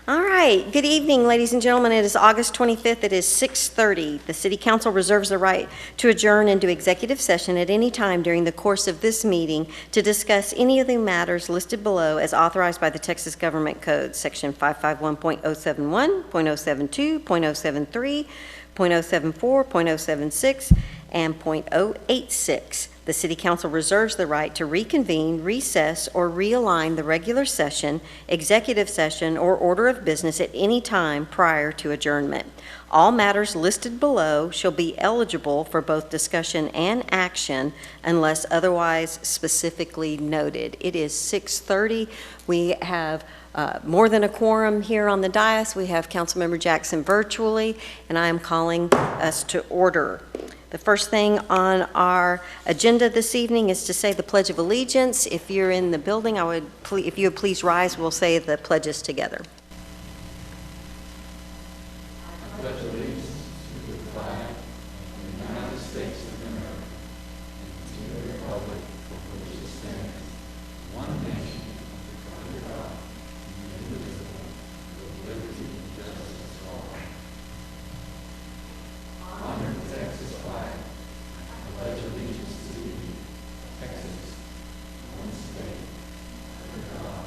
All right, good evening, ladies and gentlemen. It is August 25th. It is 6:30. The City Council reserves the right to adjourn into executive session at any time during the course of this meeting to discuss any of the matters listed below as authorized by the Texas Government Code, Section 551.071, .072, .073, .074, .076, and .086. The City Council reserves the right to reconvene, recess, or realign the regular session, executive session, or order of business at any time prior to adjournment. All matters listed below shall be eligible for both discussion and action unless otherwise specifically noted. It is 6:30. We have more than a quorum here on the dais. We have Councilmember Jackson virtually, and I am calling us to order. The first thing on our agenda this evening is to say the Pledge of Allegiance. If you're in the building, if you would please rise, we'll say the pledges together. I pledge allegiance to the flag of the United States of America and to the republic for which it stands, one nation, under God, indivisible, with liberty and justice for all. Honor the Texas flag. I pledge allegiance to thee, Texas, one state, under God,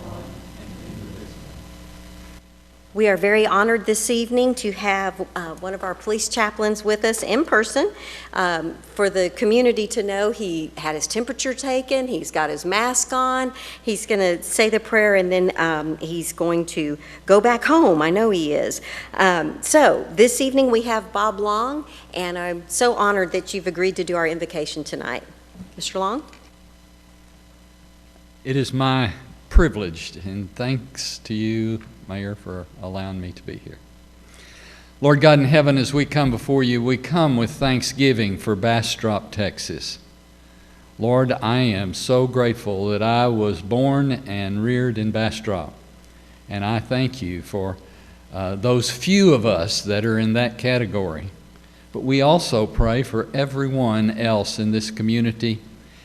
one and indivisible. We are very honored this evening to have one of our police chaplains with us in person. For the community to know, he had his temperature taken, he's got his mask on, he's going to say the prayer, and then he's going to go back home. I know he is. So this evening we have Bob Long, and I'm so honored that you've agreed to do our invocation tonight. Mr. Long? It is my privilege, and thanks to you, Mayor, for allowing me to be here. Lord God in heaven, as we come before you, we come with thanksgiving for Bastrop, Texas. Lord, I am so grateful that I was born and reared in Bastrop, and I thank you for those few of us that are in that category. But we also pray for everyone else in this community,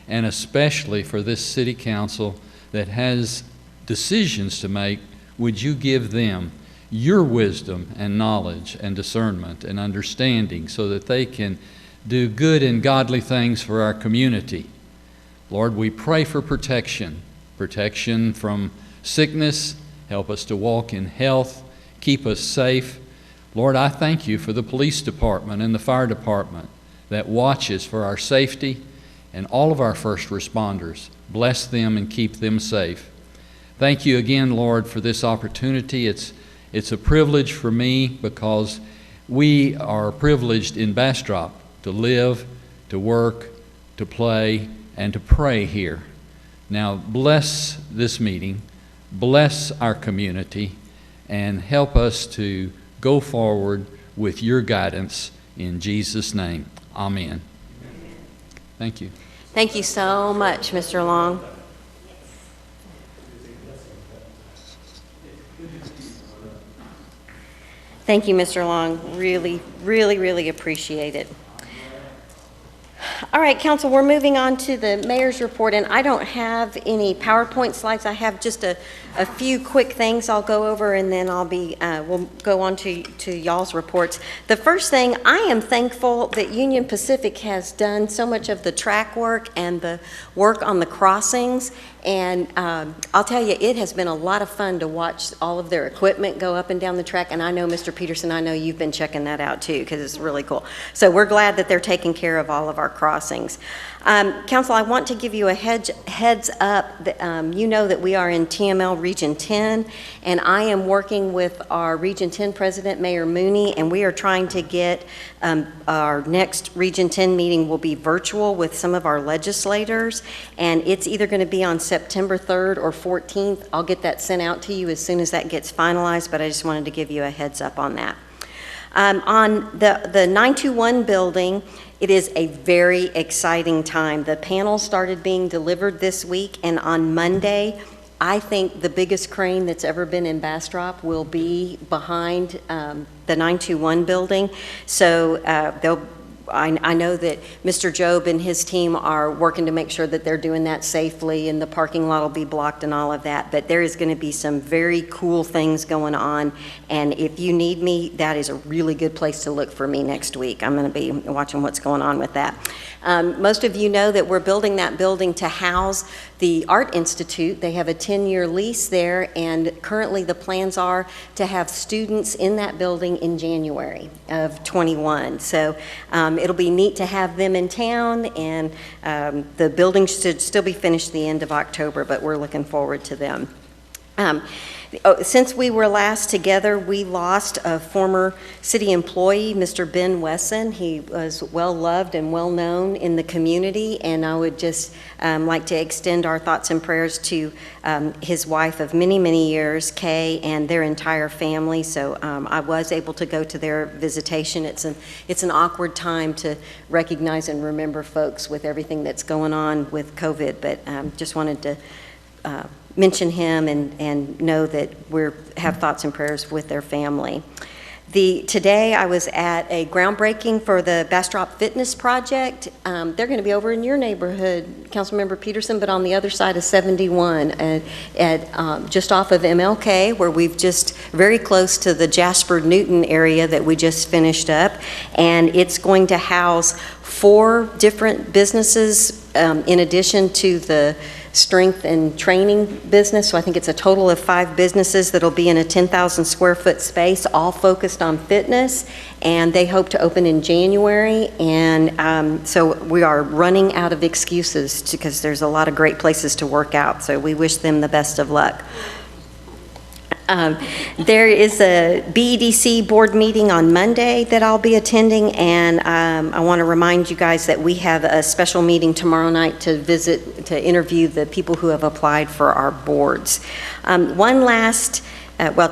and especially for this city council that has decisions to make. Would you give them your wisdom and knowledge and discernment and understanding so that they can do good and godly things for our community? Lord, we pray for protection from sickness. Help us to walk in health. Keep us safe. Lord, I thank you for the police department and the fire department that watches for our safety, and all of our first responders. Bless them and keep them safe. Thank you again, Lord, for this opportunity. It's a privilege for me because we are privileged in Bastrop to live, to work, to play, and to pray here. Now, bless this meeting, bless our community, and help us to go forward with your guidance in Jesus' name. Amen. Thank you. Thank you so much, Mr. Long. Thank you, Mr. Long. Really, really, really appreciate it. All right, Council, we're moving on to the mayor's report, and I don't have any PowerPoint slides. I have just a few quick things I'll go over, and then we'll go on to y'all's reports. The first thing, I am thankful that Union Pacific has done so much of the track work and the work on the crossings, and I'll tell you, it has been a lot of fun to watch all of their equipment go up and down the track, and I know, Mr. Peterson, I know you've been checking that out too, because it's really cool. So we're glad that they're taking care of all of our crossings. Council, I want to give you a heads up that you know that we are in TML Region 10, and I am working with our Region 10 President, Mayor Mooney, and we are trying to get our next Region 10 meeting will be virtual with some of our legislators, and it's either going to be on September 3rd or 14th. I'll get that sent out to you as soon as that gets finalized, but I just wanted to give you a heads up on that. On the 921 building, it is a very exciting time. The panels started being delivered this week, and on Monday, I think the biggest crane that's ever been in Bastrop will be behind the 921 building. So I know that Mr. Job and his team are working to make sure that they're doing that safely, and the parking lot will be blocked and all of that. But there is going to be some very cool things going on, and if you need me, that is a really good place to look for me next week. I'm going to be watching what's going on with that. Most of you know that we're building that building to house the Art Institute. They have a 10-year lease there, and currently the plans are to have students in that building in January of 21. So it'll be neat to have them in town, and the building should still be finished the end of October, but we're looking forward to them. Since we were last together, we lost a former city employee, Mr. Ben Wesson. He was well-loved and well-known in the community, and I would just like to extend our thoughts and prayers to his wife of many, many years, Kay, and their entire family. So I was able to go to their visitation. It's an awkward time to recognize and remember folks with everything that's going on with COVID, but just wanted to mention him and know that we have thoughts and prayers with their family. Today I was at a groundbreaking for the Bastrop Fitness Project. They're going to be over in your neighborhood, Councilmember Peterson, but on the other side of 71, just off of MLK, where we've just very close to the Jasper Newton area that we just finished up, and it's going to house 4 different businesses in addition to the strength and training business. So I think it's a total of 5 businesses that'll be in a 10,000 square foot space, all focused on fitness, and they hope to open in January. And so we are running out of excuses because there's a lot of great places to work out. So we wish them the best of luck. There is a BEDC board meeting on Monday that I'll be attending, and I want to remind you guys that we have a special meeting tomorrow night to interview the people who have applied for our boards.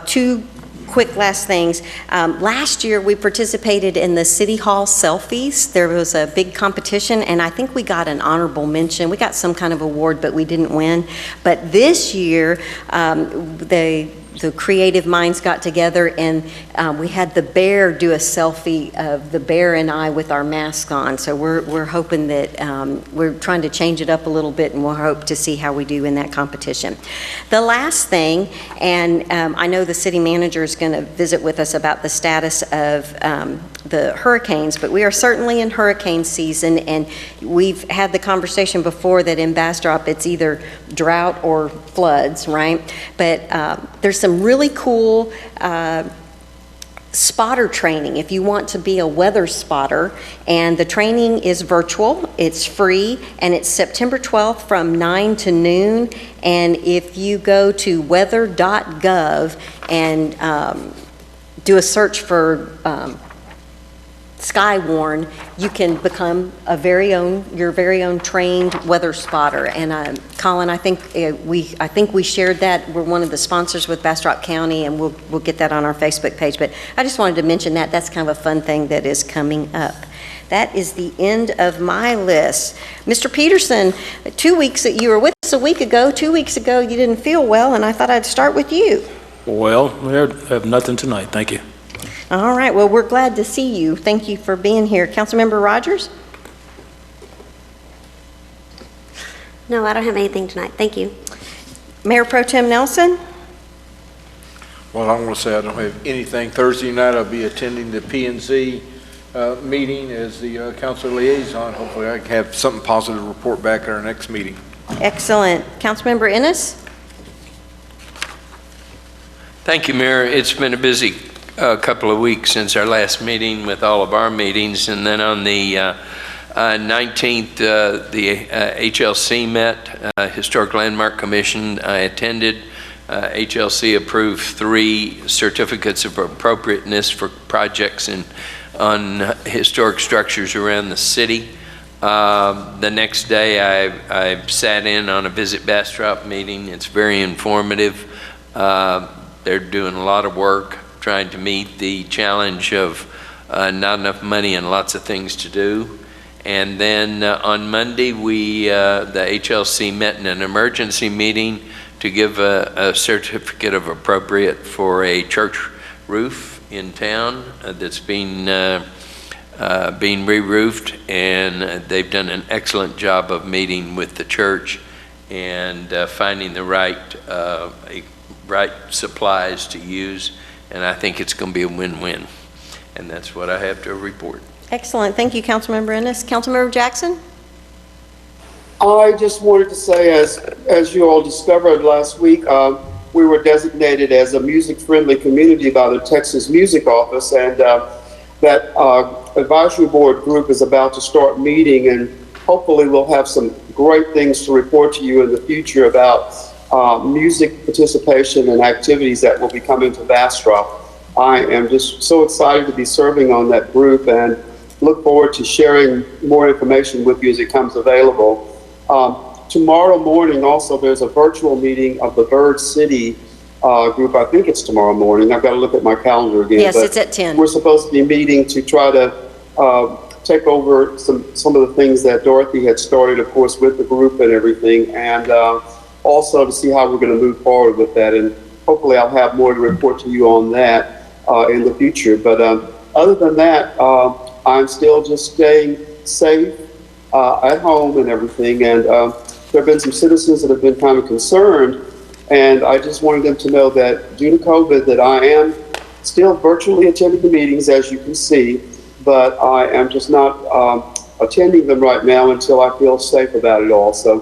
Two quick last things. Last year we participated in the City Hall selfies. There was a big competition, and I think we got an honorable mention. We got some kind of award, but we didn't win. But this year, the creative minds got together, and we had the bear do a selfie of the bear and I with our masks on. So we're hoping that we're trying to change it up a little bit, and we'll hope to see how we do in that competition. The last thing, and I know the city manager is going to visit with us about the status of the hurricanes, but we are certainly in hurricane season, and we've had the conversation before that in Bastrop it's either drought or floods, right? But there's some really cool spotter training if you want to be a weather spotter, and the training is virtual, it's free, and it's September 12th from 9 to noon. And if you go to weather.gov and do a search for Skywarn, you can become your very own trained weather spotter. And Colin, I think we shared that. We're one of the sponsors with Bastrop County, and we'll get that on our Facebook page. But I just wanted to mention that. That's kind of a fun thing that is coming up. That is the end of my list. Mr. Peterson, you were with us a week ago. 2 weeks ago, you didn't feel well, and I thought I'd start with you. Well, I have nothing tonight. Thank you. All right, well, we're glad to see you. Thank you for being here. Councilmember Rogers? No, I don't have anything tonight. Thank you. Mayor Pro Tem Nelson? Well, I want to say I don't have anything. Thursday night I'll be attending the PNC meeting as the council liaison. Hopefully I can have something positive to report back at our next meeting. Excellent. Councilmember Ennis? Thank you, Mayor. It's been a busy couple of weeks since our last meeting with all of our meetings, and then on the 19th, the HLC met, Historic Landmark Commission. I attended. HLC approved 3 certificates of appropriateness for projects on historic structures around the city. The next day, I sat in on a Visit Bastrop meeting. It's very informative. They're doing a lot of work trying to meet the challenge of not enough money and lots of things to do. And then on Monday, the HLC met in an emergency meeting to give a certificate of appropriate for a church roof in town that's being being re-roofed, and they've done an excellent job of meeting with the church and finding the right supplies to use, and I think it's going to be a win-win. And that's what I have to report. Excellent. Thank you, Councilmember Ennis. Councilmember Jackson? I just wanted to say, as you all discovered last week, we were designated as a music-friendly community by the Texas Music Office, and that advisory board group is about to start meeting, and hopefully we'll have some great things to report to you in the future about music participation and activities that will be coming to Bastrop. I am just so excited to be serving on that group and look forward to sharing more information with you as it comes available. Tomorrow morning also there's a virtual meeting of the Bird City group. I think it's tomorrow morning. I've got to look at my calendar again. Yes, but it's at 10. We're supposed to be meeting to try to take over some of the things that Dorothy had started, of course, with the group and everything, and also to see how we're going to move forward with that. And hopefully I'll have more to report to you on that in the future. But other than that, I'm still just staying safe at home and everything. And there have been some citizens that have been kind of concerned, and I just wanted them to know that due to COVID that I am still virtually attending the meetings, as you can see, but I am just not attending them right now until I feel safe about it all. So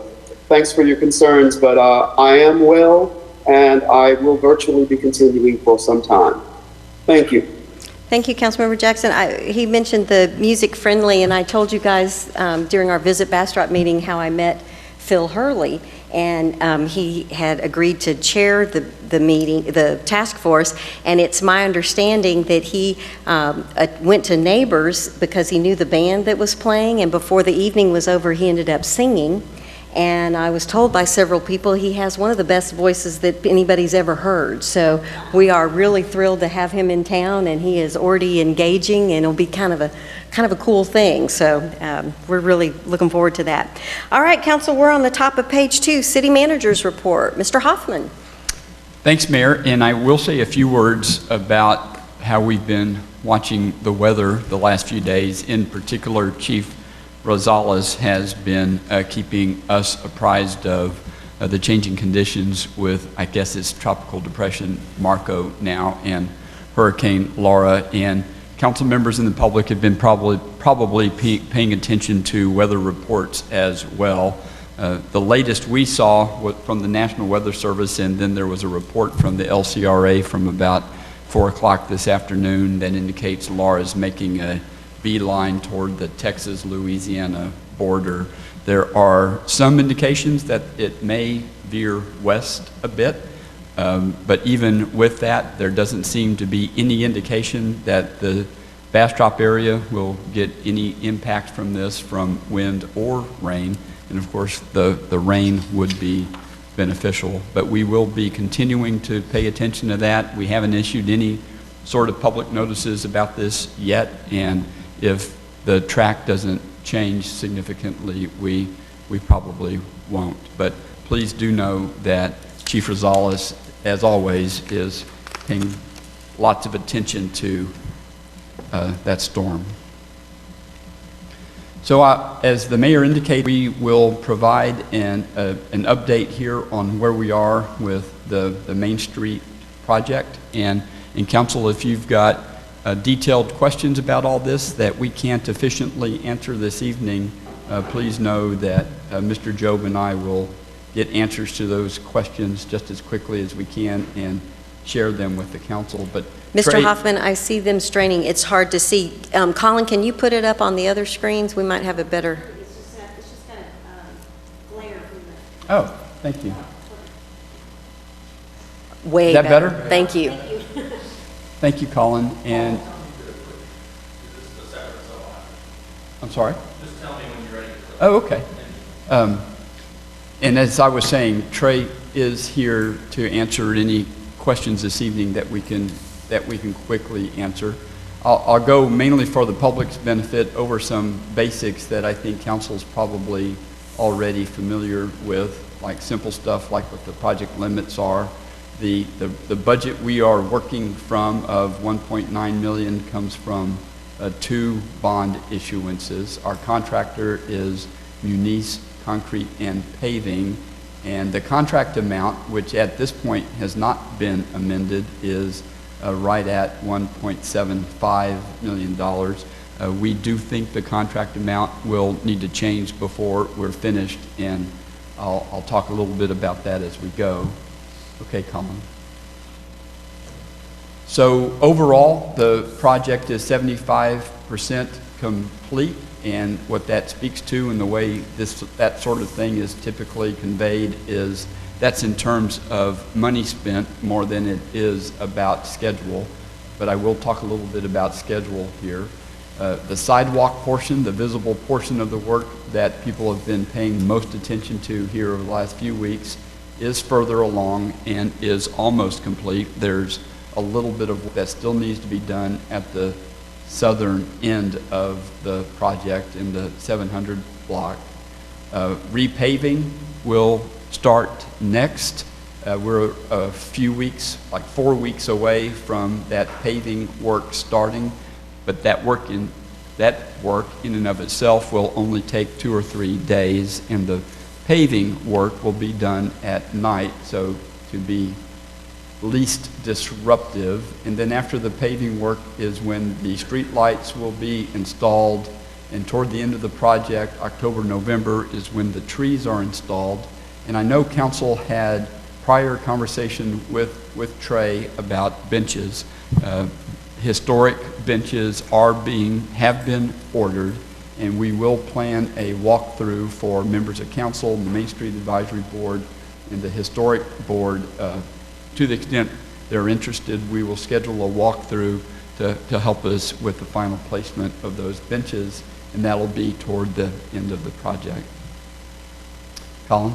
thanks for your concerns, but I am well, and I will virtually be continuing for some time. Thank you. Thank you, Councilmember Jackson. He mentioned the music friendly, and I told you guys during our Visit Bastrop meeting how I met Phil Hurley, and he had agreed to chair the meeting, the task force, and it's my understanding that he went to Neighbors because he knew the band that was playing, and before the evening was over, he ended up singing. And I was told by several people he has one of the best voices that anybody's ever heard. So we are really thrilled to have him in town, and he is already engaging, and it'll be kind of a cool thing. So we're really looking forward to that. All right, Council, we're on the top of page 2, City Manager's Report. Mr. Hoffman. Thanks, Mayor, and I will say a few words about how we've been watching the weather the last few days. In particular, Chief Rosales has been keeping us apprised of the changing conditions with, I guess it's Tropical Depression Marco now and Hurricane Laura, and council members and the public have been probably paying attention to weather reports as well. The latest we saw was from the National Weather Service, and then there was a report from the LCRA from about 4 o'clock this afternoon that indicates Laura is making a beeline toward the Texas-Louisiana border. There are some indications that it may veer west a bit, but even with that, there doesn't seem to be any indication that the Bastrop area will get any impact from this, from wind or rain. And of course, the rain would be beneficial, but we will be continuing to pay attention to that. We haven't issued any sort of public notices about this yet, and if the track doesn't change significantly, we probably won't. But please do know that Chief Rosales, as always, is paying lots of attention to that storm. So as the mayor indicated, we will provide an update here on where we are with the Main Street project. And council, if you've got detailed questions about all this that we can't efficiently answer this evening, please know that Mr. Job and I will get answers to those questions just as quickly as we can and share them with the council. But Mr. Hoffman, I see them straining. It's hard to see. Colin, can you put it up on the other screens? We might have a better. It's just kind of glare from the. Oh, thank you. Way Is that better? Thank you. Thank you, Colin. And I'm sorry? Just tell me when you're ready. Oh, okay. And as I was saying, Trey is here to answer any questions this evening that we can quickly answer. I'll go mainly for the public's benefit over some basics that I think council's probably already familiar with, like simple stuff like what the project limits are. The budget we are working from of $1.9 million comes from two bond issuances. Our contractor is Muniz Concrete and Paving, and the contract amount, which at this point has not been amended, is right at $1.75 million. We do think the contract amount will need to change before we're finished, and I'll talk a little bit about that as we go. Okay, Colin. So overall, the project is 75% complete, and what that speaks to and the way that sort of thing is typically conveyed is that's in terms of money spent more than it is about schedule. But I will talk a little bit about schedule here. The sidewalk portion, the visible portion of the work that people have been paying most attention to here over the last few weeks is further along and is almost complete. There's a little bit of work that still needs to be done at the southern end of the project in the 700 block. Repaving will start next. We're a few weeks, like 4 weeks away from that paving work starting, but that work in and of itself will only take 2 or 3 days, and the paving work will be done at night, so to be least disruptive. And then after the paving work is when the street lights will be installed, and toward the end of the project, October, November, is when the trees are installed. And I know council had prior conversation with Trey about benches. Historic benches have been ordered, and we will plan a walkthrough for members of council, the Main Street Advisory Board, and the Historic Board. To the extent they're interested, we will schedule a walkthrough to help us with the final placement of those benches, and that'll be toward the end of the project. Colin?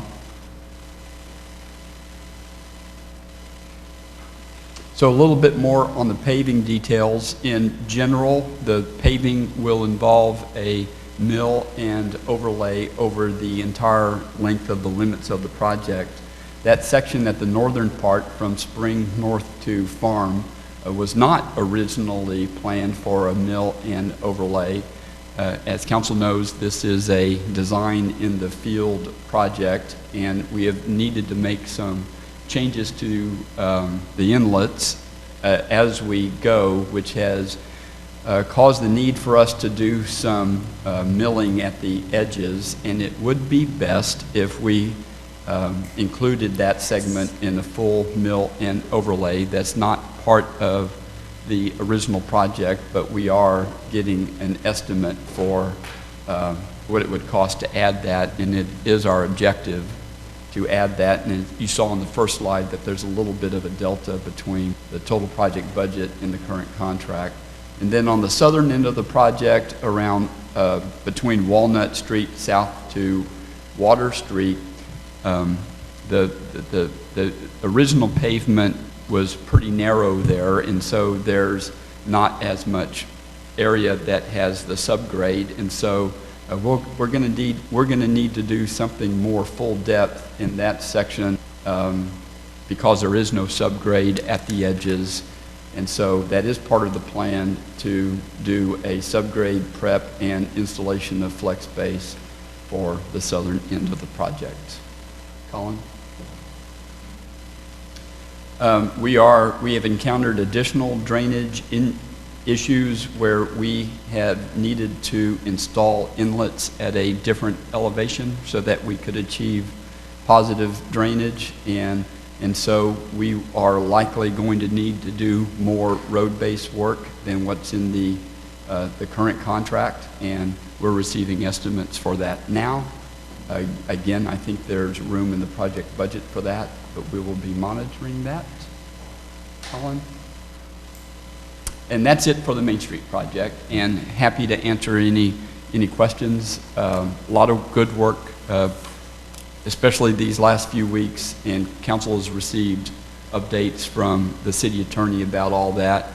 So a little bit more on the paving details. In general, the paving will involve a mill and overlay over the entire length of the limits of the project. That section at the northern part from Spring North to Farm was not originally planned for a mill and overlay. As council knows, this is a design in the field project, and we have needed to make some changes to the inlets as we go, which has caused the need for us to do some milling at the edges, and it would be best if we included that segment in a full mill and overlay. That's not part of the original project, but we are getting an estimate for what it would cost to add that, and it is our objective to add that. And you saw on the first slide that there's a little bit of a delta between the total project budget and the current contract. And then on the southern end of the project, around between Walnut Street south to Water Street, the original pavement was pretty narrow there, and so there's not as much area that has the subgrade, and so we're going to need to do something more full depth in that section because there is no subgrade at the edges, and so that is part of the plan to do a subgrade prep and installation of flex base for the southern end of the project. Colin? We have encountered additional drainage issues where we have needed to install inlets at a different elevation so that we could achieve positive drainage, and so we are likely going to need to do more road-based work than what's in the current contract, and we're receiving estimates for that now. Again, I think there's room in the project budget for that, but we will be monitoring that. Colin? And that's it for the Main Street project, and happy to answer any questions. A lot of good work, especially these last few weeks, and council has received updates from the city attorney about all that.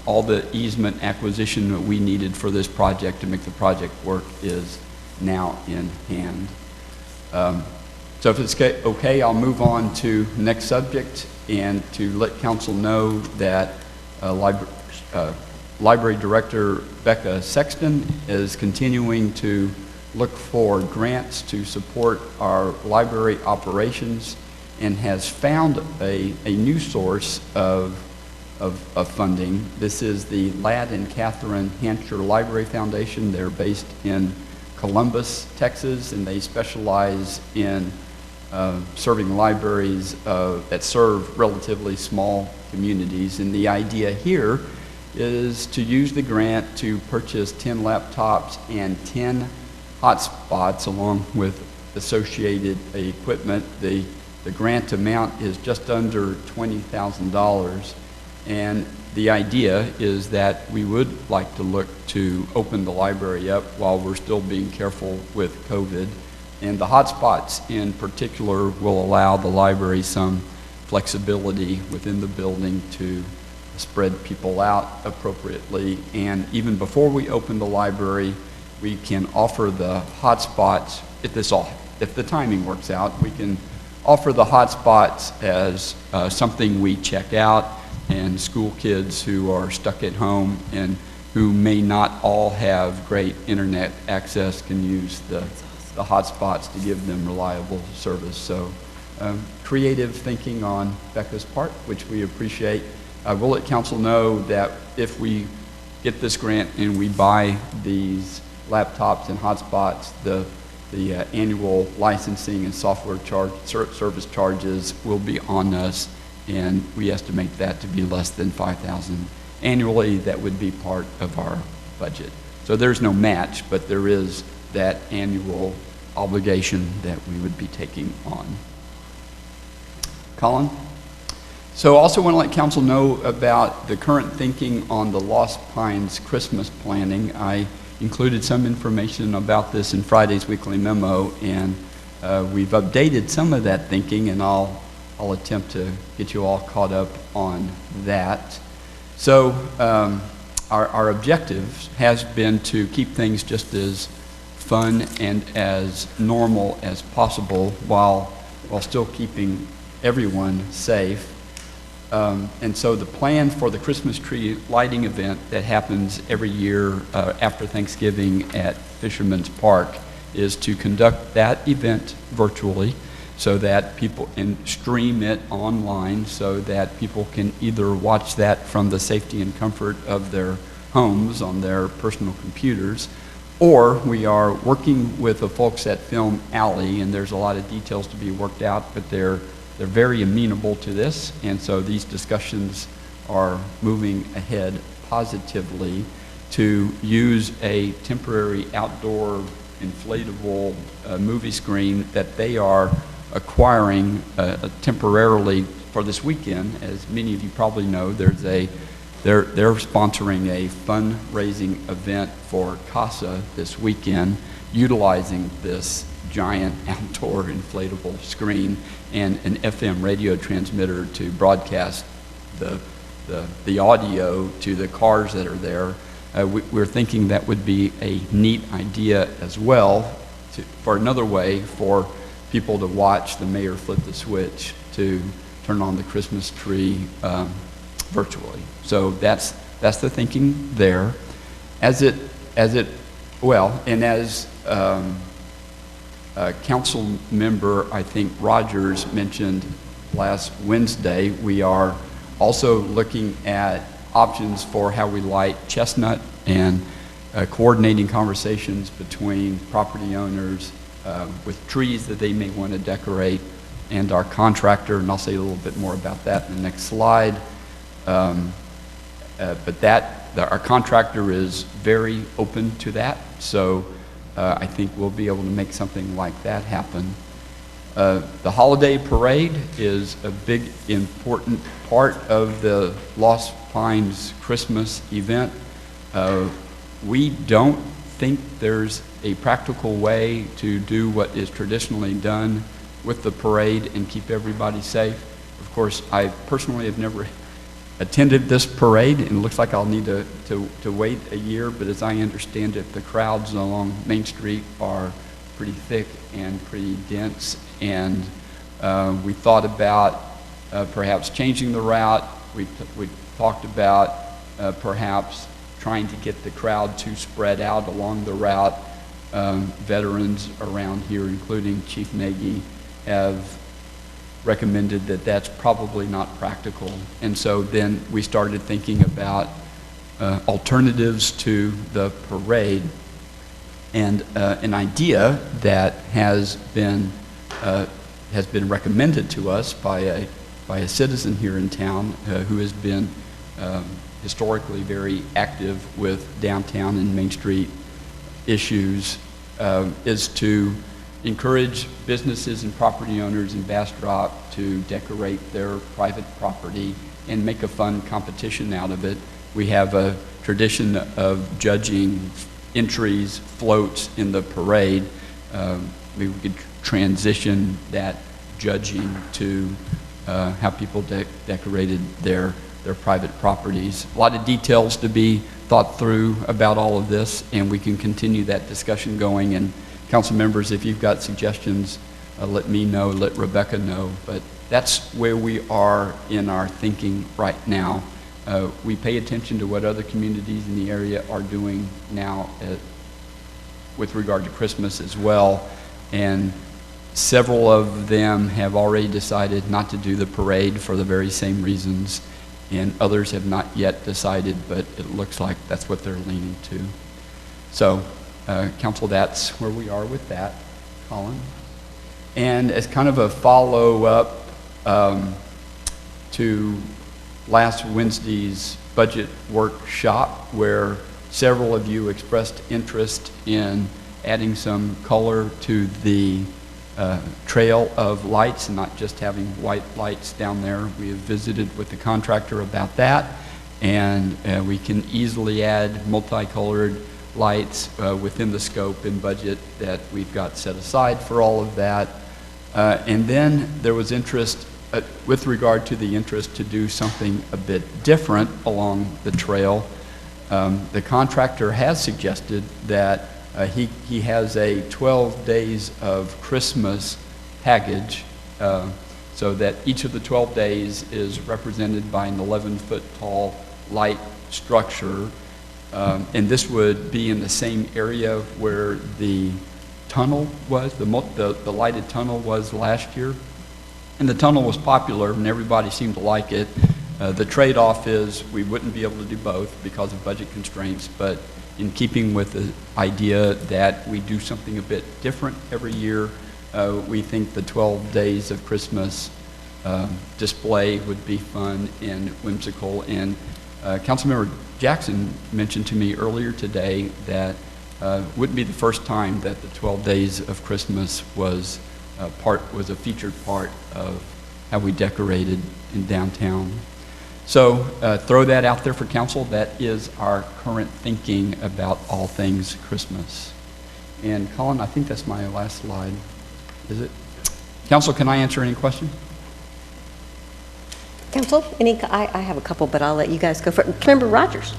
All the easement acquisition that we needed for this project to make the project work is now in hand. So if it's okay, I'll move on to the next subject, and to let council know that Library Director Becca Sexton is continuing to look for grants to support our library operations and has found a new source of funding. This is the Ladd and Catherine Hampshire Library Foundation. They're based in Columbus, Texas, and they specialize in serving libraries that serve relatively small communities. And the idea here is to use the grant to purchase 10 laptops and 10 hotspots along with associated equipment. The grant amount is just under $20,000, and the idea is that we would like to look to open the library up while we're still being careful with COVID. And the hotspots in particular will allow the library some flexibility within the building to spread people out appropriately. And even before we open the library, we can offer the hotspots, if the timing works out, we can offer the hotspots as something we check out, and school kids who are stuck at home and who may not all have great internet access can use the hotspots to give them reliable service. So creative thinking on Becca's part, which we appreciate. We'll let council know that if we get this grant and we buy these laptops and hotspots, the annual licensing and software service charges will be on us, and we estimate that to be less than $5,000 annually. That would be part of our budget. So there's no match, but there is that annual obligation that we would be taking on. Colin? So I also want to let council know about the current thinking on the Lost Pines Christmas planning. I included some information about this in Friday's weekly memo, and we've updated some of that thinking, and I'll attempt to get you all caught up on that. So our objective has been to keep things just as fun and as normal as possible while still keeping everyone safe. And so the plan for the Christmas tree lighting event that happens every year after Thanksgiving at Fisherman's Park is to conduct that event virtually so that people can stream it online so that people can either watch that from the safety and comfort of their homes on their personal computers, or we are working with the folks at Film Alley, and there's a lot of details to be worked out, but they're very amenable to this, and so these discussions are moving ahead positively to use a temporary outdoor inflatable movie screen that they are acquiring temporarily for this weekend. As many of you probably know, they're sponsoring a fundraising event for CASA this weekend, utilizing this giant outdoor inflatable screen and an FM radio transmitter to broadcast the audio to the cars that are there. We're thinking that would be a neat idea as well for another way for people to watch the mayor flip the switch to turn on the Christmas tree virtually. So that's the thinking there. As council member, I think Rogers mentioned last Wednesday, we are also looking at options for how we light Chestnut and coordinating conversations between property owners with trees that they may want to decorate and our contractor, and I'll say a little bit more about that in the next slide. Our contractor is very open to that, so I think we'll be able to make something like that happen. The holiday parade is a big, important part of the Lost Pines Christmas event. We don't think there's a practical way to do what is traditionally done with the parade and keep everybody safe. Of course, I personally have never attended this parade, and it looks like I'll need to wait a year, but as I understand it, the crowds along Main Street are pretty thick and pretty dense, and we thought about perhaps changing the route. We talked about perhaps trying to get the crowd to spread out along the route. Veterans around here, including Chief Nagy, have recommended that that's probably not practical. And so then we started thinking about alternatives to the parade. And an idea that has been recommended to us by a citizen here in town who has been historically very active with downtown and Main Street issues is to encourage businesses and property owners in Bastrop to decorate their private property and make a fun competition out of it. We have a tradition of judging entries, floats in the parade. We could transition that judging to how people decorated their private properties. A lot of details to be thought through about all of this, and we can continue that discussion going. And council members, if you've got suggestions, let me know, let Rebecca know. But that's where we are in our thinking right now. We pay attention to what other communities in the area are doing now with regard to Christmas as well. And several of them have already decided not to do the parade for the very same reasons. And others have not yet decided, but it looks like that's what they're leaning to. So, council, that's where we are with that. Colin? And as kind of a follow-up to last Wednesday's budget workshop, where several of you expressed interest in adding some color to the trail of lights and not just having white lights down there. We have visited with the contractor about that, and we can easily add multicolored lights within the scope and budget that we've got set aside for all of that. And then there was interest with regard to the interest to do something a bit different along the trail. The contractor has suggested that he has a 12 days of Christmas package, so that each of the 12 days is represented by an 11-foot tall light structure. And this would be in the same area where the tunnel was, the lighted tunnel was last year. And the tunnel was popular and everybody seemed to like it. The trade-off is we wouldn't be able to do both because of budget constraints, but in keeping with the idea that we do something a bit different every year, we think the 12 days of Christmas display would be fun and whimsical. And Councilmember Jackson mentioned to me earlier today that it wouldn't be the first time that the 12 days of Christmas was a featured part of how we decorated in downtown. So throw that out there for council. That is our current thinking about all things Christmas. And Colin, I think that's my last slide. Is it? Council, can I answer any question? Council, I have a couple, but I'll let you guys go first. Member Rogers.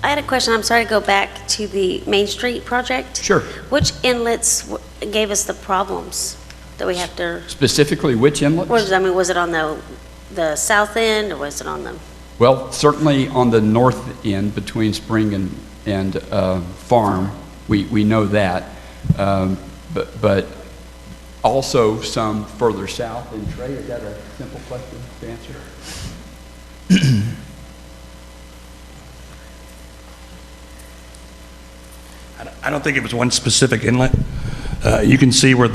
I had a question. I'm sorry to go back to the Main Street project. Sure. Which inlets gave us the problems that we have to? Specifically, which inlets? Was it on the south end, or was it on the? Well, certainly on the north end between Spring and Farm, we know that, but also some further south. And Trey, is that a simple question to answer? I don't think it was one specific inlet. You can see where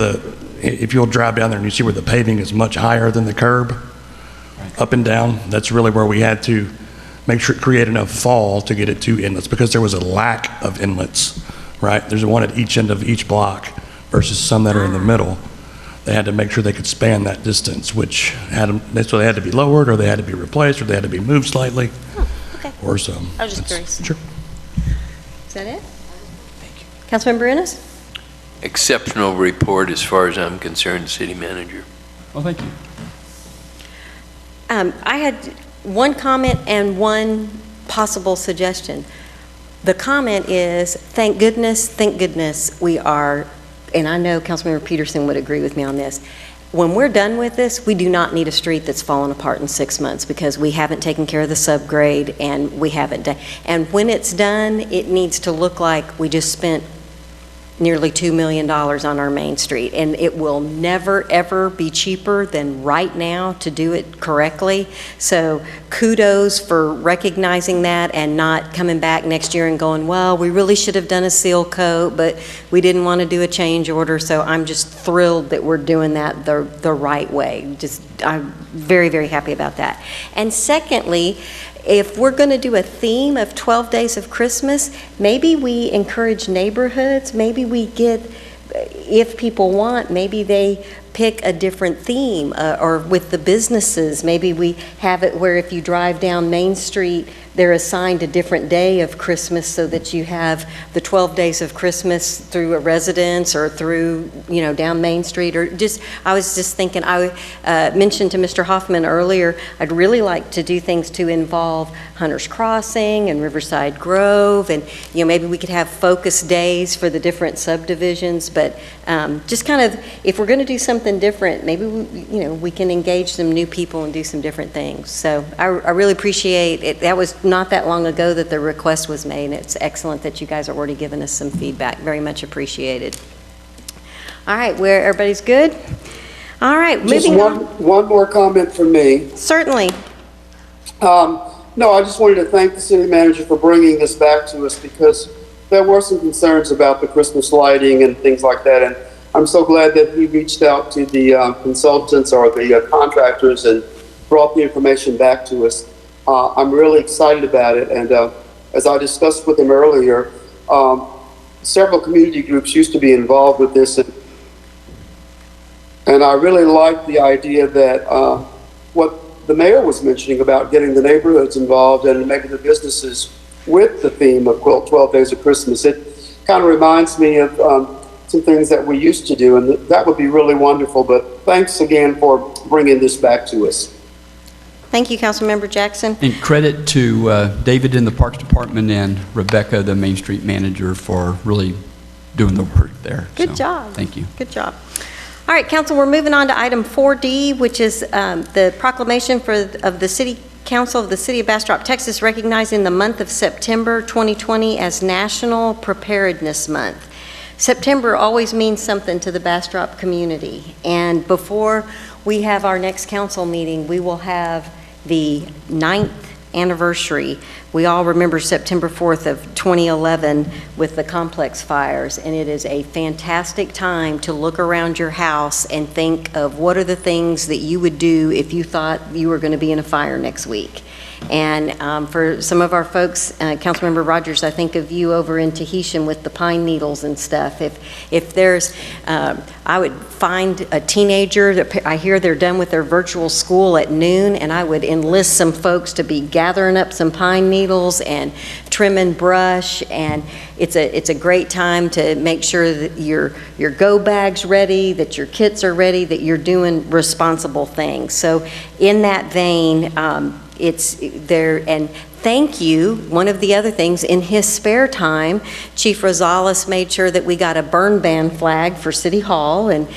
if you'll drive down there and you see where the paving is much higher than the curb, up and down, that's really where we had to make sure create enough fall to get it to inlets, because there was a lack of inlets, right? There's one at each end of each block versus some that are in the middle. They had to make sure they could span that distance, which so they had to be lowered, or they had to be replaced, or they had to be moved slightly, Okay. or some. I was just curious. Sure. Is that it? Thank you. Councilmember Ennis? Exceptional report as far as I'm concerned, City Manager. Well, thank you. I had one comment and one possible suggestion. The comment is, thank goodness we are, and I know Councilmember Peterson would agree with me on this, when we're done with this, we do not need a street that's fallen apart in 6 months because we haven't taken care of the subgrade and we haven't done. And when it's done, it needs to look like we just spent nearly $2 million on our main street. And it will never, ever be cheaper than right now to do it correctly. So kudos for recognizing that and not coming back next year and going, well, we really should have done a seal coat, but we didn't want to do a change order. So I'm just thrilled that we're doing that the right way. I'm very, very happy about that. And secondly, if we're going to do a theme of 12 Days of Christmas, maybe we encourage neighborhoods, maybe we get, if people want, maybe they pick a different theme, or with the businesses, maybe we have it where if you drive down Main Street, they're assigned a different day of Christmas so that you have the 12 days of Christmas through a residence or through, down Main Street, or just, I was just thinking, I mentioned to Mr. Hoffman earlier, I'd really like to do things to involve Hunter's Crossing and Riverside Grove, and, maybe we could have focus days for the different subdivisions, but just kind of, if we're going to do something different, maybe we can engage some new people and do some different things. So I really appreciate it. That was not that long ago that the request was made, and it's excellent that you guys are already giving us some feedback. Very much appreciated. All right, where everybody's good? All right, Just moving on. one more comment from me. Certainly. No, I just wanted to thank the city manager for bringing this back to us, because there were some concerns about the Christmas lighting and things like that, and I'm so glad that he reached out to the consultants or the contractors and brought the information back to us. I'm really excited about it, and as I discussed with him earlier, several community groups used to be involved with this, and I really like the idea that what the mayor was mentioning about getting the neighborhoods involved and maybe the businesses with the theme of 12 Days of Christmas. It kind of reminds me of some things that we used to do, and that would be really wonderful. But thanks again for bringing this back to us. Thank you, Councilmember Jackson. And credit to David in the Parks Department and Rebecca, the Main Street Manager, for really doing the work there. Good So, job. Thank you. Good job. All right, Council, we're moving on to item 4D, which is the proclamation of the City Council of the City of Bastrop, Texas, recognizing the month of September 2020 as National Preparedness Month. September always means something to the Bastrop community, and before we have our next council meeting, we will have the 9th anniversary. We all remember September 4th of 2011 with the complex fires, and it is a fantastic time to look around your house and think of what are the things that you would do if you thought you were going to be in a fire next week. And for some of our folks, Councilmember Rogers, I think of you over in Tahitian with the pine needles and stuff. If there's, I would find a teenager that I hear they're done with their virtual school at noon, and I would enlist some folks to be gathering up some pine needles and trimming brush, and it's a great time to make sure that your go bag's ready, that your kits are ready, that you're doing responsible things. So in that vein, it's there, and thank you. One of the other things, in his spare time, Chief Rosales made sure that we got a burn ban flag for City Hall, and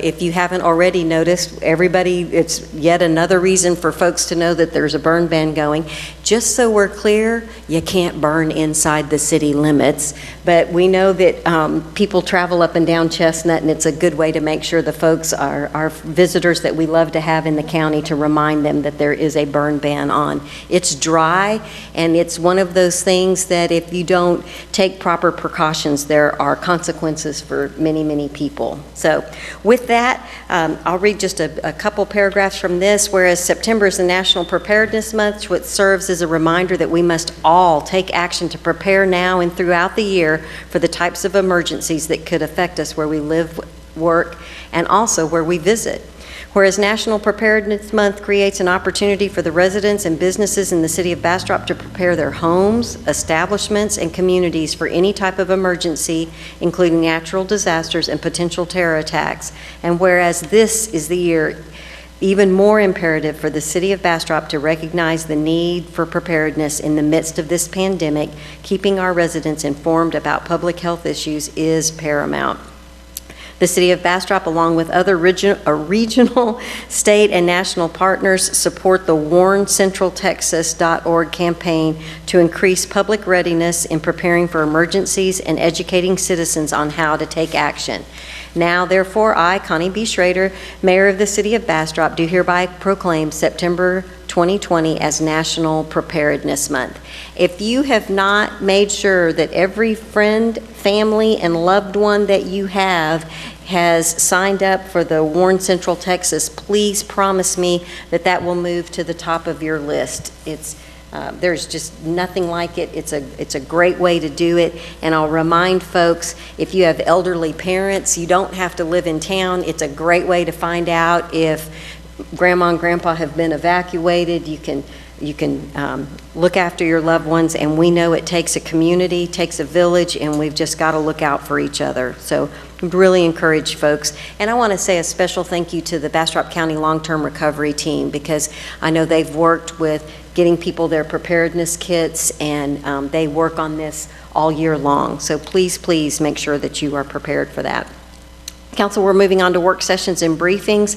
if you haven't already noticed, everybody, it's yet another reason for folks to know that there's a burn ban going. Just so we're clear, you can't burn inside the city limits, but we know that people travel up and down Chestnut, and it's a good way to make sure the folks, our visitors that we love to have in the county, to remind them that there is a burn ban on. It's dry, and it's one of those things that if you don't take proper precautions, there are consequences for many, many people. So with that, I'll read just a couple paragraphs from this. Whereas September is the National Preparedness Month, which serves as a reminder that we must all take action to prepare now and throughout the year for the types of emergencies that could affect us where we live, work, and also where we visit. Whereas National Preparedness Month creates an opportunity for the residents and businesses in the city of Bastrop to prepare their homes, establishments, and communities for any type of emergency, including natural disasters and potential terror attacks. And whereas this is the year even more imperative for the city of Bastrop to recognize the need for preparedness in the midst of this pandemic, keeping our residents informed about public health issues is paramount. The City of Bastrop, along with other regional, state, and national partners, support the WarnCentralTexas.org campaign to increase public readiness in preparing for emergencies and educating citizens on how to take action. Now, therefore, I, Connie B. Schrader, Mayor of the City of Bastrop, do hereby proclaim September 2020 as National Preparedness Month. If you have not made sure that every friend, family, and loved one that you have has signed up for the Warn Central Texas, please promise me that that will move to the top of your list. There's just nothing like it. It's a great way to do it. And I'll remind folks, if you have elderly parents, you don't have to live in town. It's a great way to find out if grandma and grandpa have been evacuated. You can look after your loved ones, and we know it takes a community, takes a village, and we've just got to look out for each other. So really encourage folks. And I want to say a special thank you to the Bastrop County Long-Term Recovery Team, because I know they've worked with getting people their preparedness kits, and they work on this all year long. So please, please make sure that you are prepared for that. Council, we're moving on to work sessions and briefings.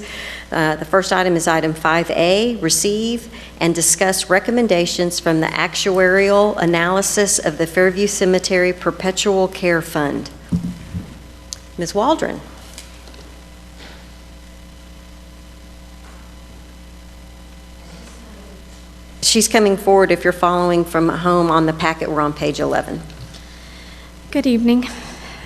The first item is item 5A, receive and discuss recommendations from the actuarial analysis of the Fairview Cemetery Perpetual Care Fund. Ms. Waldron. She's coming forward if you're following from home on the packet. We're on page 11. Good evening,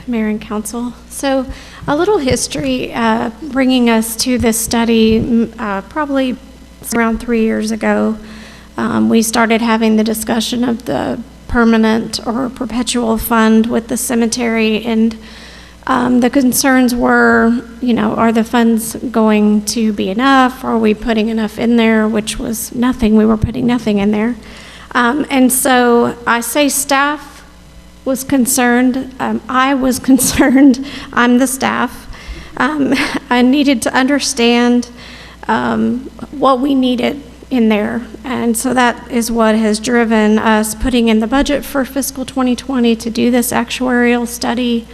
Mayor and Council. So a little history bringing us to this study probably around 3 years ago. We started having the discussion of the permanent or perpetual fund with the cemetery, and the concerns were, are the funds going to be enough? Are we putting enough in there? Which was nothing. We were putting nothing in there. And so I say staff was concerned. I was concerned. I'm the staff. I needed to understand what we needed in there. And so that is what has driven us putting in the budget for fiscal 2020 to do this actuarial study.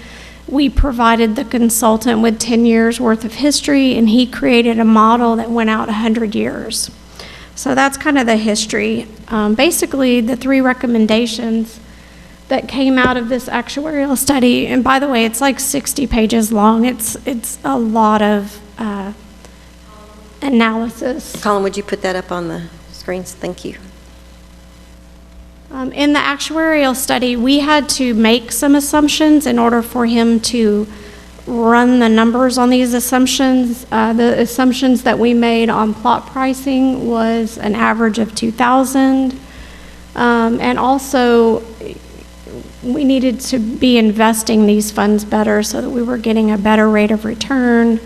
We provided the consultant with 10 years worth of history, and he created a model that went out 100 years. So that's kind of the history. Basically, the 3 recommendations that came out of this actuarial study, and by the way, it's like 60 pages long. It's a lot of analysis. Colin, would you put that up on the screens? Thank you. In the actuarial study, we had to make some assumptions in order for him to run the numbers on these assumptions. The assumptions that we made on plot pricing was an average of 2,000. And also, we needed to be investing these funds better so that we were getting a better rate of return,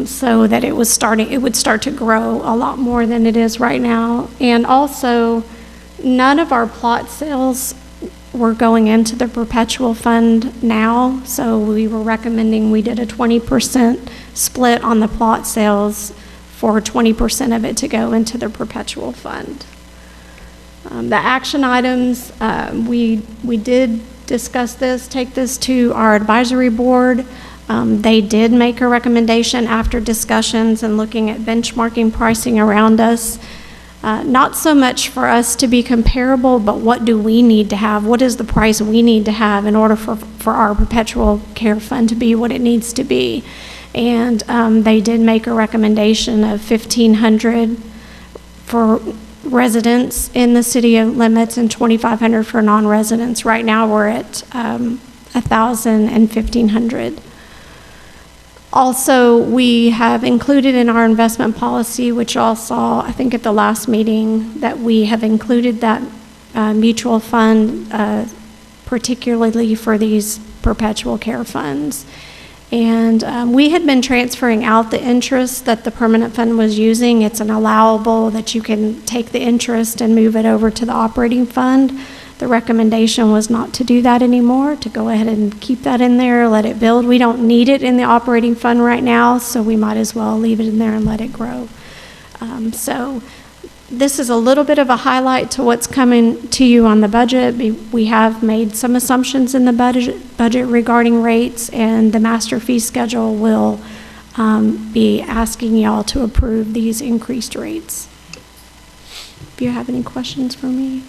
so that it would start to grow a lot more than it is right now. And also, none of our plot sales were going into the perpetual fund now, so we were recommending we did a 20% split on the plot sales for 20% of it to go into the perpetual fund. The action items, we did discuss this, take this to our advisory board. They did make a recommendation after discussions and looking at benchmarking pricing around us. Not so much for us to be comparable, but what do we need to have? What is the price we need to have in order for our perpetual care fund to be what it needs to be? And they did make a recommendation of $1,500 for residents in the city limits and $2,500 for non-residents. Right now we're at $1,000 and $1,500. Also, we have included in our investment policy, which y'all saw, I think at the last meeting, that we have included that mutual fund, particularly for these perpetual care funds. And we had been transferring out the interest that the permanent fund was using. It's an allowable that you can take the interest and move it over to the operating fund. The recommendation was not to do that anymore, to go ahead and keep that in there, let it build. We don't need it in the operating fund right now, so we might as well leave it in there and let it grow. So This is a little bit of a highlight to what's coming to you on the budget. We have made some assumptions in the budget regarding rates, and the master fee schedule will be asking y'all to approve these increased rates. If you have any questions for me.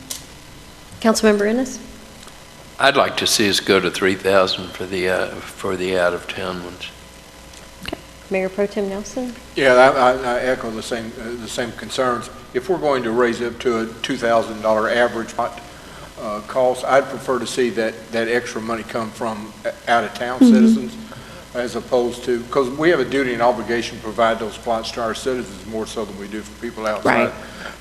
Councilmember Ennis? I'd like to see us go to 3,000 for the out-of-town ones. Mayor Pro Tem Nelson? Yeah, I echo the same concerns. If we're going to raise it up to a $2,000 average cost, I'd prefer to see that extra money come from out-of-town citizens, as opposed to, because we have a duty and obligation to provide those plots to our citizens more so than we do for people outside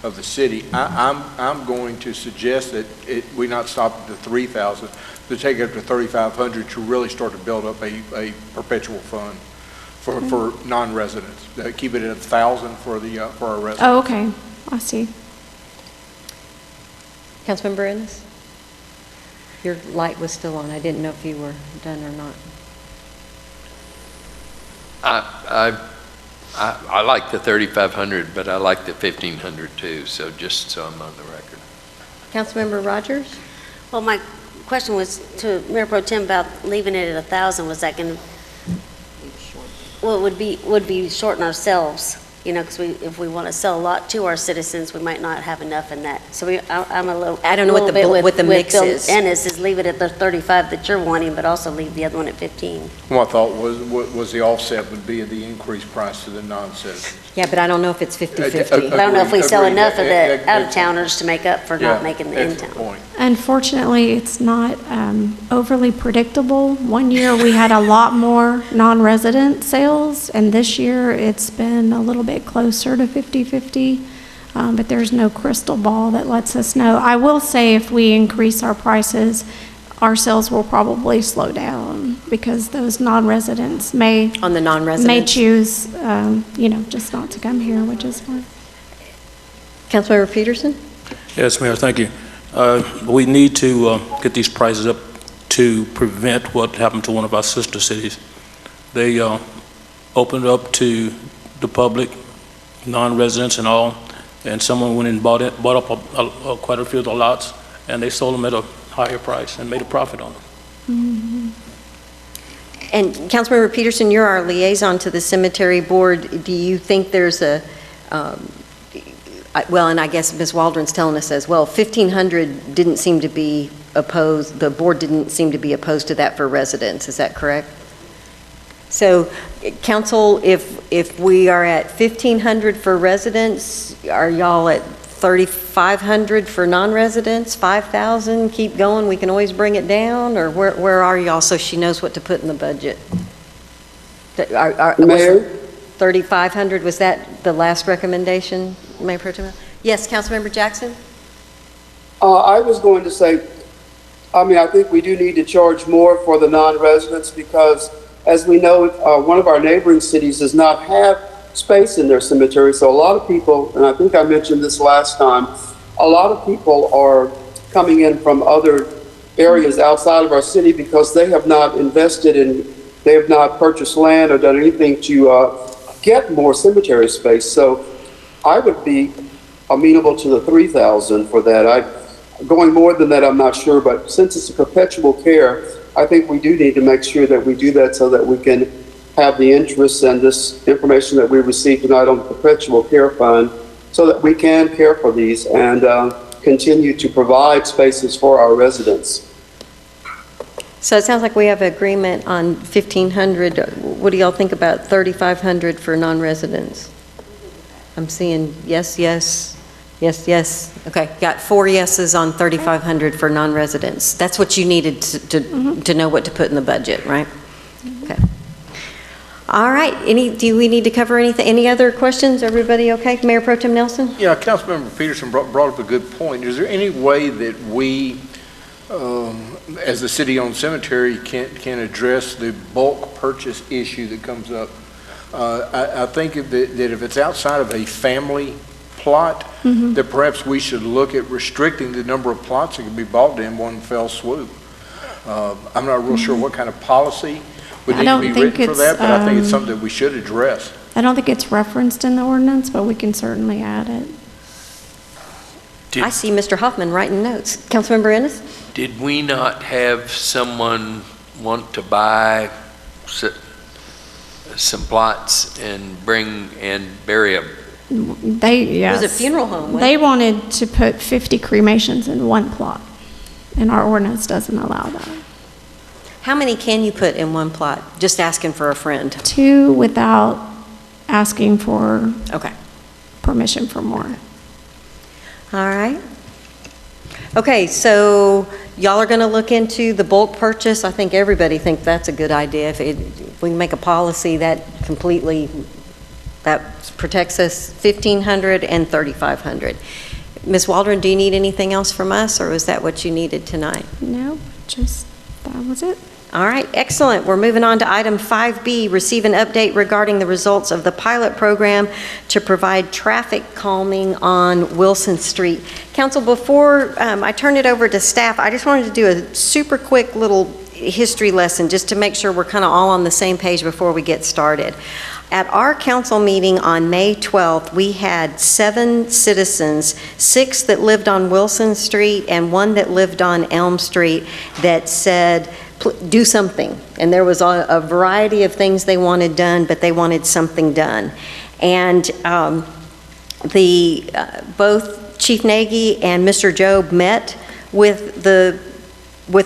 of the city. I'm going to suggest that we not stop at the 3,000, to take it up to 3,500 to really start to build up a perpetual fund for non-residents. Keep it at 1,000 for our residents. Oh, okay. I see. Councilmember Ennis? Your light was still on. I didn't know if you were done or not. I like the 3,500, but I like the 1,500 too, so just so I'm on the record. Councilmember Rogers? Well, my question was to Mayor Pro Tem about leaving it at 1,000. Was that going to, well, it would be shorting ourselves, you know, because if we want to sell a lot to our citizens, we might not have enough in that. So I'm a little. I don't know what the mix is. Ennis is leave it at the 35 that you're wanting, but also leave the other one at 15. My thought was the offset would be the increased price to the non-citizens. Yeah, but I don't know if it's 50-50. But I don't know if we sell Agreed. enough of the out-of-towners to make up for not making the excellent in-town. point. Unfortunately, it's not overly predictable. One year we had a lot more non-resident sales, and this year it's been a little bit closer to 50-50, but there's no crystal ball that lets us know. I will say if we increase our prices, our sales will probably slow down because those non-residents may choose, just not to come here, which is fine. Councilmember Peterson? Yes, Mayor, thank you. We need to get these prices up to prevent what happened to one of our sister cities. They opened up to the public, non-residents and all, and someone went and bought up quite a few of the lots, and they sold them at a higher price and made a profit on them. Mm-hmm. And Councilmember Peterson, you're our liaison to the cemetery board. Do you think there's and I guess Ms. Waldron's telling us as well, 1,500 didn't seem to be opposed, the board didn't seem to be opposed to that for residents, is that correct? So, council, if we are at 1,500 for residents, are y'all at 3,500 for non-residents, 5,000, keep going, we can always bring it down, or where are y'all so she knows what to put in the budget? Mayor? 3,500, was that the last recommendation, Mayor Pro Tem? Yes, Councilmember Jackson? I was going to say, I think we do need to charge more for the non-residents because, as we know, one of our neighboring cities does not have space in their cemetery. So a lot of people, and I think I mentioned this last time, a lot of people are coming in from other areas outside of our city because they have not invested in, they have not purchased land or done anything to get more cemetery space. So I would be amenable to the 3,000 for that. Going more than that, I'm not sure, but since it's a perpetual care, I think we do need to make sure that we do that so that we can have the interest and this information that we received tonight on the perpetual care fund so that we can care for these and continue to provide spaces for our residents. So it sounds like we have agreement on 1,500. What do y'all think about 3,500 for non-residents? I'm seeing yes, yes, yes, yes. Okay, got 4 yeses on 3,500 for non-residents. That's what you needed to know what to put in the budget, right? Okay. All right, do we need to cover anything? Any other questions? Everybody okay? Mayor Pro Tem Nelson? Yeah, Councilmember Peterson brought up a good point. Is there any way that we, as a city-owned cemetery, can address the bulk purchase issue that comes up? I think that if it's outside of a family plot, that perhaps we should look at restricting the number of plots that can be bought in one fell swoop. I'm not real sure what kind of policy would need to be written for that, but I think it's something that we should address. I don't think it's referenced in the ordinance, but we can certainly add it. Did- I see Mr. Hoffman writing notes. Councilmember Ennis? Did we not have someone want to buy some plots and bring and bury them? Yes. It was a funeral home, wasn't They wanted to put 50 cremations in one plot, and our ordinance doesn't allow that. How many can you put in one plot? Just asking for a friend. 2 without asking for Okay. permission for more. All right. Okay, so y'all are going to look into the bulk purchase. I think everybody thinks that's a good idea. If we can make a policy that completely, that protects us, 1,500 and 3,500. Ms. Waldron, do you need anything else from us, or was that what you needed tonight? No, just, that was it. All right, excellent. We're moving on to item 5B, receive an update regarding the results of the pilot program to provide traffic calming on Wilson Street. Council, before I turn it over to staff, I just wanted to do a super quick little history lesson just to make sure we're kind of all on the same page before we get started. At our council meeting on May 12th, we had 7 citizens, 6 that lived on Wilson Street and 1 that lived on Elm Street, that said, do something. And there was a variety of things they wanted done, but they wanted something done. And both Chief Nagy and Mr. Job met with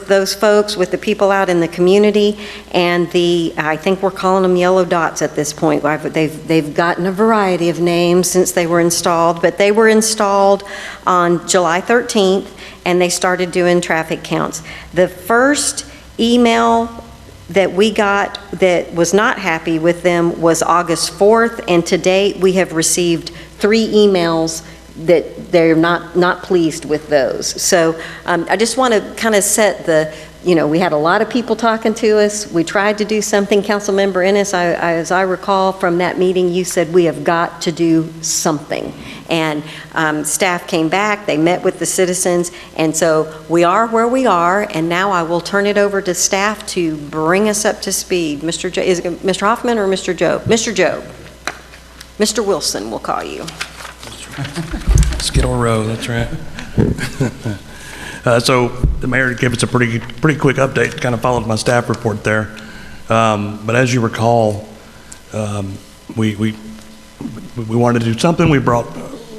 those folks, with the people out in the community, and I think we're calling them yellow dots at this point. They've gotten a variety of names since they were installed, but they were installed on July 13th, and they started doing traffic counts. The first email that we got that was not happy with them was August 4th, and to date we have received 3 emails that they're not pleased with those. So I just want to kind of set the, we had a lot of people talking to us. We tried to do something. Councilmember Ennis, as I recall from that meeting, you said we have got to do something. And staff came back, they met with the citizens, and so we are where we are, and now I will turn it over to staff to bring us up to speed. Is it Mr. Hoffman or Mr. Job? Mr. Job. Mr. Wilson, we'll call you. Skittle Row, that's right. So the mayor gave us a pretty quick update, kind of followed my staff report there. But as you recall, we wanted to do something. We brought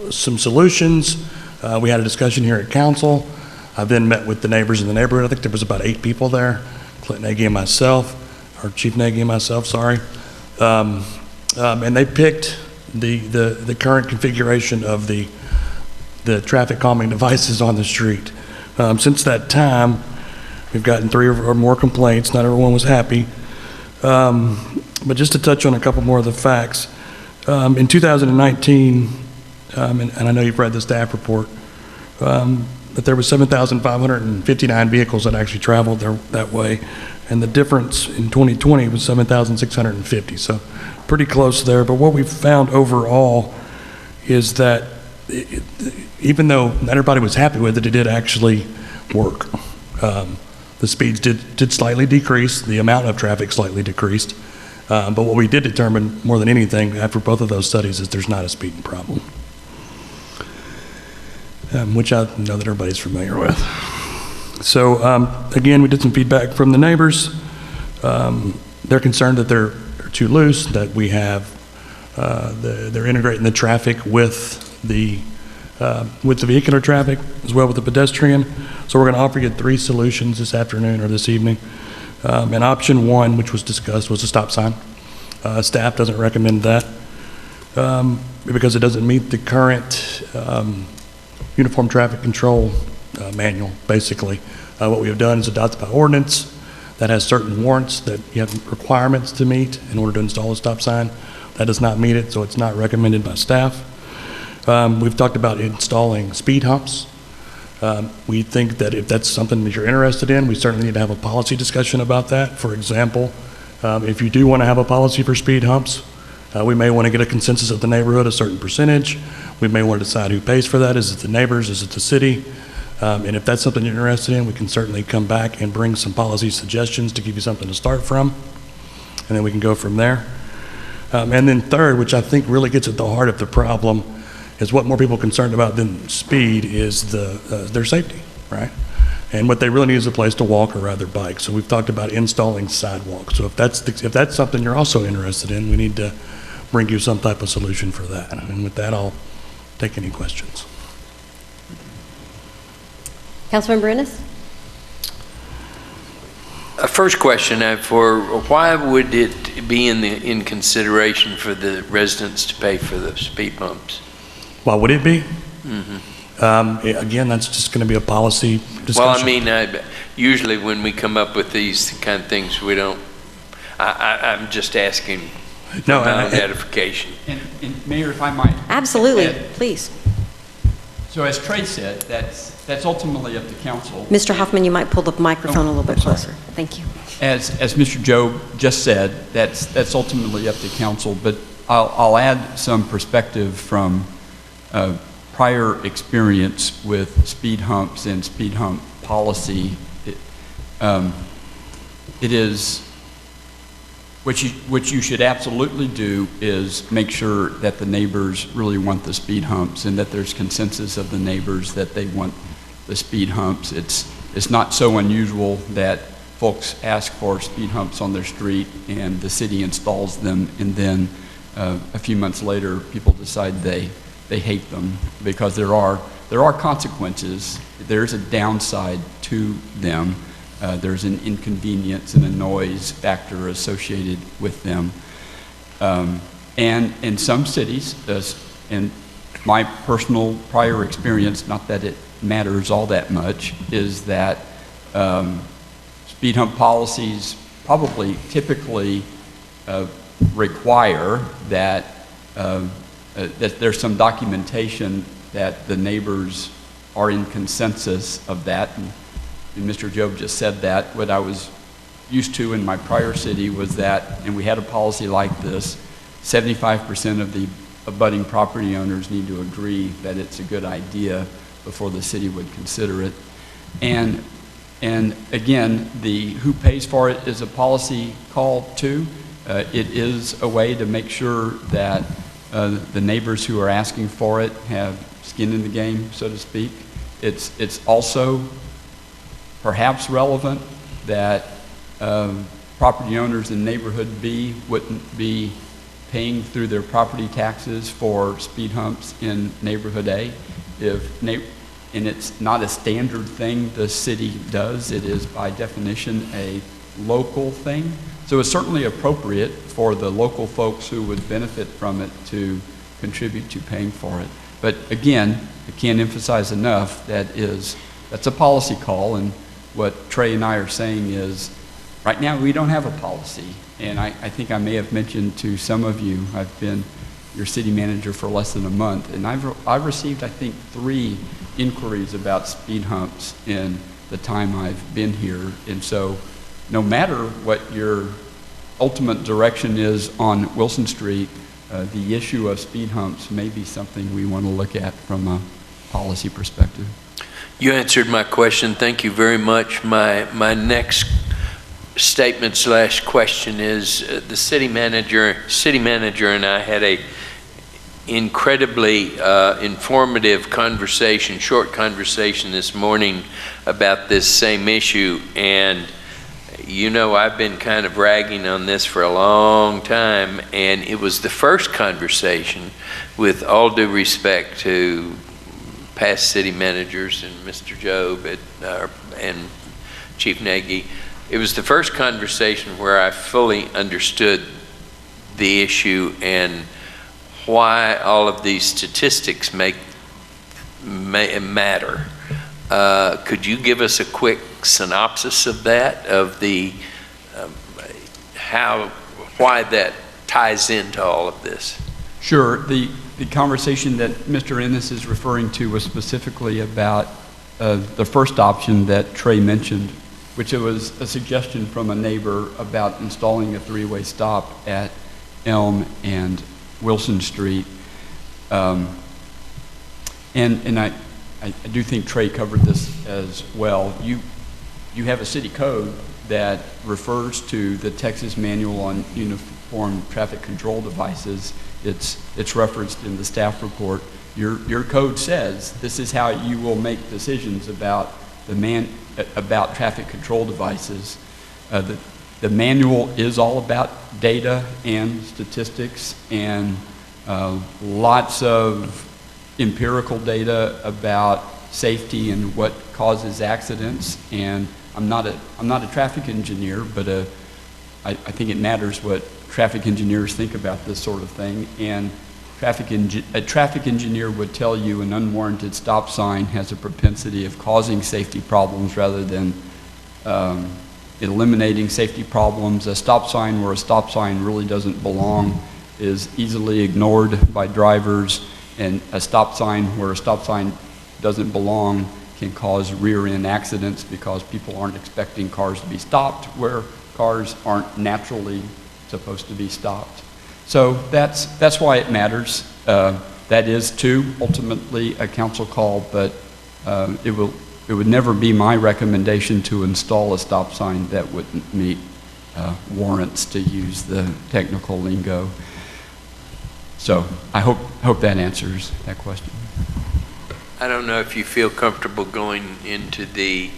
some solutions. We had a discussion here at council. I then met with the neighbors in the neighborhood. I think there was about 8 people there, Clint Nagy and myself, or Chief Nagy and myself, sorry. And they picked the current configuration of the traffic calming devices on the street. Since that time, we've gotten 3 or more complaints. Not everyone was happy. But just to touch on a couple more of the facts, in 2019, and I know you've read the staff report, that there was 7,559 vehicles that actually traveled that way, and the difference in 2020 was 7,650. So pretty close there. But what we've found overall is that even though not everybody was happy with it, it did actually work. The speeds did slightly decrease, the amount of traffic slightly decreased, but what we did determine more than anything after both of those studies is there's not a speeding problem, which I know that everybody's familiar with. So again, we did some feedback from the neighbors. They're concerned that they're too loose, that we have, they're integrating the traffic with the vehicular traffic as well with the pedestrian. So we're going to offer you 3 solutions this afternoon or this evening. And option 1, which was discussed, was a stop sign. Staff doesn't recommend that because it doesn't meet the current uniform traffic control manual, basically. What we have done is adopted by ordinance that has certain warrants that you have requirements to meet in order to install a stop sign. That does not meet it, so it's not recommended by staff. We've talked about installing speed humps. We think that if that's something that you're interested in, we certainly need to have a policy discussion about that. For example, if you do want to have a policy for speed humps, we may want to get a consensus of the neighborhood, a certain percentage. We may want to decide who pays for that. Is it the neighbors? Is it the city? And if that's something you're interested in, we can certainly come back and bring some policy suggestions to give you something to start from, and then we can go from there. And then third, which I think really gets at the heart of the problem, is what more people are concerned about than speed is their safety, right? And what they really need is a place to walk or rather bike. So we've talked about installing sidewalks. So if that's something you're also interested in, we need to bring you some type of solution for that. And with that, I'll take any questions. Councilmember Ennis? First question I have for, why would it be in consideration for the residents to pay for the speed bumps? Why would it be? Again, that's just going to be a policy discussion. Well, I mean, usually when we come up with these kind of things, we don't, I'm just asking for my own edification. And Mayor, if I might. Absolutely, please. So as Trey said, that's ultimately up to council. Mr. Hoffman, you might pull the microphone a little bit closer. Thank you. As Mr. Job just said, that's ultimately up to council, but I'll add some perspective from prior experience with speed humps and speed hump policy. It is, what you should absolutely do is make sure that the neighbors really want the speed humps and that there's consensus of the neighbors that they want the speed humps. It's not so unusual that folks ask for speed humps on their street and the city installs them, and then a few months later people decide they hate them because there are consequences. There's a downside to them. There's an inconvenience and a noise factor associated with them. And in some cities, in my personal prior experience, not that it matters all that much, is that speed hump policies probably typically require that there's some documentation that the neighbors are in consensus of that. And Mr. Job just said that. What I was used to in my prior city was that, and we had a policy like this, 75% of the abutting property owners need to agree that it's a good idea before the city would consider it. And again, who pays for it is a policy call too. It is a way to make sure that the neighbors who are asking for it have skin in the game, so to speak. It's also perhaps relevant that property owners in neighborhood B wouldn't be paying through their property taxes for speed humps in neighborhood A. And it's not a standard thing the city does. It is by definition a local thing. So it's certainly appropriate for the local folks who would benefit from it to contribute to paying for it. But again, I can't emphasize enough that's a policy call, and what Trey and I are saying is right now we don't have a policy. And I think I may have mentioned to some of you, I've been your city manager for less than a month, and I've received, I think, 3 inquiries about speed humps in the time I've been here. And so no matter what your ultimate direction is on Wilson Street, the issue of speed humps may be something we want to look at from a policy perspective. You answered my question. Thank you very much. My next statement / question is the city manager and I had a incredibly informative conversation, short conversation this morning about this same issue. And you know, I've been kind of ragging on this for a long time, and it was the first conversation, with all due respect to past city managers and Mr. Job and Chief Nagy. It was the first conversation where I fully understood the issue and why all of these statistics matter. Could you give us a quick synopsis of that, of the why that ties into all of this? Sure. The conversation that Mr. Ennis is referring to was specifically about the first option that Trey mentioned, which was a suggestion from a neighbor about installing a 3-way stop at Elm and Wilson Street. And I do think Trey covered this as well. You have a city code that refers to the Texas Manual on Uniform Traffic Control Devices. It's referenced in the staff report. your code says this is how you will make decisions about about traffic control devices. The manual is all about data and statistics and lots of empirical data about safety and what causes accidents. And I'm not a traffic engineer, but I think it matters what traffic engineers think about this sort of thing. And a traffic engineer would tell you an unwarranted stop sign has a propensity of causing safety problems rather than eliminating safety problems. A stop sign where a stop sign really doesn't belong is easily ignored by drivers, and a stop sign where a stop sign doesn't belong can cause rear-end accidents because people aren't expecting cars to be stopped where cars aren't naturally supposed to be stopped. So that's why it matters. That is too ultimately a council call, but it would never be my recommendation to install a stop sign that wouldn't meet warrants, to use the technical lingo. So I hope that answers that question. I don't know if you feel comfortable going into the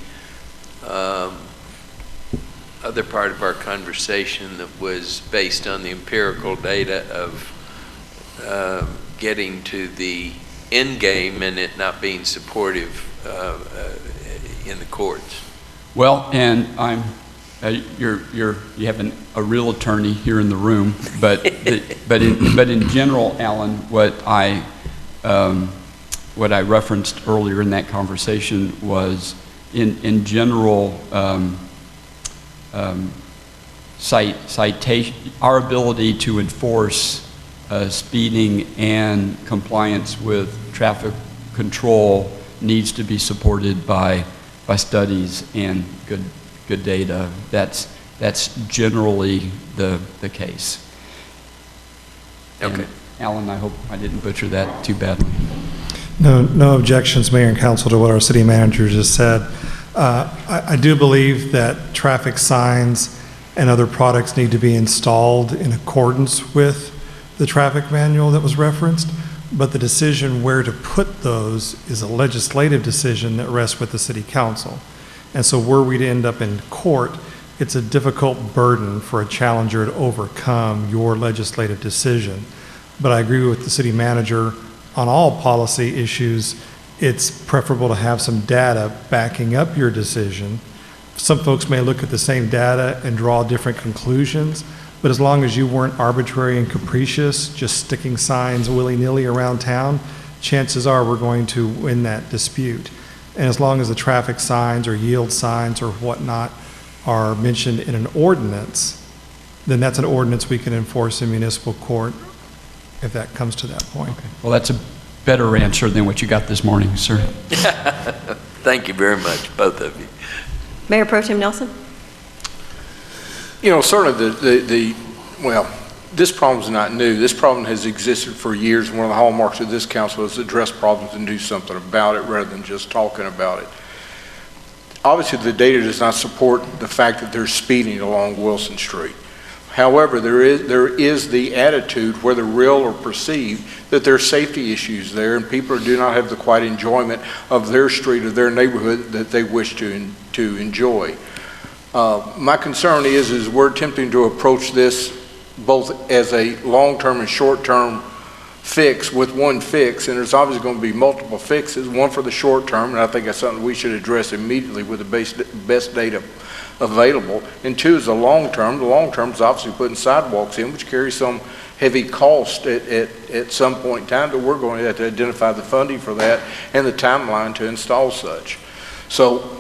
other part of our conversation that was based on the empirical data of getting to the end game and it not being supportive in the courts. Well, and you have a real attorney here in the room, but in general, Alan, what I referenced earlier in that conversation was in general citation, our ability to enforce speeding and compliance with traffic control needs to be supported by studies and good data. That's generally the case. Okay. And Alan, I hope I didn't butcher that too badly. No objections, Mayor and Council, to what our city manager just said. I do believe that traffic signs and other products need to be installed in accordance with the traffic manual that was referenced, but the decision where to put those is a legislative decision that rests with the city council. And so were we to end up in court, it's a difficult burden for a challenger to overcome your legislative decision. But I agree with the city manager on all policy issues. It's preferable to have some data backing up your decision. Some folks may look at the same data and draw different conclusions, but as long as you weren't arbitrary and capricious, just sticking signs willy-nilly around town, chances are we're going to win that dispute. And as long as the traffic signs or yield signs or whatnot are mentioned in an ordinance, then that's an ordinance we can enforce in municipal court if that comes to that point. Okay. Well, that's a better answer than what you got this morning, sir. Thank you very much, both of you. Mayor Pro Tem Nelson? You know, certainly well, this problem's not new. This problem has existed for years, and one of the hallmarks of this council is to address problems and do something about it rather than just talking about it. Obviously, the data does not support the fact that there's speeding along Wilson Street. However, there is the attitude, whether real or perceived, that there are safety issues there, and people do not have the quiet enjoyment of their street or their neighborhood that they wish to enjoy. My concern is we're attempting to approach this both as a long-term and short-term fix with one fix, and there's obviously going to be multiple fixes, one for the short term, and I think that's something we should address immediately with the best data available, and two is the long term. The long term is obviously putting sidewalks in, which carries some heavy cost at some point in time, that we're going to have to identify the funding for that and the timeline to install such. So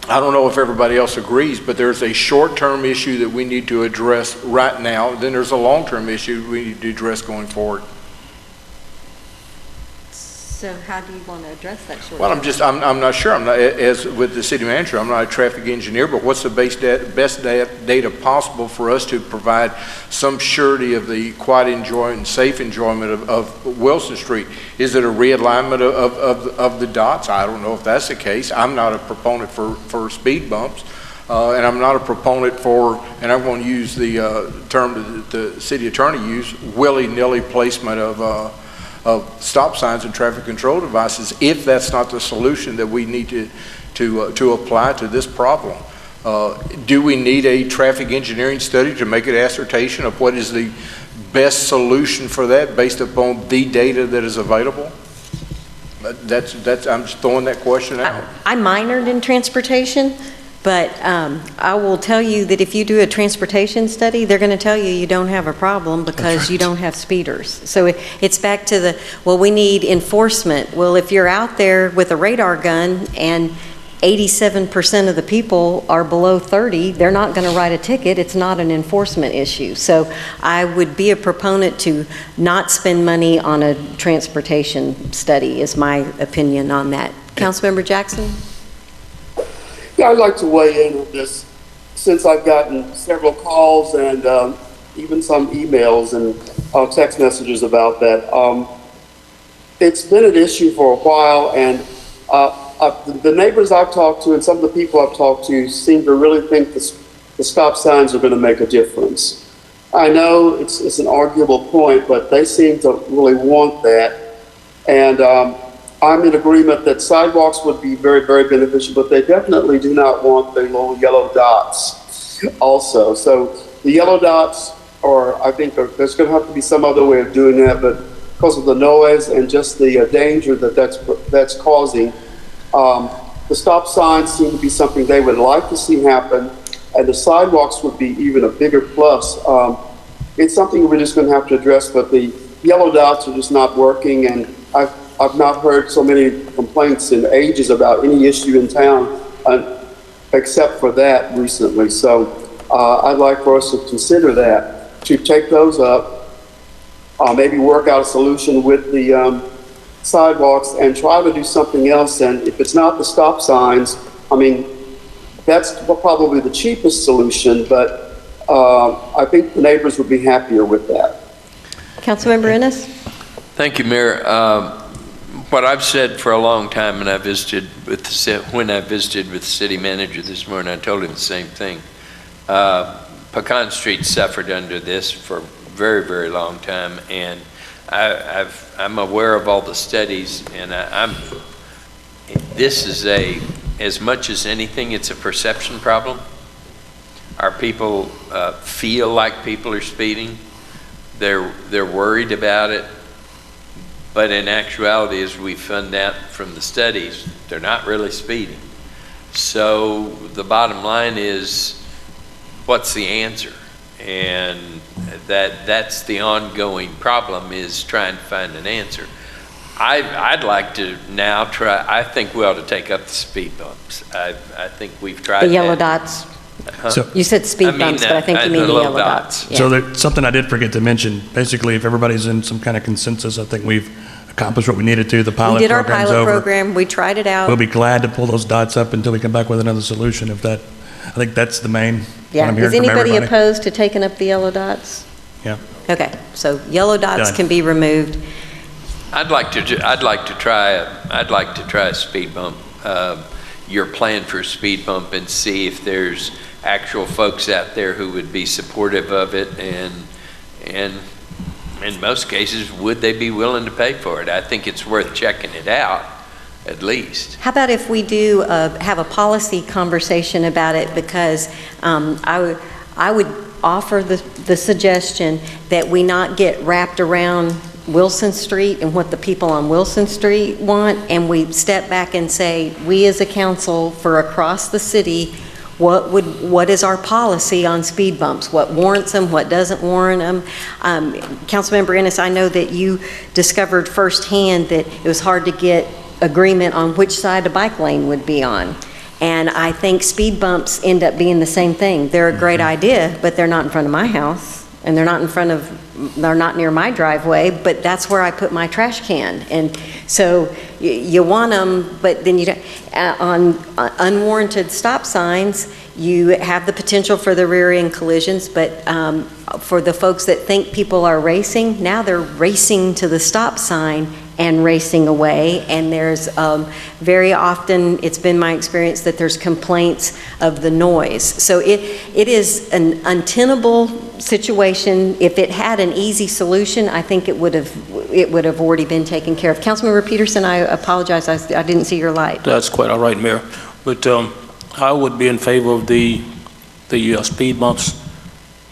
I don't know if everybody else agrees, but there's a short-term issue that we need to address right now. Then there's a long-term issue we need to address going forward. So how do you want to address that short? Well, I'm not sure. I'm not, as with the city manager, I'm not a traffic engineer, but what's the best data possible for us to provide some surety of the quiet enjoyment and safe enjoyment of Wilson Street? Is it a realignment of the dots? I don't know if that's the case. I'm not a proponent for speed bumps. And I'm not a proponent for, and I'm going to use the term that the city attorney used, willy-nilly placement of of stop signs and traffic control devices if that's not the solution that we need to apply to this problem. Do we need a traffic engineering study to make an assertion of what is the best solution for that based upon the data that is available? I'm just throwing that question out. I minored in transportation, but I will tell you that if you do a transportation study, they're going to tell you you don't have a problem because you don't have speeders. So it's back to well, we need enforcement. Well, if you're out there with a radar gun and 87% of the people are below 30, they're not going to write a ticket. It's not an enforcement issue. So I would be a proponent to not spend money on a transportation study, is my opinion on that. Councilmember Jackson? Yeah, I'd like to weigh in on this, since I've gotten several calls and even some emails and text messages about that. It's been an issue for a while, and the neighbors I've talked to and some of the people I've talked to seem to really think the stop signs are going to make a difference. I know it's an arguable point, but they seem to really want that. And I'm in agreement that sidewalks would be very, very beneficial, but they definitely do not want the little yellow dots also. So the yellow dots I think there's going to have to be some other way of doing that, but because of the noise and just the danger that's causing, the stop signs seem to be something they would like to see happen, and the sidewalks would be even a bigger plus. It's something we're just going to have to address, but the yellow dots are just not working, and I've not heard so many complaints in ages about any issue in town except for that recently. So I'd like for us to consider that, to take those up, maybe work out a solution with the sidewalks and try to do something else. And if it's not the stop signs, I mean, that's probably the cheapest solution, but I think the neighbors would be happier with that. Councilmember Ennis? Thank you, Mayor. What I've said for a long time, and when I visited with the city manager this morning, I told him the same thing. Pecan Street suffered under this for a very, very long time, and I'm aware of all the studies, and this is as much as anything, it's a perception problem. Our people feel like people are speeding. They're worried about it. But in actuality, as we found out from the studies, they're not really speeding. So the bottom line is, what's the answer? And that's the ongoing problem, is trying to find an answer. I'd like to now try, I think we ought to take up the speed bumps. I think we've tried The yellow that. dots. So, You said speed bumps, but I think you mean the yellow dots. Yeah. so there's something I did forget to mention. Basically, if everybody's in some kind of consensus, I think we've accomplished what we needed to. The pilot We did our program's pilot over. program, we tried it out. We'll be glad to pull those dots up until we come back with another solution. I think that's the main, what Yeah, I'm is hearing from anybody everybody. opposed to taking up the yellow dots? Yeah. Okay, so yellow dots Done. can be removed. I'd like to try a speed bump, your plan for a speed bump, and see if there's actual folks out there who would be supportive of it, and in most cases, would they be willing to pay for it? I think it's worth checking it out, at least. How about if we do have a policy conversation about it, because I would offer the suggestion that we not get wrapped around Wilson Street and what the people on Wilson Street want, and we step back and say, we as a council for across the city, what is our policy on speed bumps? What warrants them, what doesn't warrant them? Councilmember Ennis, I know that you discovered firsthand that it was hard to get agreement on which side a bike lane would be on. And I think speed bumps end up being the same thing. They're a great idea, but they're not in front of my house, and they're not near my driveway, but that's where I put my trash can. And so you want them, but then you don't. On unwarranted stop signs, you have the potential for the rear end collisions, but for the folks that think people are racing, now they're racing to the stop sign and racing away. And there's very often, it's been my experience that there's complaints of the noise. So it is an untenable situation. If it had an easy solution, I think it would have it would have already been taken care of. Councilmember Peterson, I apologize, I didn't see your light. That's quite all right, Mayor. But I would be in favor of the speed bumps,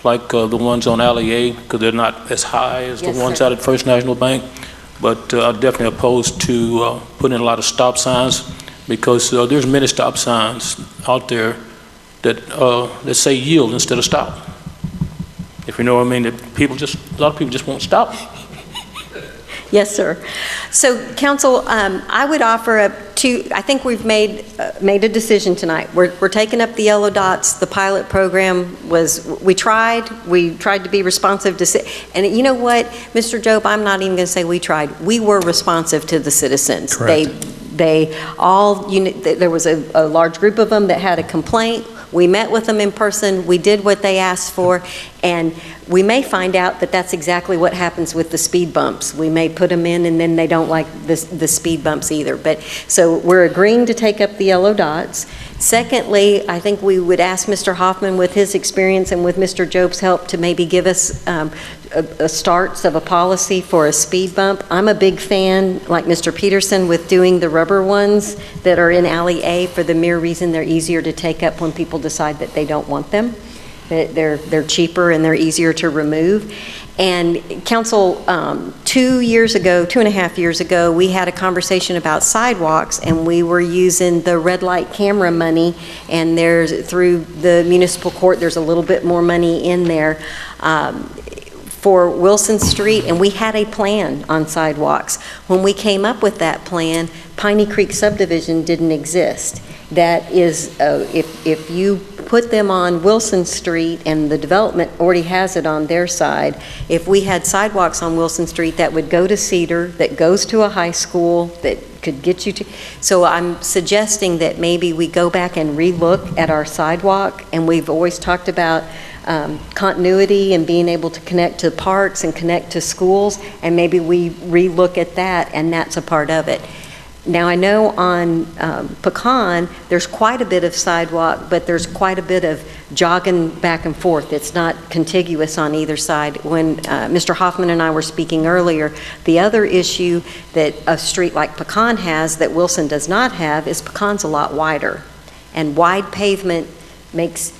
like the ones on Alley A, because they're not as high as Yes, the ones sir. out at First National Bank. But I'm definitely opposed to putting in a lot of stop signs, because there's many stop signs out there that say yield instead of stop. If you know what I mean, that a lot of people just won't stop. Yes, sir. So, council, I would offer up two. I think we've made a decision tonight. We're taking up the yellow dots. The pilot program we tried to be responsive to, and you know what, Mr. Job, I'm not even going to say we tried. We were responsive to the citizens. Correct. They all, there was a large group of them that had a complaint. We met with them in person, we did what they asked for, and we may find out that that's exactly what happens with the speed bumps. We may put them in and then they don't like the speed bumps either. But, so we're agreeing to take up the yellow dots. Secondly, I think we would ask Mr. Hoffman, with his experience and with Mr. Job's help, to maybe give us a starts of a policy for a speed bump. I'm a big fan, like Mr. Peterson, with doing the rubber ones that are in Alley A for the mere reason they're easier to take up when people decide that they don't want them. They're cheaper and they're easier to remove. And council, 2.5 years ago, we had a conversation about sidewalks, and we were using the red light camera money, and through the municipal court, there's a little bit more money in there for Wilson Street, and we had a plan on sidewalks. When we came up with that plan, Piney Creek subdivision didn't exist. That is, if you put them on Wilson Street, and the development already has it on their side, if we had sidewalks on Wilson Street that would go to Cedar, that goes to a high school, that could get you to, so I'm suggesting that maybe we go back and relook at our sidewalk, and we've always talked about continuity and being able to connect to parks and connect to schools, and maybe we relook at that, and that's a part of it. Now, I know on Pecan, there's quite a bit of sidewalk, but there's quite a bit of jogging back and forth. It's not contiguous on either side. When Mr. Hoffman and I were speaking earlier, the other issue that a street like Pecan has that Wilson does not have is Pecan's a lot wider. And wide pavement makes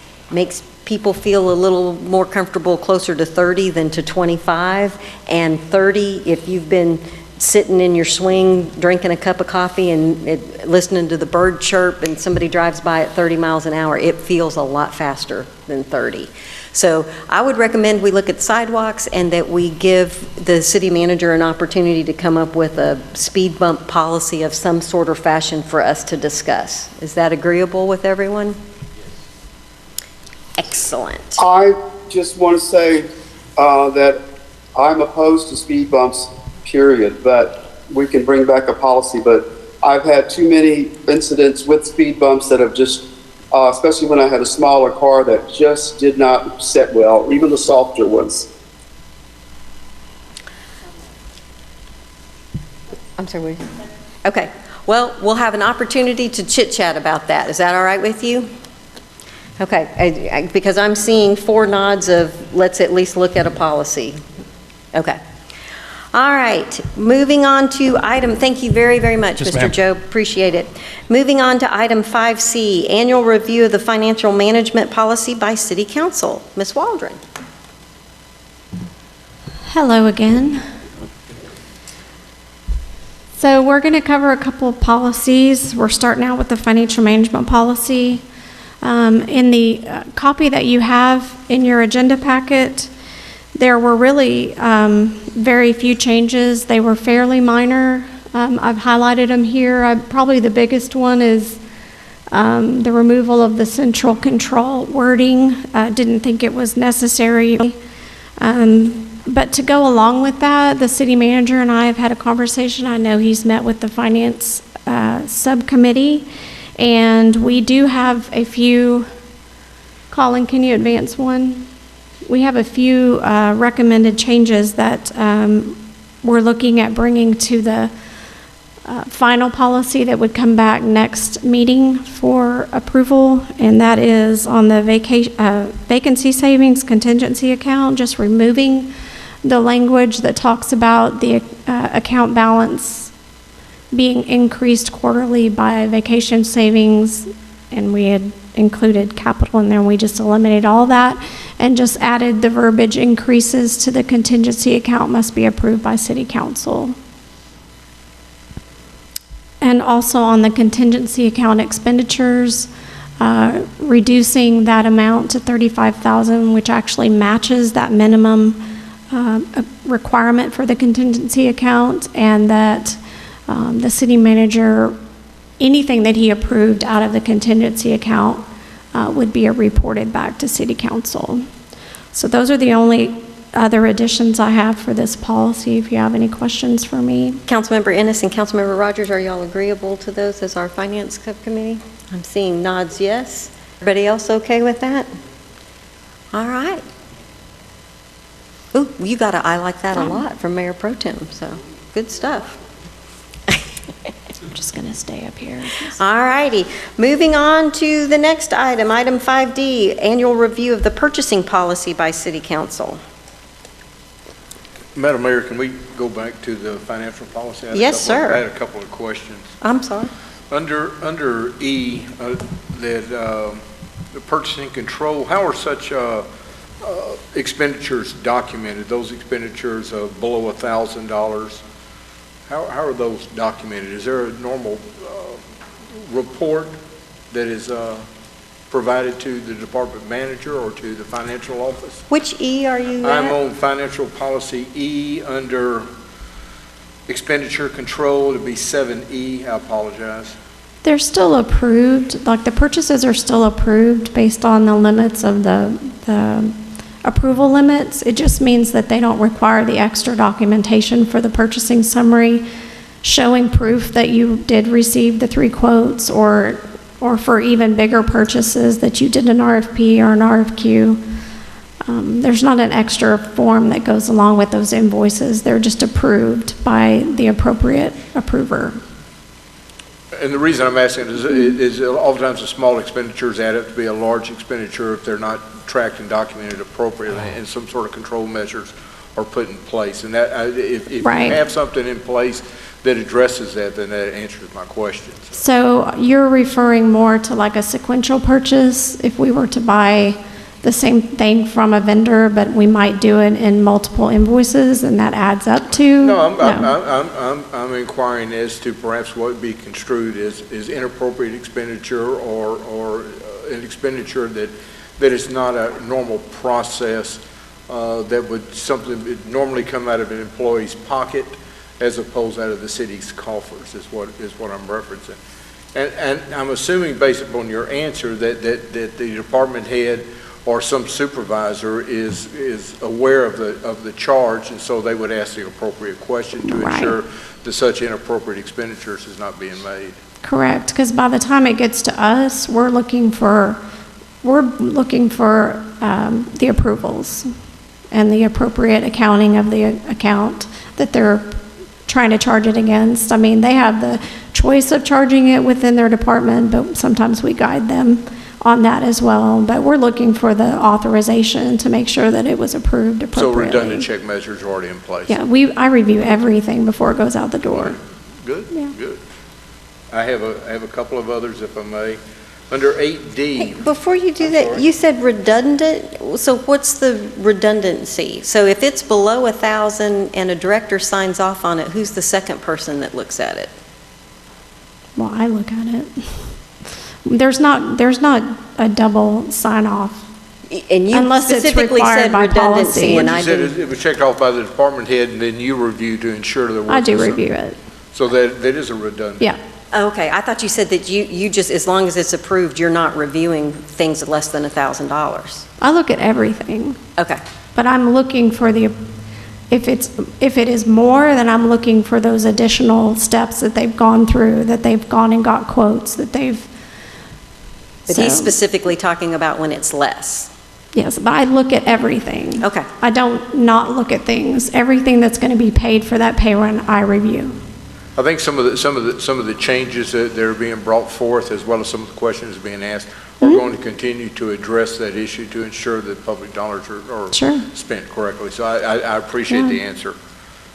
people feel a little more comfortable closer to 30 than to 25. And 30, if you've been sitting in your swing, drinking a cup of coffee and listening to the bird chirp, and somebody drives by at 30 miles an hour, it feels a lot faster than 30. So I would recommend we look at sidewalks, and that we give the city manager an opportunity to come up with a speed bump policy of some sort or fashion for us to discuss. Is that agreeable with everyone? Excellent. I just want to say that I'm opposed to speed bumps, period, but we can bring back a policy. But I've had too many incidents with speed bumps that have just, especially when I had a smaller car, that just did not set well, even the softer ones. I'm sorry. Okay. Well, we'll have an opportunity to chit-chat about that. Is that all right with you? Okay, because I'm seeing 4 nods of let's at least look at a policy. Okay. All right, moving on to item, thank you very, very much, Yes, Mr. ma'am. Job, appreciate it. Moving on to item 5C, annual review of the financial management policy by City Council. Ms. Waldron. Hello again. So we're going to cover a couple of policies. We're starting out with the financial management policy. In the copy that you have in your agenda packet, there were really very few changes. They were fairly minor. I've highlighted them here. Probably the biggest one is the removal of the central control wording. Didn't think it was necessary. But to go along with that, the city manager and I have had a conversation. I know he's met with the finance subcommittee, and we do have a few. Colin, can you advance one? We have a few recommended changes that we're looking at bringing to the final policy that would come back next meeting for approval, and that is on the vacancy savings contingency account, just removing the language that talks about the account balance being increased quarterly by vacation savings, and we had included capital in there, and we just eliminated all that and just added the verbiage increases to the contingency account must be approved by City Council. And also on the contingency account expenditures, reducing that amount to $35,000, which actually matches that minimum requirement for the contingency account, and that the city manager, anything that he approved out of the contingency account would be reported back to City Council. So those are the only other additions I have for this policy, if you have any questions for me. Councilmember Ennis and Councilmember Rogers, are y'all agreeable to those as our finance subcommittee? I'm seeing nods yes. Everybody else okay with that? All right. Ooh, you got I like that a lot from Mayor Pro Tem, so good stuff. I'm just going to stay up here. All righty. Moving on to the next item, item 5D, annual review of the purchasing policy by City Council. Madam Mayor, can we go back to the financial policy? Yes, sir. I had a couple of questions. I'm sorry. Under E, the purchasing control, how are such expenditures documented? Those expenditures of below $1,000, how are those documented? Is there a normal report that is provided to the department manager or to the financial office? Which E are you at? I'm on financial policy E under expenditure control. It'd be 7E. I apologize. They're still approved, like the purchases are still approved based on the limits of the approval limits. It just means that they don't require the extra documentation for the purchasing summary, showing proof that you did receive the 3 quotes, or for even bigger purchases that you did an RFP or an RFQ. There's not an extra form that goes along with those invoices. They're just approved by the appropriate approver. And the reason I'm asking is oftentimes the small expenditures add up to be a large expenditure if they're not tracked and documented appropriately, and some sort of control measures are put in place. And that if Right. you have something in place that addresses that, then that answers my question. So you're referring more to like a sequential purchase, if we were to buy the same thing from a vendor, but we might do it in multiple invoices, and that adds up to? No, I'm inquiring as to perhaps what would be construed as inappropriate expenditure or an expenditure that is not a normal process that would something normally come out of an employee's pocket as opposed out of the city's coffers is what I'm referencing. And I'm assuming based upon your answer that the department head or some supervisor is aware of the charge, and so they would ask the appropriate question to ensure that such inappropriate expenditures is not being made. Correct, because by the time it gets to us, we're looking for the approvals and the appropriate accounting of the account that they're trying to charge it against. I mean, they have the choice of charging it within their department, but sometimes we guide them on that as well. But we're looking for the authorization to make sure that it was approved appropriately. So redundant check measures are already in place? Yeah, I review everything before it goes out the door. Good, Yeah. good. I have a couple of others, if I may. Under 8D. Hey, before you do that, you said redundant, so what's the redundancy? So if it's below 1,000 and a director signs off on it, who's the second person that looks at it? Well, I look at it. There's not a double sign off. And you Unless it's specifically required said by redundancy, policy. and You I said didn't. it was checked off by the department head, and then you review to ensure there was. I do review it. So that is a redundant. Yeah. Okay, I thought you said that you just, as long as it's approved, you're not reviewing things at less than $1,000. I look at everything, Okay, but I'm looking for if it is more, then I'm looking for those additional steps that they've gone through, that they've gone and got quotes, that they've. but he's So, specifically talking about when it's less. Yes, but I look at everything. Okay. I don't not look at things. Everything that's going to be paid for that pay run, I review. I think some of the changes that are being brought forth, as well as some of the questions being asked, are going to continue to address that issue to ensure that public dollars are Sure. spent correctly. So I appreciate the answer.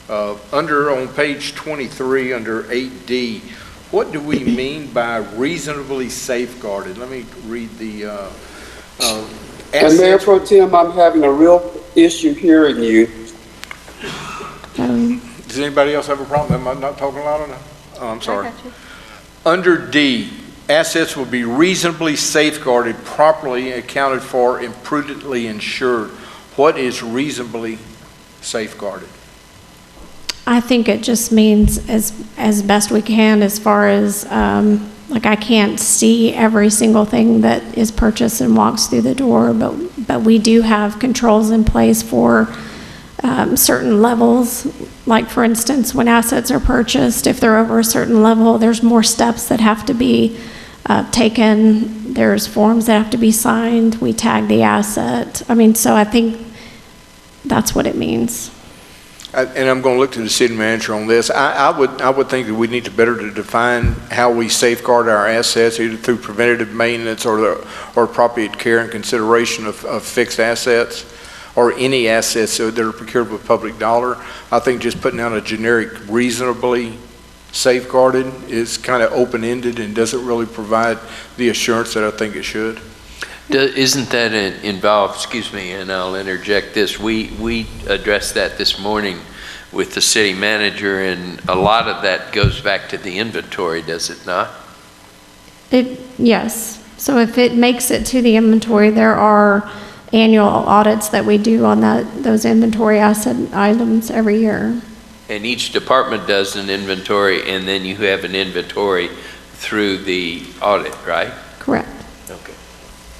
On page 23, under 8D, what do we mean by reasonably safeguarded? Let me read the And Mayor assets. Pro Tem, I'm having a real issue hearing you. Does anybody else have a problem? Am I not talking loud enough? Oh, I'm sorry. I got you. Under D, assets will be reasonably safeguarded, properly accounted for, and prudently insured. What is reasonably safeguarded? I think it just means as best we can as far as, like I can't see every single thing that is purchased and walks through the door, but we do have controls in place for certain levels. Like for instance, when assets are purchased, if they're over a certain level, there's more steps that have to be taken. There's forms that have to be signed. We tag the asset. I mean, so I think that's what it means. And I'm going to look to the city manager on this. I would think that we need to better define how we safeguard our assets, either through preventative maintenance or appropriate care and consideration of fixed assets, or any assets that are procured with public dollar. I think just putting out a generic reasonably safeguarded is kind of open-ended and doesn't really provide the assurance that I think it should. Isn't that involved, excuse me, and I'll interject this, we addressed that this morning with the city manager, and a lot of that goes back to the inventory, does it not? Yes. So if it makes it to the inventory, there are annual audits that we do on those inventory asset items every year. And each department does an inventory, and then you have an inventory through the audit, right? Correct. Okay.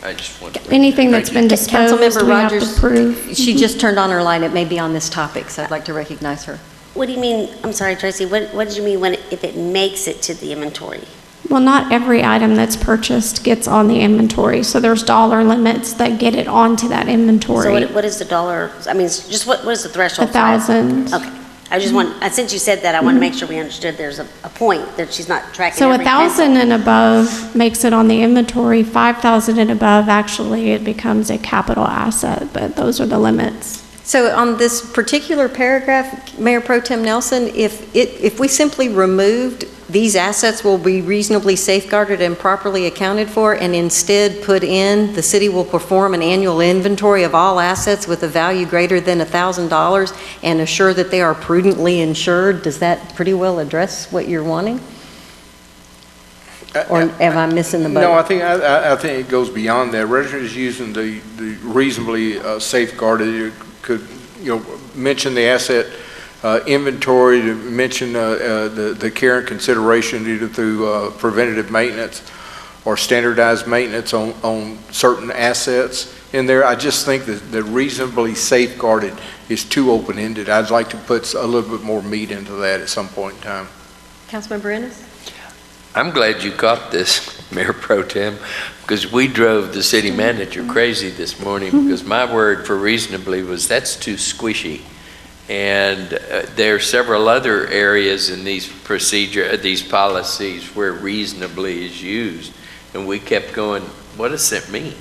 I just want to... Anything that's been disposed, Councilmember we have to Rogers, prove. she just turned on her line. It may be on this topic, so I'd like to recognize her. What do you mean, I'm sorry, Tracy, what did you mean if it makes it to the inventory? Well, not every item that's purchased gets on the inventory, so there's dollar limits that get it onto that inventory. So what is the dollar, I mean, just what is the threshold? for it? 1,000. Okay. I just want, since you said that, I want to make sure we understood there's a point that she's not tracking So every 1,000 pencil. and above makes it on the inventory. 5,000 and above, actually, it becomes a capital asset, but those are the limits. So on this particular paragraph, Mayor Pro Tem Nelson, if we simply removed these assets will be reasonably safeguarded and properly accounted for, and instead put in, the city will perform an annual inventory of all assets with a value greater than $1,000 and assure that they are prudently insured, does that pretty well address what you're wanting? Or am I missing the boat? No, I think it goes beyond that. Rather than just using the reasonably safeguarded, you could, mention the asset inventory, to mention the care and consideration either through preventative maintenance or standardized maintenance on certain assets in there. I just think that reasonably safeguarded is too open-ended. I'd like to put a little bit more meat into that at some point in time. Councilmember Ennis? I'm glad you caught this, Mayor Pro Tem, because we drove the city manager crazy this morning, because my word for reasonably was that's too squishy. And there are several other areas in these policies where reasonably is used, and we kept going, what does that mean?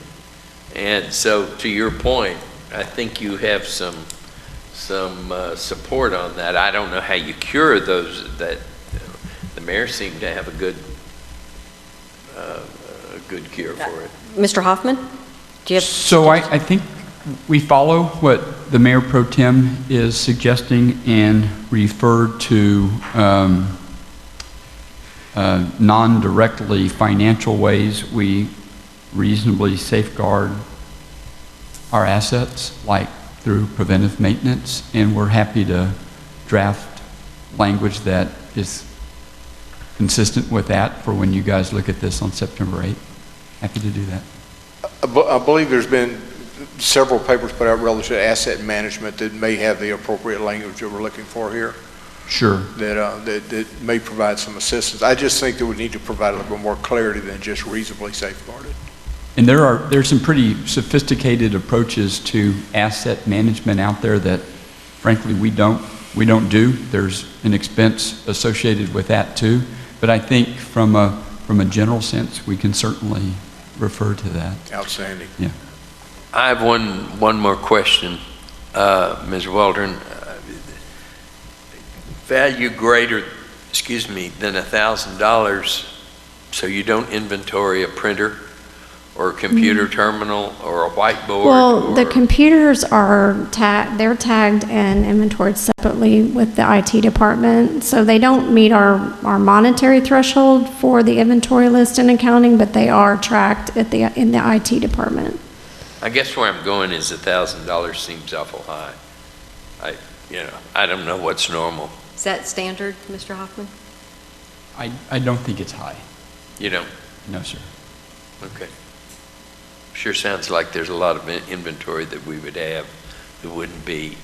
And so to your point, I think you have some support on that. I don't know how you cure those. That the mayor seemed to have a good cure for it. Mr. Hoffman? Do you have? So I think we follow what the Mayor Pro Tem is suggesting and refer to non-directly financial ways we reasonably safeguard our assets, like through preventive maintenance, and we're happy to draft language that is consistent with that for when you guys look at this on September 8th. Happy to do that. I believe there's been several papers put out relative to asset management that may have the appropriate language that we're looking for here. Sure. That may provide some assistance. I just think that we need to provide a little bit more clarity than just reasonably safeguarded. And there's some pretty sophisticated approaches to asset management out there that, frankly, we don't do. There's an expense associated with that too. But I think from a general sense, we can certainly refer to that. Outstanding. Yeah. I have one more question, Ms. Waldron. value greater, than $1,000, so you don't inventory a printer or a computer terminal or a whiteboard? Well, the or- computers are they're tagged and inventoried separately with the IT department. So they don't meet our monetary threshold for the inventory list and accounting, but they are tracked in the IT department. I guess where I'm going is $1,000 seems awful high. I don't know what's normal. Is that standard, Mr. Hoffman? I don't think it's high. You know? No, sir. Okay. Sure sounds like there's a lot of inventory that we would have that wouldn't be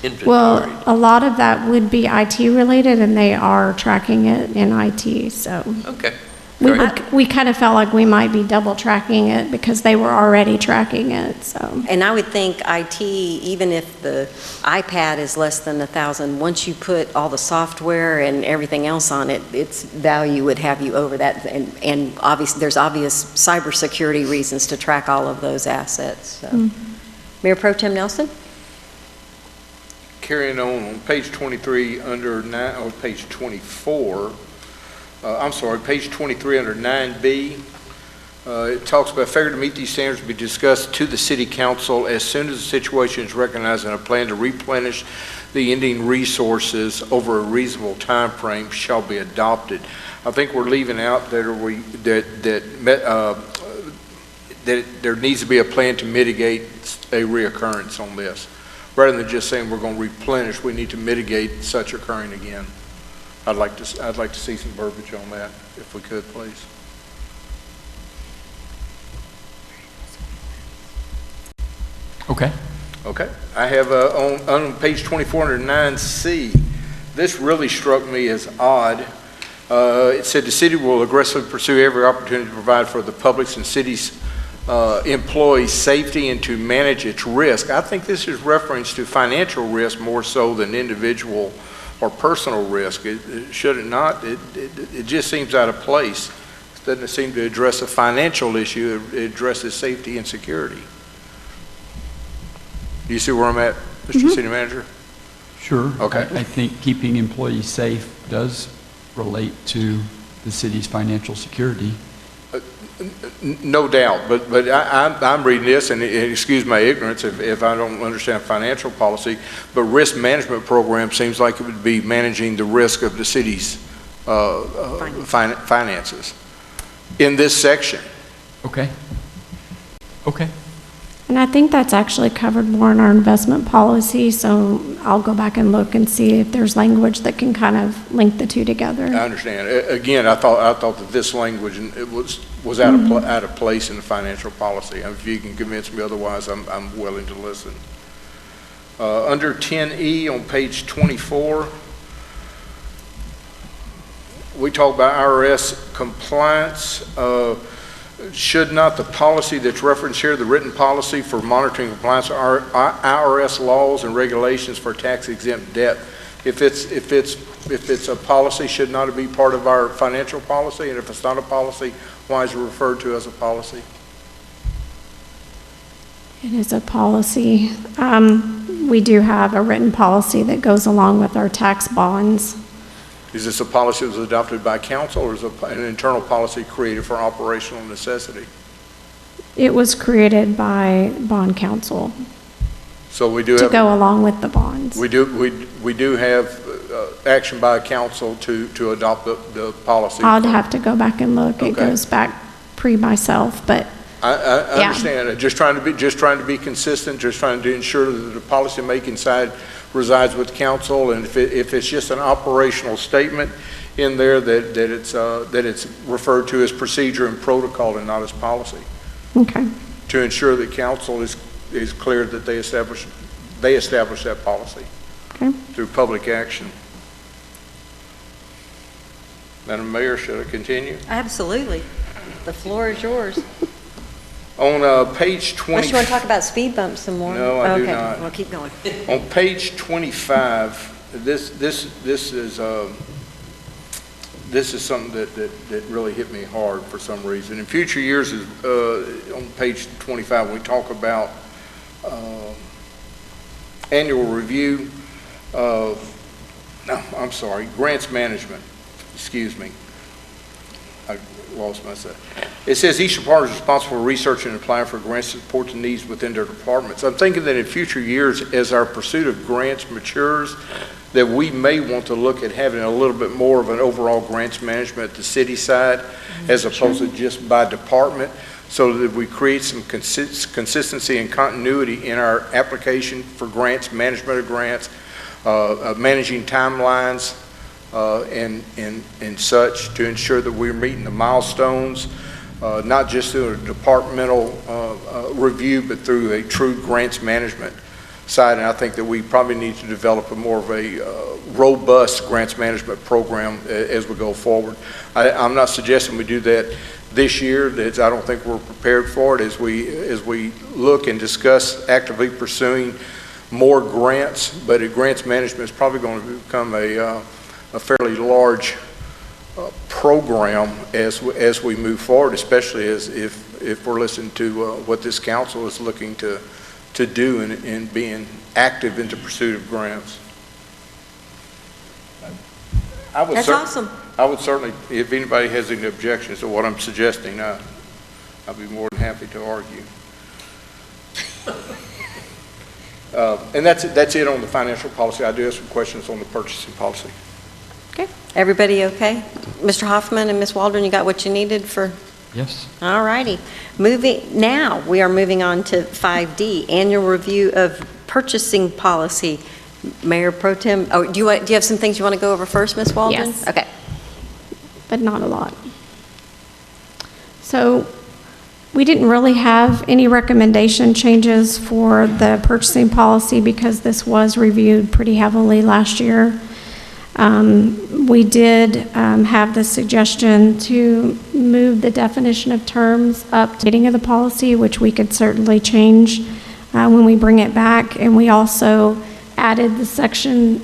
inventoried. Well, a lot of that would be IT related, and they are tracking it in IT, so. Okay. We kind of felt like we might be double tracking it because they were already tracking it, so. And I would think IT, even if the iPad is less than 1,000, once you put all the software and everything else on it, its value would have you over that. And obviously, there's obvious cybersecurity reasons to track all of those assets. So. Mayor Pro Tem Nelson? Carrying on page 23 page 24, page 23 under 9B, it talks about failure to meet these standards will be discussed to the city council as soon as the situation is recognized and a plan to replenish the ending resources over a reasonable time frame shall be adopted. I think we're leaving out that there needs to be a plan to mitigate a reoccurrence on this. Rather than just saying we're going to replenish, we need to mitigate such occurring again. I'd like to see some verbiage on that, if we could, please. Okay. Okay. I have on page 24 under 9C, this really struck me as odd. It said the city will aggressively pursue every opportunity to provide for the public's and city's employees' safety and to manage its risk. I think this is reference to financial risk more so than individual or personal risk. Should it not? It just seems out of place. It doesn't seem to address a financial issue. It addresses safety and security. Do you see where I'm at, Mr. City Manager? Sure. Okay. I think keeping employees safe does relate to the city's financial security. No doubt, but I'm reading this, and excuse my ignorance if I don't understand financial policy, but risk management program seems like it would be managing the risk of the city's finances in this section. Okay. Okay. And I think that's actually covered more in our investment policy, so I'll go back and look and see if there's language that can kind of link the two together. I understand. Again, I thought that this language was out of place in the financial policy. If you can convince me otherwise, I'm willing to listen. Under 10E on page 24, we talk about IRS compliance. Should not the policy that's referenced here, the written policy for monitoring compliance with IRS laws and regulations for tax-exempt debt, if it's a policy, should not it be part of our financial policy? And if it's not a policy, why is it referred to as a policy? It is a policy. We do have a written policy that goes along with our tax bonds. Is this a policy that was adopted by council, or is it an internal policy created for operational necessity? It was created by bond council So we do to have, go along with the bonds. we do have action by council to adopt the policy. I'd have to go back and look. It Okay. goes back myself, but I Yeah. understand it. Just trying to be consistent, just trying to ensure that the policymaking side resides with council, and if it's just an operational statement in there, that it's referred to as procedure and protocol and not as policy, okay. to ensure that council is clear that they establish that policy Okay. through public action. Madam Mayor, should I continue? Absolutely. The floor is yours. On page 20. Unless you want to talk about speed bumps some more. No, I do Okay, not. well, keep going. On page 25, this is something that really hit me hard for some reason. In future years, on page 25, we talk about annual review of no, I'm sorry, grants management, excuse me. I lost myself. It says each department is responsible for researching and applying for grants to support the needs within their departments. I'm thinking that in future years, as our pursuit of grants matures, that we may want to look at having a little bit more of an overall grants management at the city side, as opposed to just by department, so that we create some consistency and continuity in our application for grants, management of grants, managing timelines, and such, to ensure that we're meeting the milestones, not just through a departmental review, but through a true grants management side. And I think that we probably need to develop a more of a robust grants management program as we go forward. I'm not suggesting we do that this year. I don't think we're prepared for it as we look and discuss actively pursuing more grants, but grants management is probably going to become a fairly large program as we move forward, especially if we're listening to what this council is looking to do in being active in the pursuit of grants. That's awesome. I would certainly, if anybody has any objections to what I'm suggesting, I'd be more than happy to argue. And that's it on the financial policy. I do have some questions on the purchasing policy. Okay. Everybody okay? Mr. Hoffman and Ms. Waldron, you got what you needed for? Yes. All righty. Now we are moving on to 5D, annual review of purchasing policy. Mayor Pro Tem, do you have some things you want to go over first, Ms. Waldron? Yes. Okay. But not a lot. So we didn't really have any recommendation changes for the purchasing policy because this was reviewed pretty heavily last year. We did have the suggestion to move the definition of terms up to the beginning of the policy, which we could certainly change when we bring it back. And we also added the section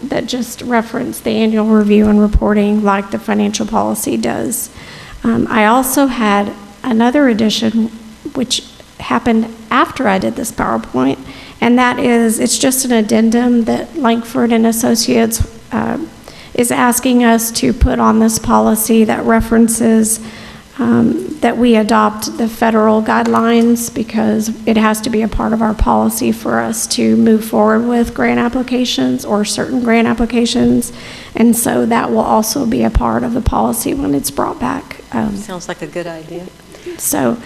that just referenced the annual review and reporting like the financial policy does. I also had another addition, which happened after I did this PowerPoint, and that is, it's just an addendum that Langford and Associates is asking us to put on this policy that references that we adopt the federal guidelines because it has to be a part of our policy for us to move forward with grant applications or certain grant applications. And so that will also be a part of the policy when it's brought back. Sounds like a good idea. So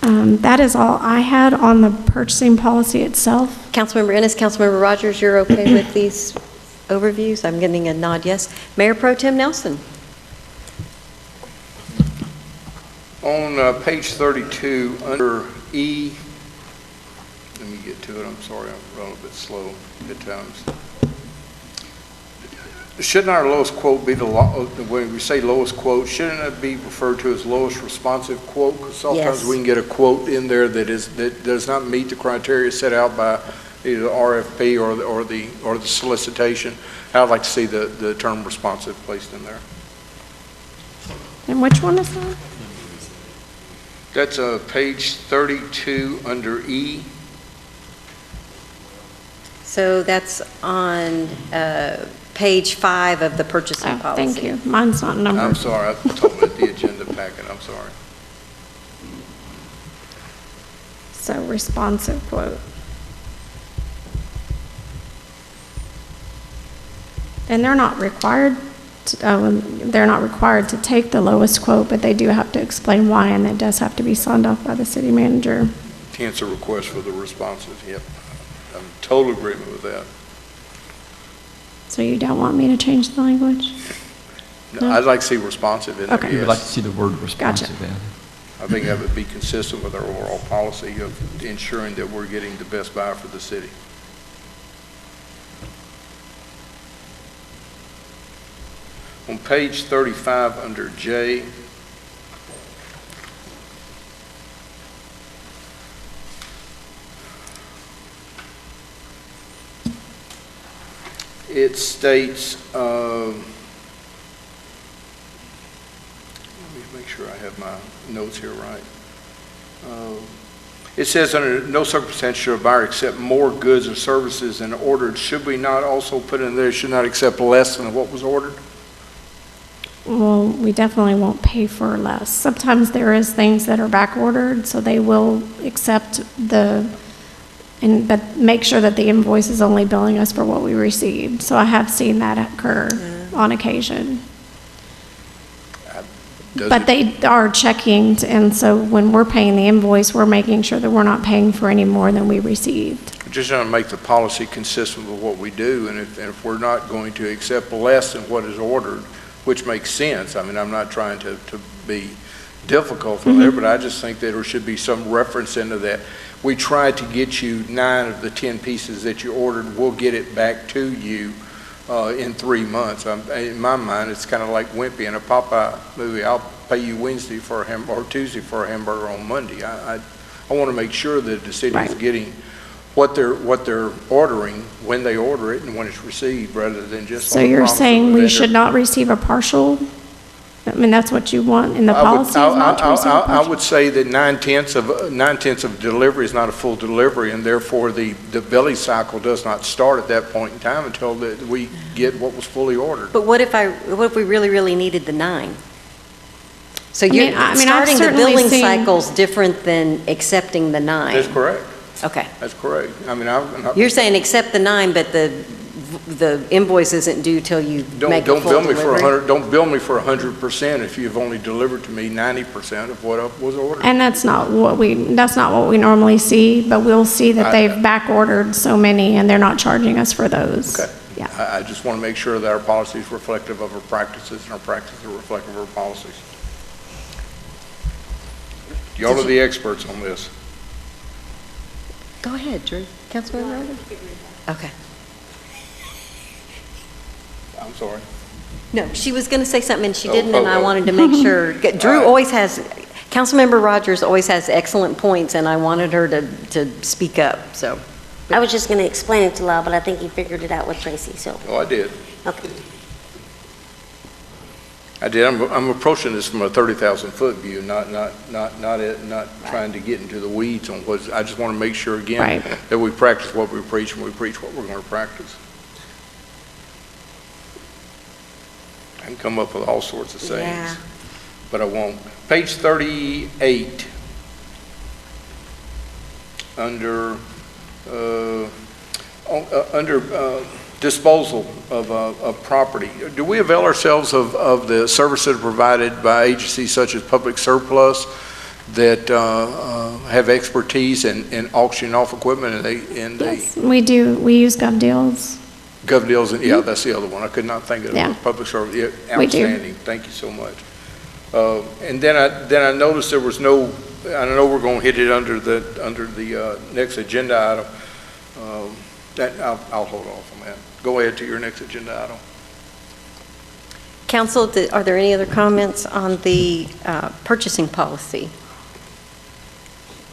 that is all I had on the purchasing policy itself. Councilmember Ennis, Councilmember Rogers, you're okay with these overviews? I'm getting a nod, yes. Mayor Pro Tem Nelson. On page 32, under E, let me get to it, I'm sorry, I'm running a bit slow at times. Shouldn't our lowest quote be when we say lowest quote, shouldn't it be referred to as lowest responsive quote? Because sometimes we can get a quote in there that does not meet the criteria set out by either the RFP or the solicitation. I'd like to see the term responsive placed in there. And which one is that? That's page 32 under E. So that's on page 5 of the purchasing policy. Thank you. Mine's not numbered. I'm sorry, I told it the agenda packet, I'm sorry. So responsive quote. And they're not required to take the lowest quote, but they do have to explain why, and it does have to be signed off by the city manager. Hence a request for the responsive, yep. I'm in total agreement with that. So you don't want me to change the language? No, I'd like to see responsive in there, Okay. You would yes. like to see the word responsive Gotcha. added. I think that would be consistent with our overall policy of ensuring that we're getting the best buy for the city. On page 35 under J, it states, let me make sure I have my notes here right. It says under no circumstance should a buyer accept more goods or services than ordered. Should we not also put in there, should not accept less than what was ordered? Well, we definitely won't pay for less. Sometimes there is things that are back ordered, so they will accept but make sure that the invoice is only billing us for what we received. So I have seen that occur on occasion. But they are checking, and so when we're paying the invoice, we're making sure that we're not paying for any more than we received. Just trying to make the policy consistent with what we do, and if we're not going to accept less than what is ordered, which makes sense. I mean, I'm not trying to be difficult from there, but I just think that there should be some reference into that. We tried to get you 9 of the 10 pieces that you ordered. We'll get it back to you in 3 months. In my mind, it's kind of like Wimpy in a Popeye movie. I'll pay you Wednesday for a hamburger, or Tuesday for a hamburger on Monday. I want to make sure that the city is getting what they're ordering when they order it and when it's received, rather than just. So you're saying we should not receive a partial? I mean, that's what you want in the policy, is not to receive a partial? I would say that 9/10 of delivery is not a full delivery, and therefore the billing cycle does not start at that point in time until we get what was fully ordered. But what if we really, really needed the 9? So you're I've starting the certainly billing seen- cycle's different than accepting the 9. That's correct. Okay. That's correct. I mean, You're saying accept the 9, but the invoice isn't due till you make a full delivery? Don't bill me for 100% if you've only delivered to me 90% of what was ordered. And that's not what we normally see, but we'll see that they've back ordered so many and they're not charging us for those. Okay. Yeah. I just want to make sure that our policy is reflective of our practices and our practices are reflective of our policies. Y'all are the experts on this. Go ahead, Drew. Councilmember Rowland? Okay. I'm sorry. No, she was going to say something and she didn't, and I wanted to make sure. Drew always has, Councilmember Rogers always has excellent points, and I wanted her to speak up, so. I was just going to explain it to Lyle, but I think he figured it out with Tracy, so. Oh, I did. Okay. I did. I'm approaching this from a 30,000-foot view, not trying to get into the weeds on what. I just want to make sure again that we practice what we preach and we preach what we're going to practice. I can come up with all sorts of sayings, but I won't. Page 38, under disposal of property. Do we avail ourselves of the services provided by agencies such as Public Surplus that have expertise in auctioning off equipment? Yes, we do. We use Gov Deals. Gov Deals, yeah, that's the other one. I could not think of it. Public Service. Yeah, outstanding. Thank you so much. And then I noticed there was no. I know we're going to hit it under the next agenda item. I'll hold off on that. Go ahead to your next agenda item. Council, are there any other comments on the purchasing policy?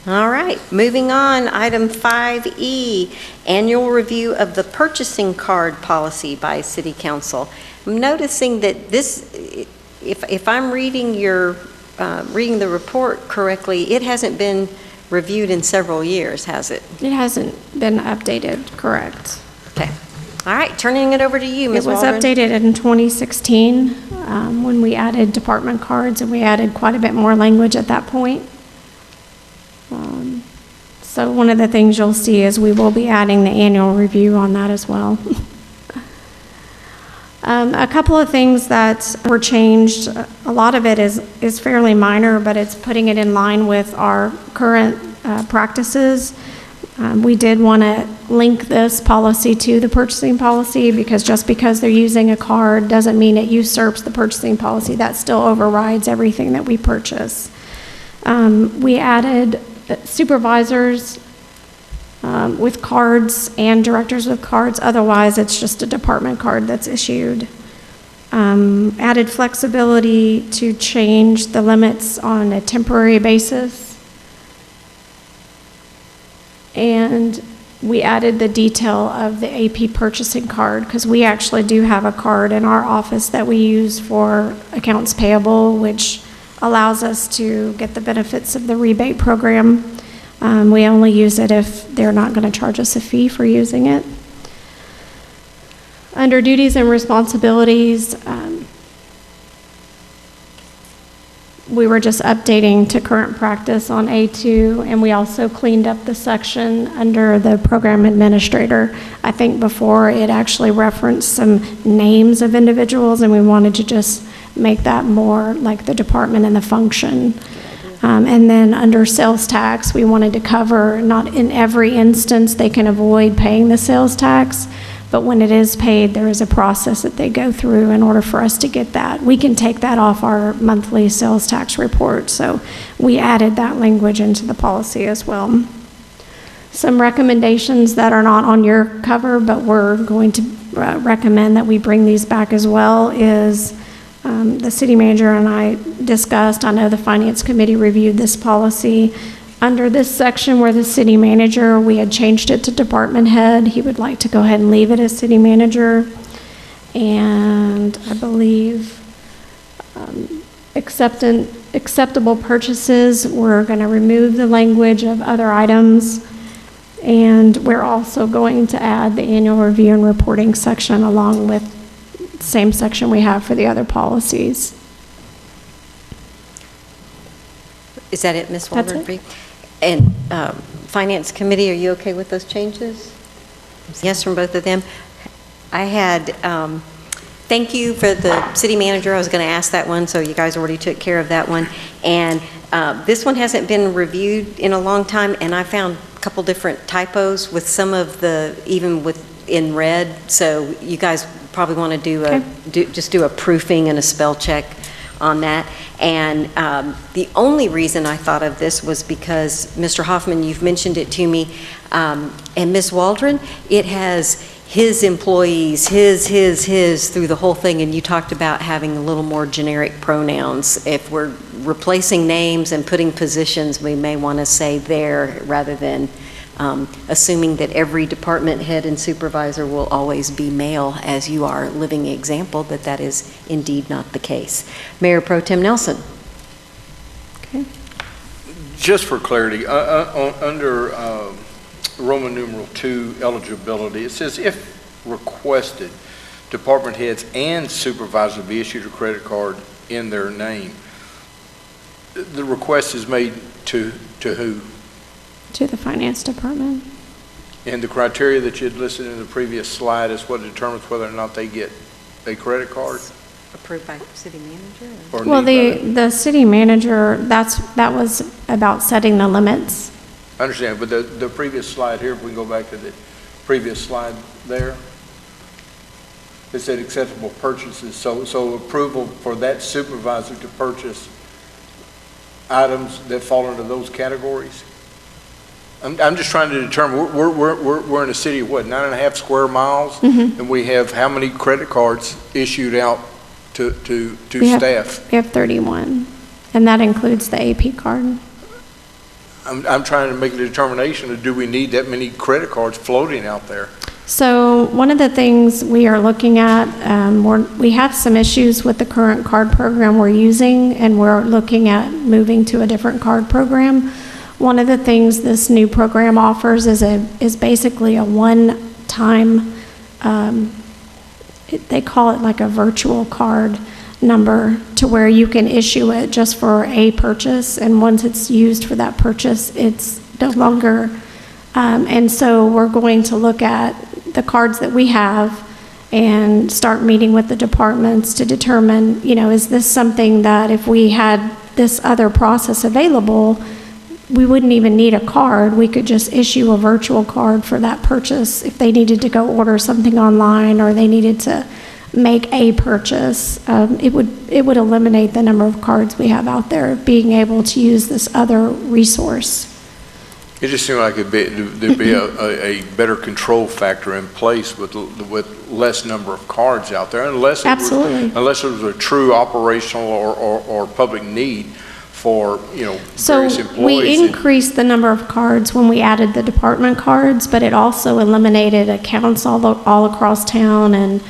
All right, moving on, item 5E, annual review of the purchasing card policy by City Council. I'm noticing that this, if I'm reading reading the report correctly, it hasn't been reviewed in several years, has it? It hasn't been updated, correct. Okay. All right, turning it over to you, Ms. It was Waldron. updated in 2016 when we added department cards, and we added quite a bit more language at that point. So one of the things you'll see is we will be adding the annual review on that as well. A couple of things that were changed, a lot of it is fairly minor, but it's putting it in line with our current practices. We did want to link this policy to the purchasing policy, because just because they're using a card doesn't mean it usurps the purchasing policy. That still overrides everything that we purchase. We added supervisors with cards and directors with cards. Otherwise, it's just a department card that's issued. Added flexibility to change the limits on a temporary basis. And we added the detail of the AP purchasing card, because we actually do have a card in our office that we use for accounts payable, which allows us to get the benefits of the rebate program. We only use it if they're not going to charge us a fee for using it. Under duties and responsibilities, we were just updating to current practice on A2, and we also cleaned up the section under the program administrator. I think before it actually referenced some names of individuals, and we wanted to just make that more like the department and the function. And then under sales tax, we wanted to cover, not in every instance they can avoid paying the sales tax, but when it is paid, there is a process that they go through in order for us to get that. We can take that off our monthly sales tax report, so we added that language into the policy as well. Some recommendations that are not on your cover, but we're going to recommend that we bring these back as well is the city manager and I discussed, I know the finance committee reviewed this policy. Under this section where the city manager, we had changed it to department head. He would like to go ahead and leave it as city manager. And I believe acceptable purchases, we're going to remove the language of other items. And we're also going to add the annual review and reporting section along with the same section we have for the other policies. Is that it, Ms. That's Waldron? it. And Finance Committee, are you okay with those changes? Yes from both of them. I had, thank you for the city manager. I was going to ask that one, so you guys already took care of that one. And this one hasn't been reviewed in a long time, and I found a couple different typos with some of the, even with in red. So you guys probably want to just do a proofing and a spell check on that. And the only reason I thought of this was because, Mr. Hoffman, you've mentioned it to me, and Ms. Waldron, it has his employees, his through the whole thing, and you talked about having a little more generic pronouns. If we're replacing names and putting positions, we may want to say there rather than assuming that every department head and supervisor will always be male, as you are a living example that that is indeed not the case. Mayor Pro Tem Nelson. Okay. Just for clarity, under Roman numeral 2 eligibility, it says if requested, department heads and supervisors be issued a credit card in their name. The request is made to who? To the finance department. And the criteria that you had listed in the previous slide is what determines whether or not they get a credit card? Approved by city manager? Or Well, need the city manager, that was about setting the limits. I understand, but the previous slide here, if we can go back to the previous slide there, it said acceptable purchases. So approval for that supervisor to purchase items that fall into those categories? I'm just trying to determine, we're in a city of what, 9.5 square miles? Mm-hmm. And we have how many credit cards issued out to staff? We have 31, and that includes the AP card. I'm trying to make a determination of, do we need that many credit cards floating out there? So one of the things we are looking at, we have some issues with the current card program we're using, and we're looking at moving to a different card program. One of the things this new program offers is basically a one-time, they call it like a virtual card number, to where you can issue it just for a purchase, and once it's used for that purchase, it's no longer. And so we're going to look at the cards that we have and start meeting with the departments to determine, is this something that if we had this other process available, we wouldn't even need a card. We could just issue a virtual card for that purchase if they needed to go order something online or they needed to make a purchase. It would eliminate the number of cards we have out there, being able to use this other resource. It just seemed like there'd be a better control factor in place with less number of cards out there, unless it was a true operational or public need for various employees. So we increased the number of cards when we added the department cards, but it also eliminated accounts all across town, and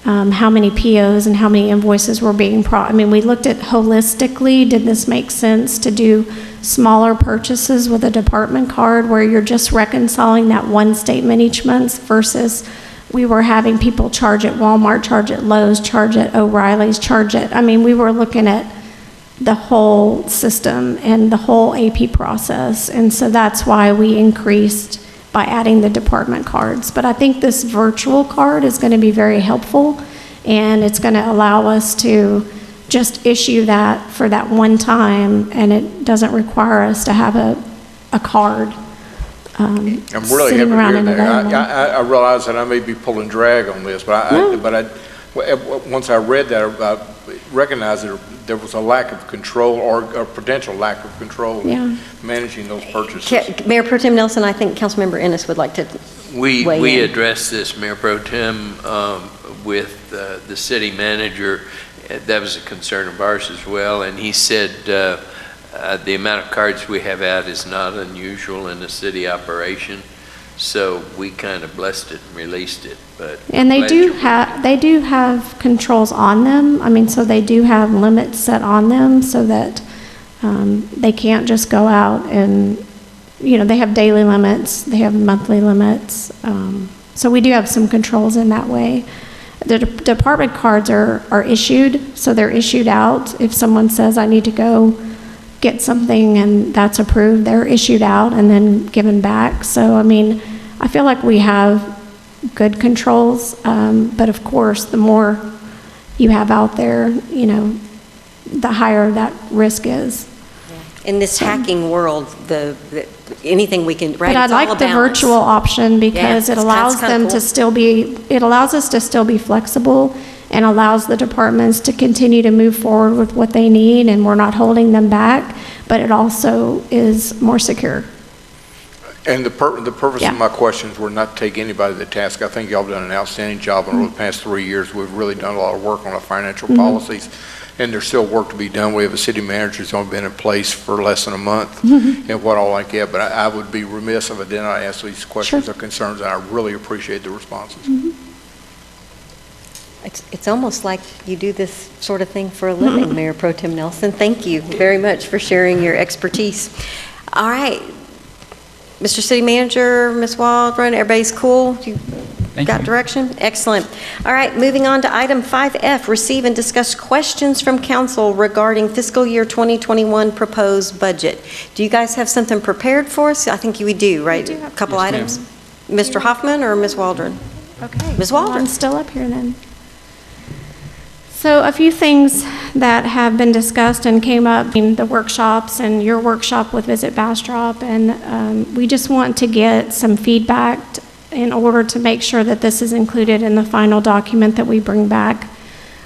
how many POs and how many invoices were being I mean, we looked at holistically, did this make sense to do smaller purchases with a department card where you're just reconciling that one statement each month versus we were having people charge at Walmart, charge at Lowe's, charge at O'Reilly's, charge at, I mean, we were looking at the whole system and the whole AP process. And so that's why we increased by adding the department cards. But I think this virtual card is going to be very helpful, and it's going to allow us to just issue that for that one time, and it doesn't require us to have a card I'm really happy sitting to around hear in that. available. I realize that I may be pulling drag on this, but once I read that, I recognized that there was a lack of control or a potential lack of control in managing those purchases. Mayor Pro Tem Nelson, I think Councilmember Ennis would like to We weigh in. addressed this, Mayor Pro Tem, with the city manager. That was a concern of ours as well, and he said the amount of cards we have out is not unusual in a city operation, so we kind of blessed it and released it. But And they do have controls on them. I mean, so they do have limits set on them so that they can't just go out and, you know, they have daily limits, they have monthly limits. So we do have some controls in that way. The department cards are issued, so they're issued out. If someone says, I need to go get something and that's approved, they're issued out and then given back. So, I mean, I feel like we have good controls, but of course, the more you have out there, you know, the higher that risk is. In this hacking world, anything we can, right? But I'd it's all like a the balance. virtual option because it allows kinda them cool. to still be, it allows us to still be flexible and allows the departments to continue to move forward with what they need, and we're not holding them back, but it also is more secure. And the purpose Yeah. of my questions were not to take anybody to the task. I think y'all have done an outstanding job over the past 3 years. We've really done a lot of work on our financial policies, and there's still work to be done. We have a city manager who's only been in place for less than a month and what all like that. But I would be remiss if I did not ask these questions or concerns, and I really appreciate the responses. It's almost like you do this sort of thing for a living, Mayor Pro Tem Nelson. Thank you very much for sharing your expertise. All right. Mr. City Manager, Ms. Waldron, everybody's cool? You got direction? Excellent. All right, moving on to item 5F, receive and discuss questions from council regarding fiscal year 2021 proposed budget. Do you guys have something prepared for us? I think we do, right? We do have a couple Yes, items. Mr. Hoffman or Ms. Waldron? Okay. Ms. Waldron. I'm still up here then. So a few things that have been discussed and came up in the workshops and your workshop with Visit Bastrop, and we just want to get some feedback in order to make sure that this is included in the final document that we bring back.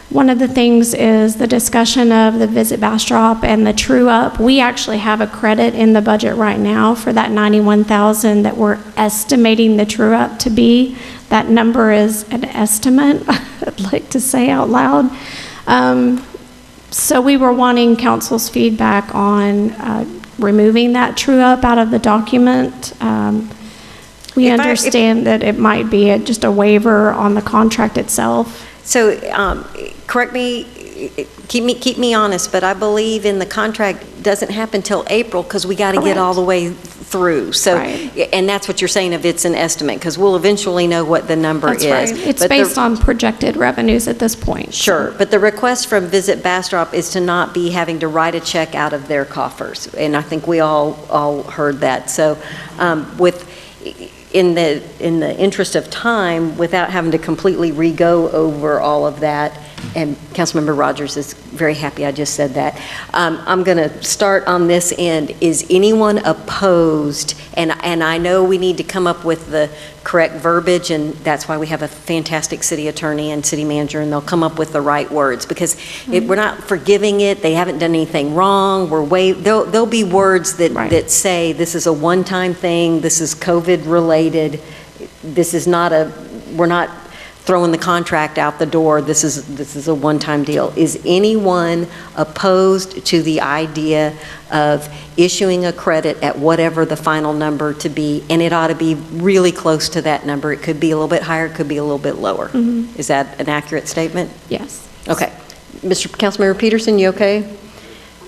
One of the things is the discussion of the Visit Bastrop and the true up. We actually have a credit in the budget right now for that $91,000 that we're estimating the true up to be. That number is an estimate, I'd like to say out loud. So we were wanting council's feedback on removing that true up out of the document. We understand that it might be just a waiver on the contract itself. So, correct me, keep me honest, but I believe in the contract doesn't happen till April because we got to get all the way through. So, and that's what you're saying if it's an estimate, because we'll eventually know what the number is. That's right. It's based on projected revenues at this point. Sure, but the request from Visit Bastrop is to not be having to write a check out of their coffers, and I think we all heard that. So, in the interest of time, without having to completely re-go over all of that, and Councilmember Rogers is very happy I just said that, I'm going to start on this end. Is anyone opposed? And I know we need to come up with the correct verbiage, and that's why we have a fantastic city attorney and city manager, and they'll come up with the right words, because we're not forgiving it. They haven't done anything wrong. There'll be words that say this is a one-time thing, this is COVID related, this is not we're not throwing the contract out the door. This is a one-time deal. Is anyone opposed to the idea of issuing a credit at whatever the final number to be, and it ought to be really close to that number? It could be a little bit higher, it could be a little bit lower. Is that an accurate statement? Yes. Okay. Councilmember Peterson, you okay?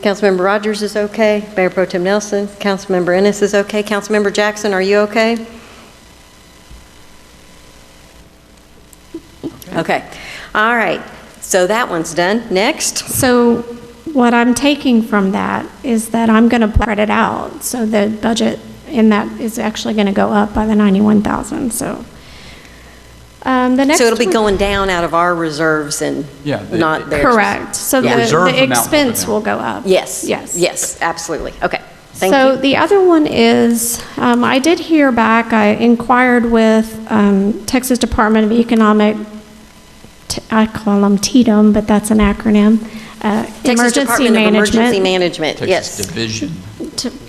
Councilmember Rogers is okay. Mayor Pro Tem Nelson. Councilmember Ennis is okay. Councilmember Jackson, are you okay? Okay. All right. So that one's done. Next. So what I'm taking from that is that I'm going to spread it out. So the budget in that is actually going to go up by the 91,000. So the next So it'll be one- going down out of our reserves and Yeah, not theirs. Correct. So Yeah. the Reserve amount will go expense down. will go up. Yes. Yes. Yes, absolutely. Okay. Thank So you. the other one is, I did hear back, I inquired with Texas Department of Economic, I call them TDM, but that's an acronym. Texas Department of Emergency Management, Texas yes. Division.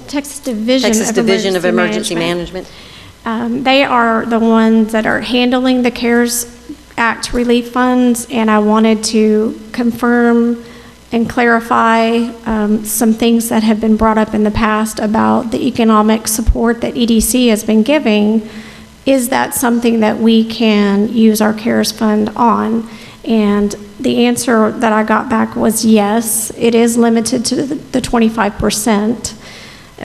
Texas Division Texas of Division of Emergency Emergency Management. They are the ones that are handling the CARES Act relief funds, and I wanted to confirm and clarify some things that have been brought up in the past about the economic support that EDC has been giving. Is that something that we can use our CARES fund on? And the answer that I got back was yes, it is limited to the 25%,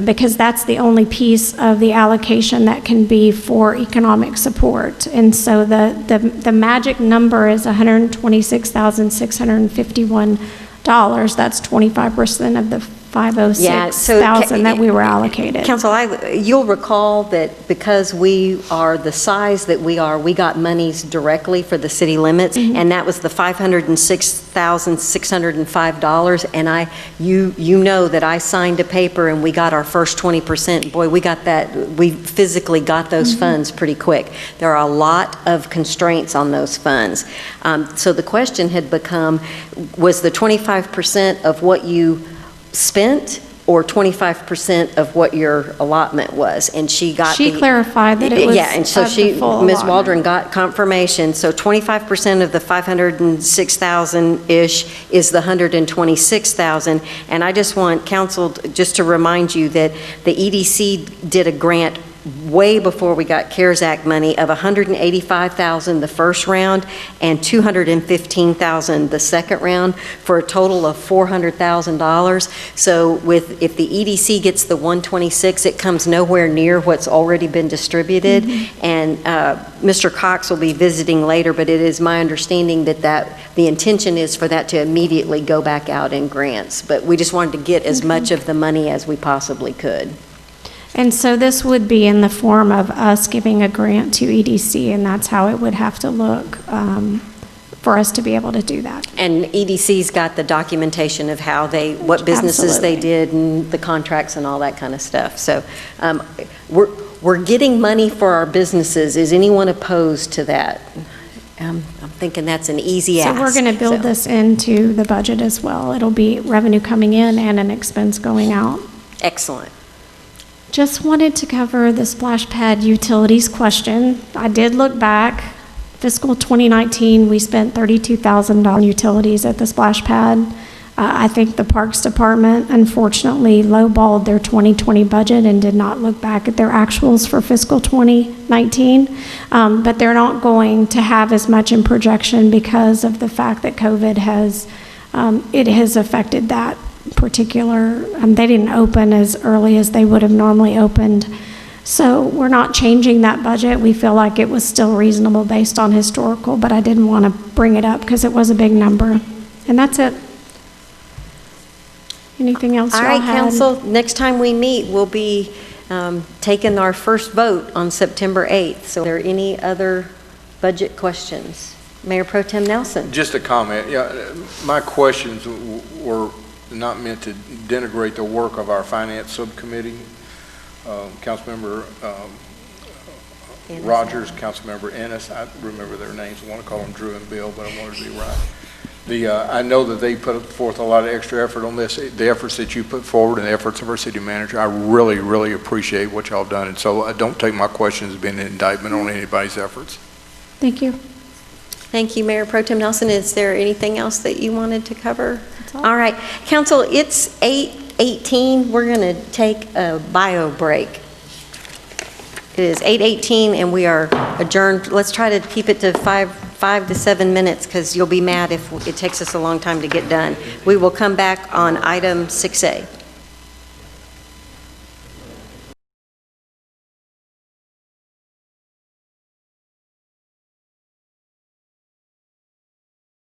because that's the only piece of the allocation that can be for economic support. And so the magic number is $126,651. That's 25% of the 506,000 that we were allocated. Council, you'll recall that because we are the size that we are, we got monies directly for the city limits, and that was the $506,605. And you know that I signed a paper and we got our first 20%. Boy, we got that. We physically got those funds pretty quick. There are a lot of constraints on those funds. So the question had become, was the 25% of what you spent or 25% of what your allotment was? And she clarified that it was yeah, and so of the full Ms. allotment. Waldron got confirmation. So 25% of the 506,000-ish is the 126,000. And I just want council just to remind you that the EDC did a grant way before we got CARES Act money of $185,000 the first round and $215,000 the second round, for a total of $400,000. So if the EDC gets the 126, it comes nowhere near what's already been distributed. And Mr. Cox will be visiting later, but it is my understanding that the intention is for that to immediately go back out in grants. But we just wanted to get as much of the money as we possibly could. And so this would be in the form of us giving a grant to EDC, and that's how it would have to look for us to be able to do that. And EDC's got the documentation of how what businesses they did and the contracts and all that kind of stuff. So we're getting money for our businesses. Is anyone opposed to that? I'm thinking that's an easy ask. So we're going to build this into the budget as well. It'll be revenue coming in and an expense going out. Excellent. Just wanted to cover the splash pad utilities question. I did look back. Fiscal 2019, we spent $32,000 on utilities at the splash pad. I think the Parks Department unfortunately lowballed their 2020 budget and did not look back at their actuals for fiscal 2019. But they're not going to have as much in projection because of the fact that COVID has affected that particular, they didn't open as early as they would have normally opened. So we're not changing that budget. We feel like it was still reasonable based on historical, but I didn't want to bring it up because it was a big number. And that's it. Anything else All y'all right, had? council, next time we meet, we'll be taking our first vote on September 8th. So are there any other budget questions? Mayor Pro Tem Nelson. Just a comment. Yeah, my questions were not meant to denigrate the work of our finance subcommittee. Councilmember Rogers, Councilmember Ennis, I remember their names. I want to call them Drew and Bill, but I wanted to be right. I know that they put forth a lot of extra effort on this. The efforts that you put forward and the efforts of our city manager, I really, really appreciate what y'all done. And so I don't take my questions as being an indictment on anybody's efforts. Thank you. Thank you, Mayor Pro Tem Nelson. Is there anything else that you wanted to cover? That's all. All right, council, it's 8:18. We're going to take a bio break. It is 8:18 and we are adjourned. Let's try to keep it to 5 to 7 minutes because you'll be mad if it takes us a long time to get done. We will come back on item 6A.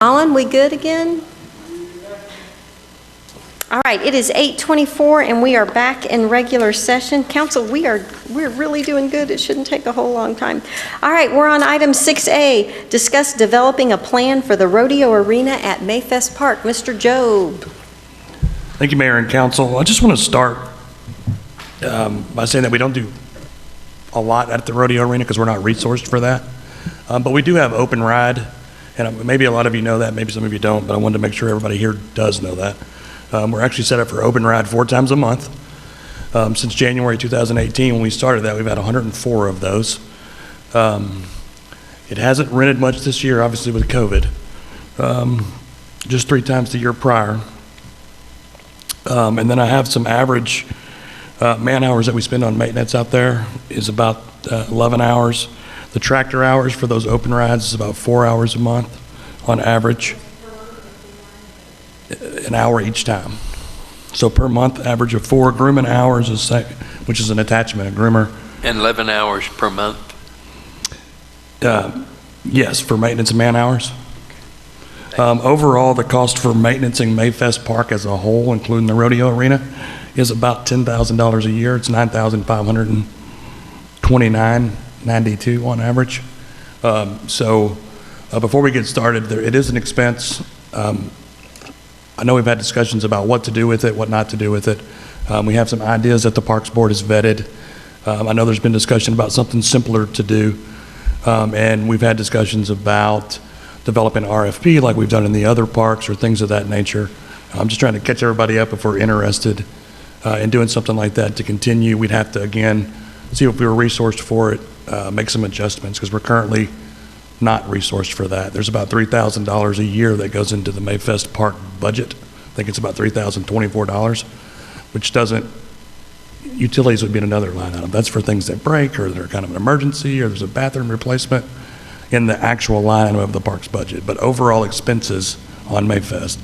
Colin, we good again? All right, it is 8:24 and we are back in regular session. Council, we're really doing good. It shouldn't take a whole long time. All right, we're on item 6A, discuss developing a plan for the rodeo arena at Mayfest Park. Mr. Job. Thank you, Mayor and Council. I just want to start by saying that we don't do a lot at the rodeo arena because we're not resourced for that. But we do have open ride, and maybe a lot of you know that, maybe some of you don't, but I wanted to make sure everybody here does know that. We're actually set up for open ride 4 times a month. Since January 2018, when we started that, we've had 104 of those. It hasn't rented much this year, obviously with COVID, just 3 times the year prior. And then I have some average man hours that we spend on maintenance out there is about 11 hours. The tractor hours for those open rides is about 4 hours a month on average. An hour each time. So per month, average of 4 grooming hours, which is an attachment, a groomer. And 11 hours per month? Yes, for maintenance and man hours. Overall, the cost for maintaining Mayfest Park as a whole, including the rodeo arena, is about $10,000 a year. It's $9,529.92 on average. So before we get started, it is an expense. I know we've had discussions about what to do with it, what not to do with it. We have some ideas that the Parks Board has vetted. I know there's been discussion about something simpler to do. And we've had discussions about developing RFP like we've done in the other parks or things of that nature. I'm just trying to catch everybody up if we're interested in doing something like that to continue. We'd have to, again, see if we were resourced for it, make some adjustments because we're currently not resourced for that. There's about $3,000 a year that goes into the Mayfest Park budget. I think it's about $3,024, which doesn't, utilities would be in another line item. That's for things that break or they're kind of an emergency or there's a bathroom replacement in the actual line item of the park's budget. But overall expenses on Mayfest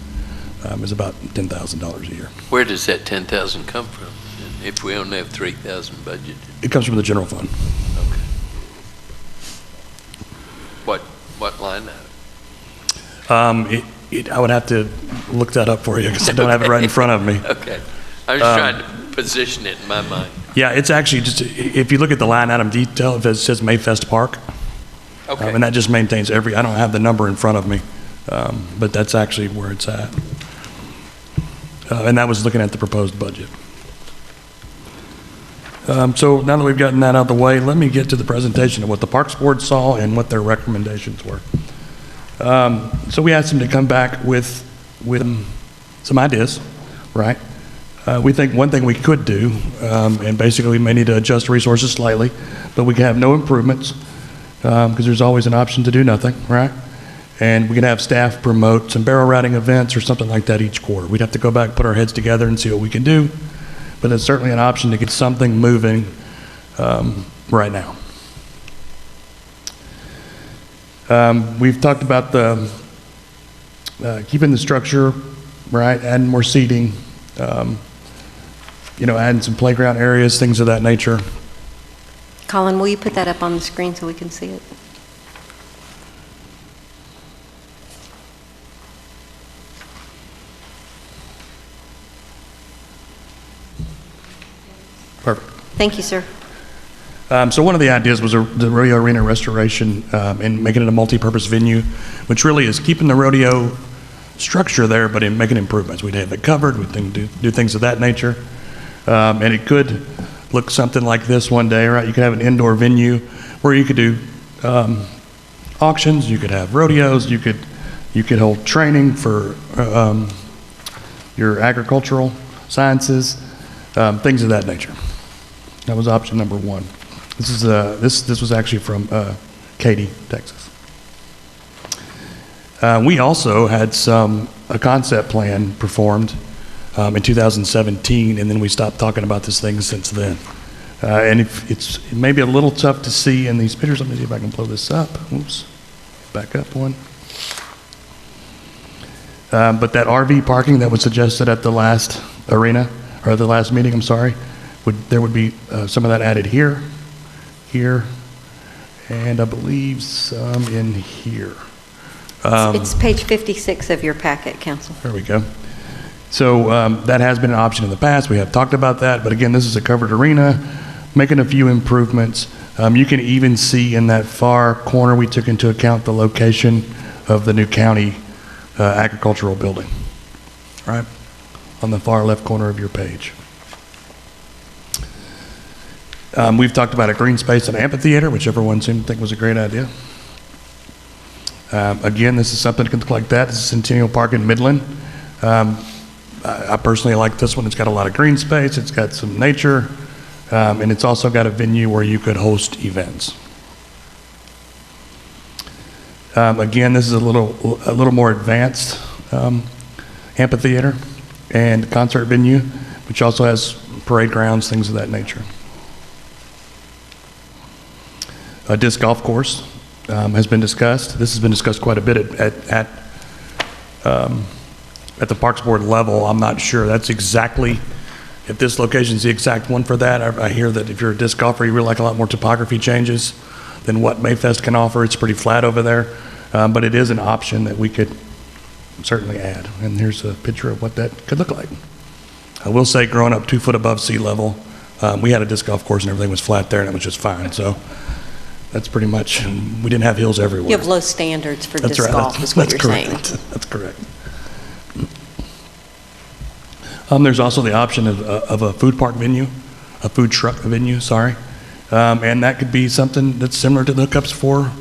is about $10,000 a year. Where does that 10,000 come from if we only have 3,000 budgeted? It comes from the general fund. Okay. What line item? I would have to look that up for you because I don't have it right in front of me. Okay. I was trying to position it in my mind. Yeah, it's actually just, if you look at the line item detail, it says Mayfest Park. Okay. And that just maintains I don't have the number in front of me, but that's actually where it's at. And that was looking at the proposed budget. So now that we've gotten that out of the way, let me get to the presentation of what the Parks Board saw and what their recommendations were. So we asked them to come back with some ideas, right? We think one thing we could do, and basically we may need to adjust resources slightly, but we can have no improvements because there's always an option to do nothing, right? And we can have staff promote some barrel routing events or something like that each quarter. We'd have to go back, put our heads together and see what we can do. But it's certainly an option to get something moving right now. We've talked about keeping the structure, right, adding more seating, adding some playground areas, things of that nature. Colin, will you put that up on the screen so we can see it? Perfect. Thank you, sir. So one of the ideas was the rodeo arena restoration and making it a multi-purpose venue, which really is keeping the rodeo structure there, but in making improvements. We'd have it covered, we'd do things of that nature. And it could look something like this one day, right? You could have an indoor venue where you could do auctions, you could have rodeos, you could hold training for your agricultural sciences, things of that nature. That was option number one. This was actually from Katy, Texas. We also had a concept plan performed in 2017, and then we stopped talking about this thing since then. And it may be a little tough to see in these pictures. Let me see if I can blow this up. Oops, back up one. But that RV parking that was suggested at the last arena, or the last meeting, I'm sorry, there would be some of that added here, and I believe some in here. It's page 56 of your packet, Council. There we go. So that has been an option in the past. We have talked about that, but again, this is a covered arena, making a few improvements. You can even see in that far corner, we took into account the location of the new county agricultural building, right? On the far left corner of your page. We've talked about a green space and amphitheater, which everyone seemed to think was a great idea. Again, this is something to look like that. This is Centennial Park in Midland. I personally like this one. It's got a lot of green space. It's got some nature. And it's also got a venue where you could host events. Again, this is a little more advanced amphitheater and concert venue, which also has parade grounds, things of that nature. A disc golf course has been discussed. This has been discussed quite a bit at the Parks Board level. I'm not sure that's exactly, if this location is the exact one for that. I hear that if you're a disc golfer, you really like a lot more topography changes than what Mayfest can offer. It's pretty flat over there, but it is an option that we could certainly add. And here's a picture of what that could look like. I will say, growing up 2 foot above sea level, we had a disc golf course and everything was flat there and it was just fine. So that's pretty much, we didn't have hills everywhere. You have low standards for That's disc right. golf, is what you're saying. That's correct. There's also the option of a food park venue, a food truck venue, sorry. And that could be something that's similar to the hookups for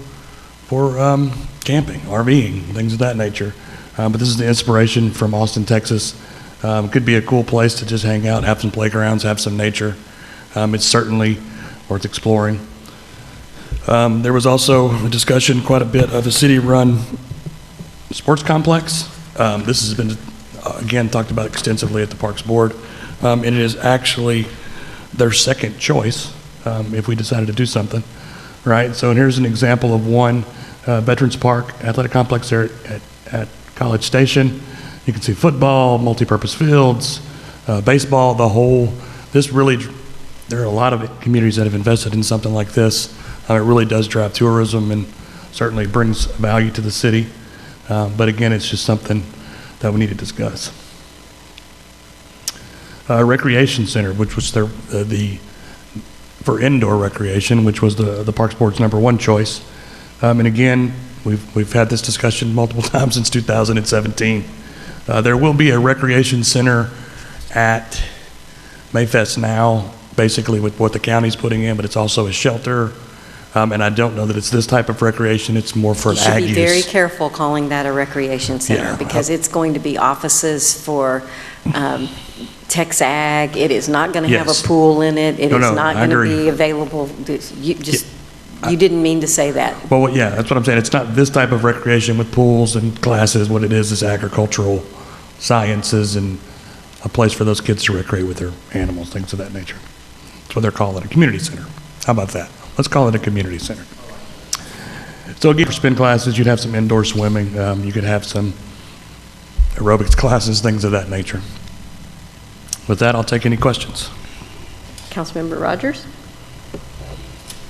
camping, RVing, things of that nature. But this is the inspiration from Austin, Texas. Could be a cool place to just hang out, have some playgrounds, have some nature. It's certainly worth exploring. There was also a discussion quite a bit of a city-run sports complex. This has been, again, talked about extensively at the Parks Board. And it is actually their second choice if we decided to do something, right? So here's an example of one, Veterans Park Athletic Complex there at College Station. You can see football, multi-purpose fields, baseball, the whole, there are a lot of communities that have invested in something like this. It really does drive tourism and certainly brings value to the city. But again, it's just something that we need to discuss. Recreation Center, which was for indoor recreation, which was the Parks Board's #1 choice. And again, we've had this discussion multiple times since 2017. There will be a recreation center at Mayfest now, basically with what the county's putting in, but it's also a shelter. And I don't know that it's this type of recreation. It's more for ag use. You should be very careful calling that a recreation center, Yeah. because it's going to be offices for Tex Ag. It is not going to have Yes. a pool in it. It is No, not I going to agree. be available. You didn't mean to say that. Well, yeah, that's what I'm saying. It's not this type of recreation with pools and classes. What it is agricultural sciences and a place for those kids to recreate with their animals, things of that nature. That's what they're calling a community center. How about that? Let's call it a community center. So again, for spin classes, you'd have some indoor swimming. You could have some aerobics classes, things of that nature. With that, I'll take any questions. Councilmember Rogers?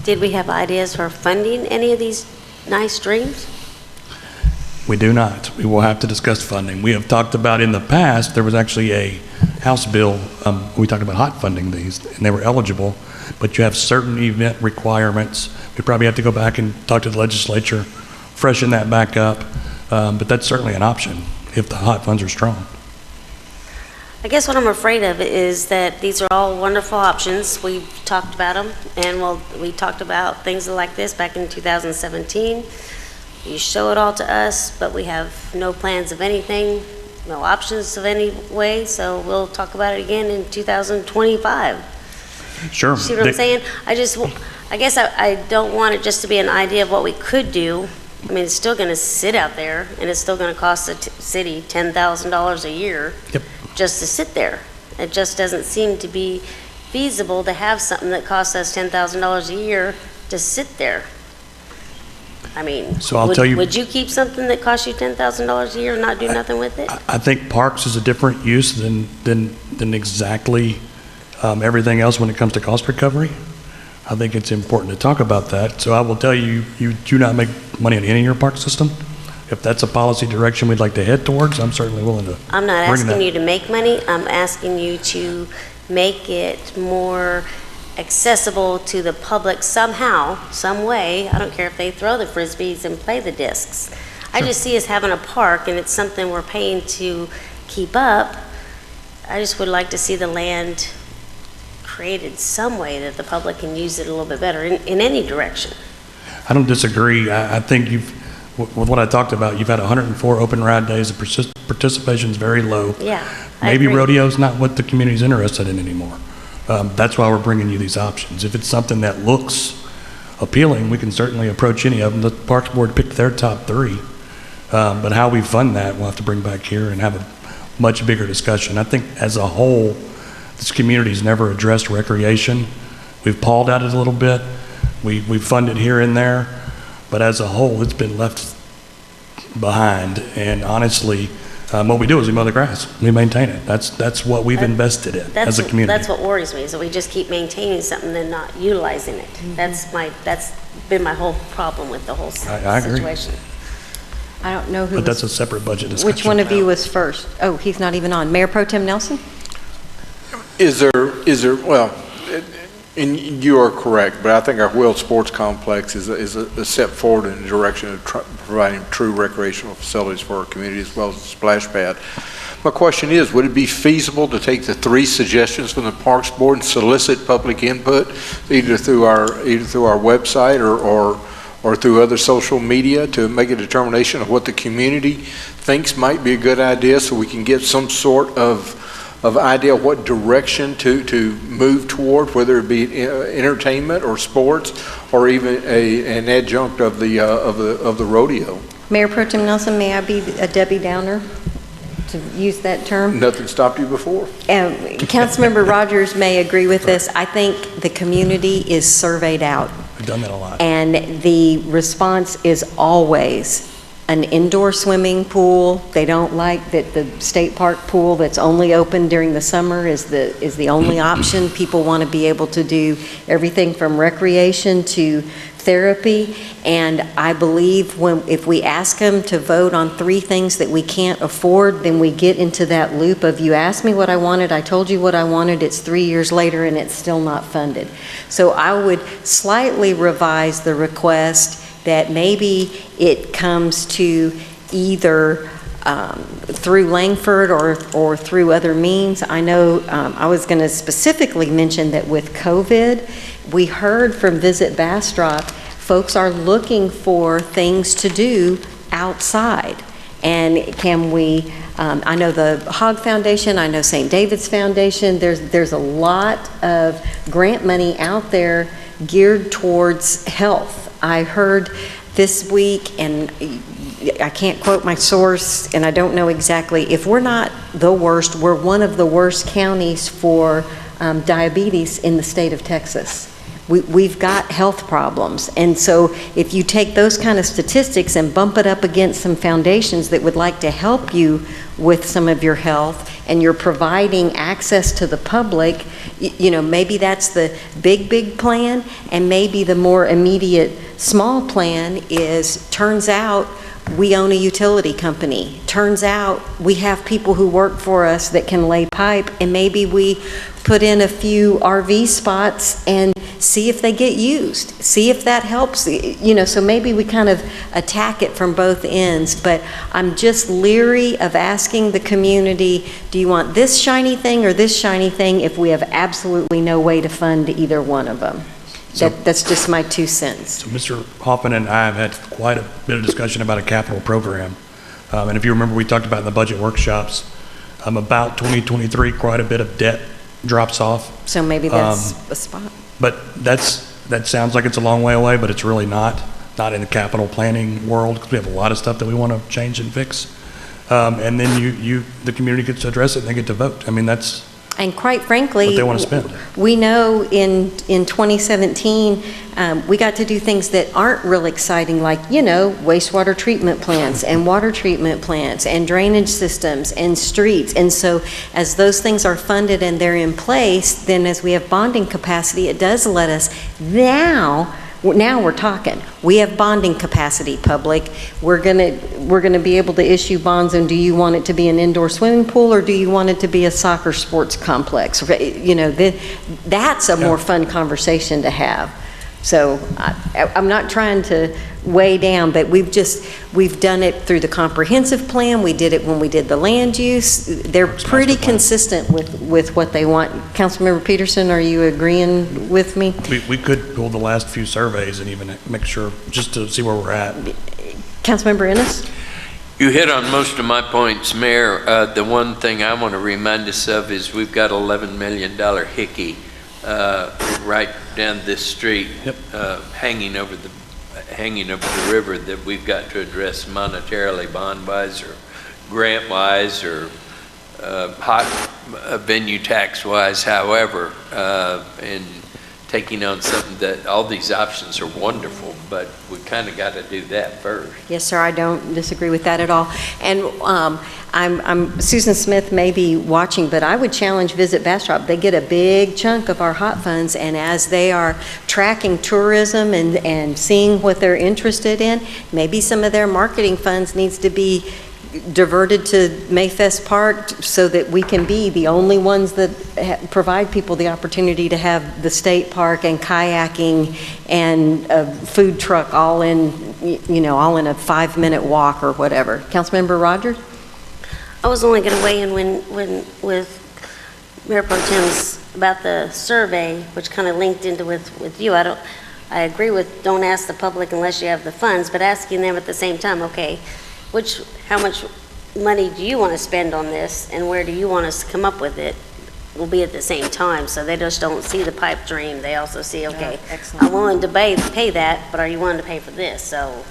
Did we have ideas for funding any of these nice dreams? We do not. We will have to discuss funding. We have talked about in the past, there was actually a House bill, we talked about hot funding these, and they were eligible, but you have certain event requirements. We probably have to go back and talk to the legislature, freshen that back up, but that's certainly an option if the hot funds are strong. I guess what I'm afraid of is that these are all wonderful options. We've talked about them, and we talked about things like this back in 2017. You show it all to us, but we have no plans of anything, no options of any way, so we'll talk about it again in 2025. Sure. See what I'm saying? I guess I don't want it just to be an idea of what we could do. I mean, it's still going to sit out there, and it's still going to cost the city $10,000 a year Yep. just to sit there. It just doesn't seem to be feasible to have something that costs us $10,000 a year to sit there. I mean, So I'll tell you- would you keep something that costs you $10,000 a year and not do nothing with it? I think parks is a different use than exactly everything else when it comes to cost recovery. I think it's important to talk about that. So I will tell you, you do not make money on any of your park system. If that's a policy direction we'd like to head towards, I'm certainly willing to I'm not bring asking that. you to make money, I'm asking you to make it more accessible to the public somehow, some way. I don't care if they throw the frisbees and play the discs. I just see us having a park, and it's something we're paying to keep up. I just would like to see the land created some way that the public can use it a little bit better in any direction. I don't disagree. I think with what I talked about, you've had 104 open ride days. The participation is very low. Yeah, I Maybe agree. rodeo's not what the community's interested in anymore. That's why we're bringing you these options. If it's something that looks appealing, we can certainly approach any of them. The Parks Board picked their top 3. But how we fund that, we'll have to bring back here and have a much bigger discussion. I think as a whole, this community's never addressed recreation. We've pawed at it a little bit. We fund it here and there. But as a whole, it's been left behind. And honestly, what we do is we mow the grass. We maintain it. That's what we've invested in as a community. That's what worries me, is that we just keep maintaining something and not utilizing it. That's been my whole problem with the whole I agree. situation. I don't know who But that's was, a separate budget discussion. which one of you was first? Oh, he's not even on. Mayor Pro Tem Nelson? Is there, well, and you are correct, but I think our Wheeled Sports Complex is a step forward in the direction of providing true recreational facilities for our community, as well as a splash pad. My question is, would it be feasible to take the 3 suggestions from the Parks Board and solicit public input, either through our website or through other social media, to make a determination of what the community thinks might be a good idea, so we can get some sort of idea what direction to move toward, whether it be entertainment or sports, or even an adjunct of the rodeo? Mayor Pro Tem Nelson, may I be a Debbie Downer, to use that term? Nothing stopped you before? Councilmember Rogers may agree with this. I think the community is surveyed out. We've done that a lot. And the response is always an indoor swimming pool. They don't like that the state park pool that's only open during the summer is the only option. People want to be able to do everything from recreation to therapy. And I believe if we ask them to vote on 3 things that we can't afford, then we get into that loop of, you asked me what I wanted, I told you what I wanted, it's 3 years later and it's still not funded. So I would slightly revise the request that maybe it comes to either through Langford or through other means. I know I was going to specifically mention that with COVID, we heard from Visit Bastrop, folks are looking for things to do outside. And can we, I know the Hogg Foundation, I know St. David's Foundation, there's a lot of grant money out there geared towards health. I heard this week, and I can't quote my source, and I don't know exactly, if we're not the worst, we're one of the worst counties for diabetes in the state of Texas. We've got health problems. And so if you take those kind of statistics and bump it up against some foundations that would like to help you with some of your health, and you're providing access to the public, you know, maybe that's the big plan, and maybe the more immediate small plan is, turns out we own a utility company. Turns out we have people who work for us that can lay pipe, and maybe we put in a few RV spots and see if they get used, see if that helps, you know, so maybe we kind of attack it from both ends. But I'm just leery of asking the community, do you want this shiny thing or this shiny thing, if we have absolutely no way to fund either one of them. That's just my 2 cents. So Mr. Hoffman and I have had quite a bit of discussion about a capital program. And if you remember, we talked about in the budget workshops, about 2023, quite a bit of debt drops off. So maybe that's a spot. But that sounds like it's a long way away, but it's really not. not in the capital planning world, because we have a lot of stuff that we want to change and fix. And then the community gets to address it and they get to vote. I mean, that's And quite frankly, what they want to spend. we know in 2017, we got to do things that aren't real exciting, like, wastewater treatment plants and water treatment plants and drainage systems and streets. And so as those things are funded and they're in place, then as we have bonding capacity, it does let us now we're talking. We have bonding capacity, public. We're gonna be able to issue bonds, and do you want it to be an indoor swimming pool, or do you want it to be a soccer sports complex? That's a more fun conversation to have. So I'm not trying to weigh down, but we've done it through the comprehensive plan. We did it when we did the land use. They're pretty consistent with what they want. Councilmember Peterson, are you agreeing with me? We could pull the last few surveys and even make sure, just to see where we're at. Councilmember Ennis? You hit on most of my points, Mayor. The one thing I want to remind us of is we've got $11 million hickey right down this street, hanging over the river, that we've got to address monetarily, bond-wise or grant-wise or hot venue tax-wise, however, and taking on something that all these options are wonderful, but we kind of got to do that first. Yes, sir, I don't disagree with that at all. And Susan Smith may be watching, but I would challenge Visit Bastrop. They get a big chunk of our hot funds, and as they are tracking tourism and seeing what they're interested in, maybe some of their marketing funds needs to be diverted to Mayfest Park so that we can be the only ones that provide people the opportunity to have the state park and kayaking and a food truck all in a 5-minute walk or whatever. Councilmember Rogers? I was only going to weigh in with Mayor Pro Tem's about the survey, which kind of linked into with you. I agree with don't ask the public unless you have the funds, but asking them at the same time, okay, how much money do you want to spend on this, and where do you want us to come up with it, will be at the same time, so they just don't see the pipe dream. They also see, okay, I'm willing to pay that, but are you willing to pay for this? So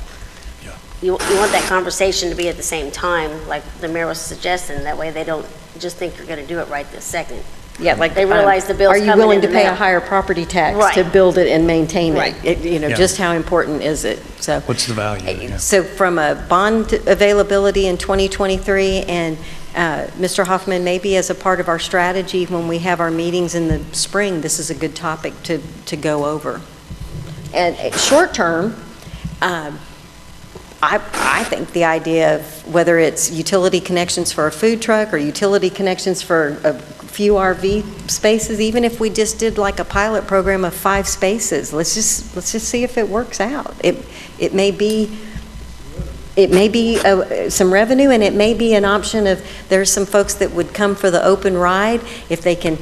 you want that conversation to be at the same time, like the mayor was suggesting. That way they don't just think you're going to do it right this second. Yeah, like they realize the bill's coming in the mail. Are you willing to pay a higher property tax to build it and maintain Right. it? Just how important is it? So What's the value? Yeah. So from a bond availability in 2023, and Mr. Hoffman, maybe as a part of our strategy when we have our meetings in the spring, this is a good topic to go over. And short term, I think the idea of whether it's utility connections for a food truck or utility connections for a few RV spaces, even if we just did like a pilot program of 5 spaces, let's just see if it works out. It may be some revenue, and it may be an option of there's some folks that would come for the open ride. If they can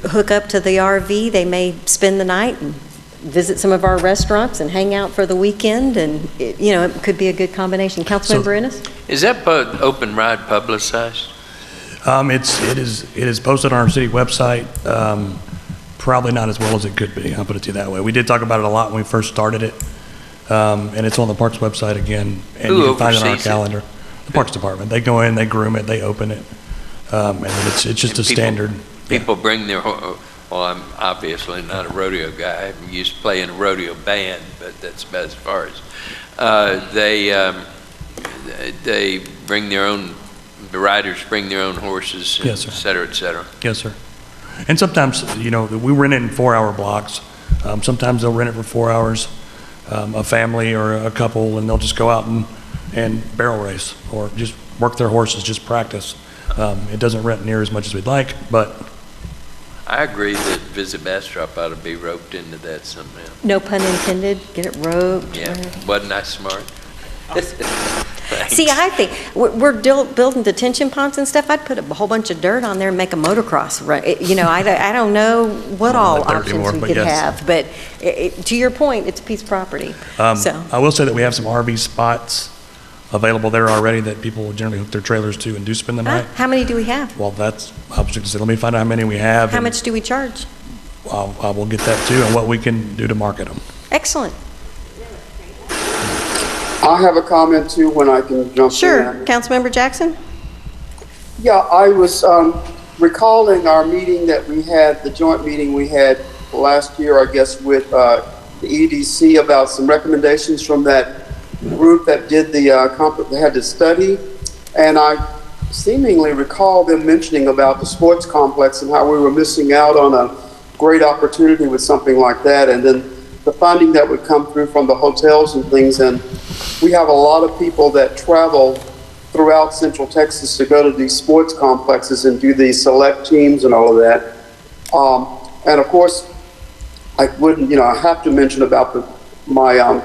hook up to the RV, they may spend the night and visit some of our restaurants and hang out for the weekend, and it could be a good combination. Councilmember Ennis? Is that open ride publicized? It is posted on our city website. Probably not as well as it could be. I'll put it to you that way. We did talk about it a lot when we first started it, and it's on the Parks website again, and you can find it on our calendar. The Parks Department. They go in, they groom it, they open it, and it's just a standard. People bring their. Well, I'm obviously not a rodeo guy. I'm used to playing a rodeo band, but that's about as far as they bring their own. The riders bring their own horses, yes, sir. Et cetera, et cetera. Yes, sir. And sometimes, we rent it in 4-hour blocks. Sometimes they'll rent it for 4 hours, a family or a couple, and they'll just go out and barrel race or just work their horses, just practice. It doesn't rent near as much as we'd like, but. I agree that Visit Bastrop ought to be roped into that somehow. No pun intended. Get it roped. Yeah, wasn't I smart? See, I think we're building detention ponds and stuff. I'd put a whole bunch of dirt on there and make a motocross run. I don't know what all options we could have, but to your point, it's a piece of property. I will say that we have some RV spots available there already that people will generally hook their trailers to and do spend the night. How many do we have? Well, I was going to say, let me find out how many we have. How much do we charge? I will get that too, and what we can do to market them. Excellent. I have a comment too when I can jump in. Sure, Councilmember Jackson? Yeah, I was recalling our meeting that we had, the joint meeting we had last year, I guess, with the EDC about some recommendations from that group that did the, they had to study. And I seemingly recall them mentioning about the sports complex and how we were missing out on a great opportunity with something like that. And then the funding that would come through from the hotels and things. And we have a lot of people that travel throughout Central Texas to go to these sports complexes and do these select teams and all of that. And of course, I wouldn't, I have to mention about my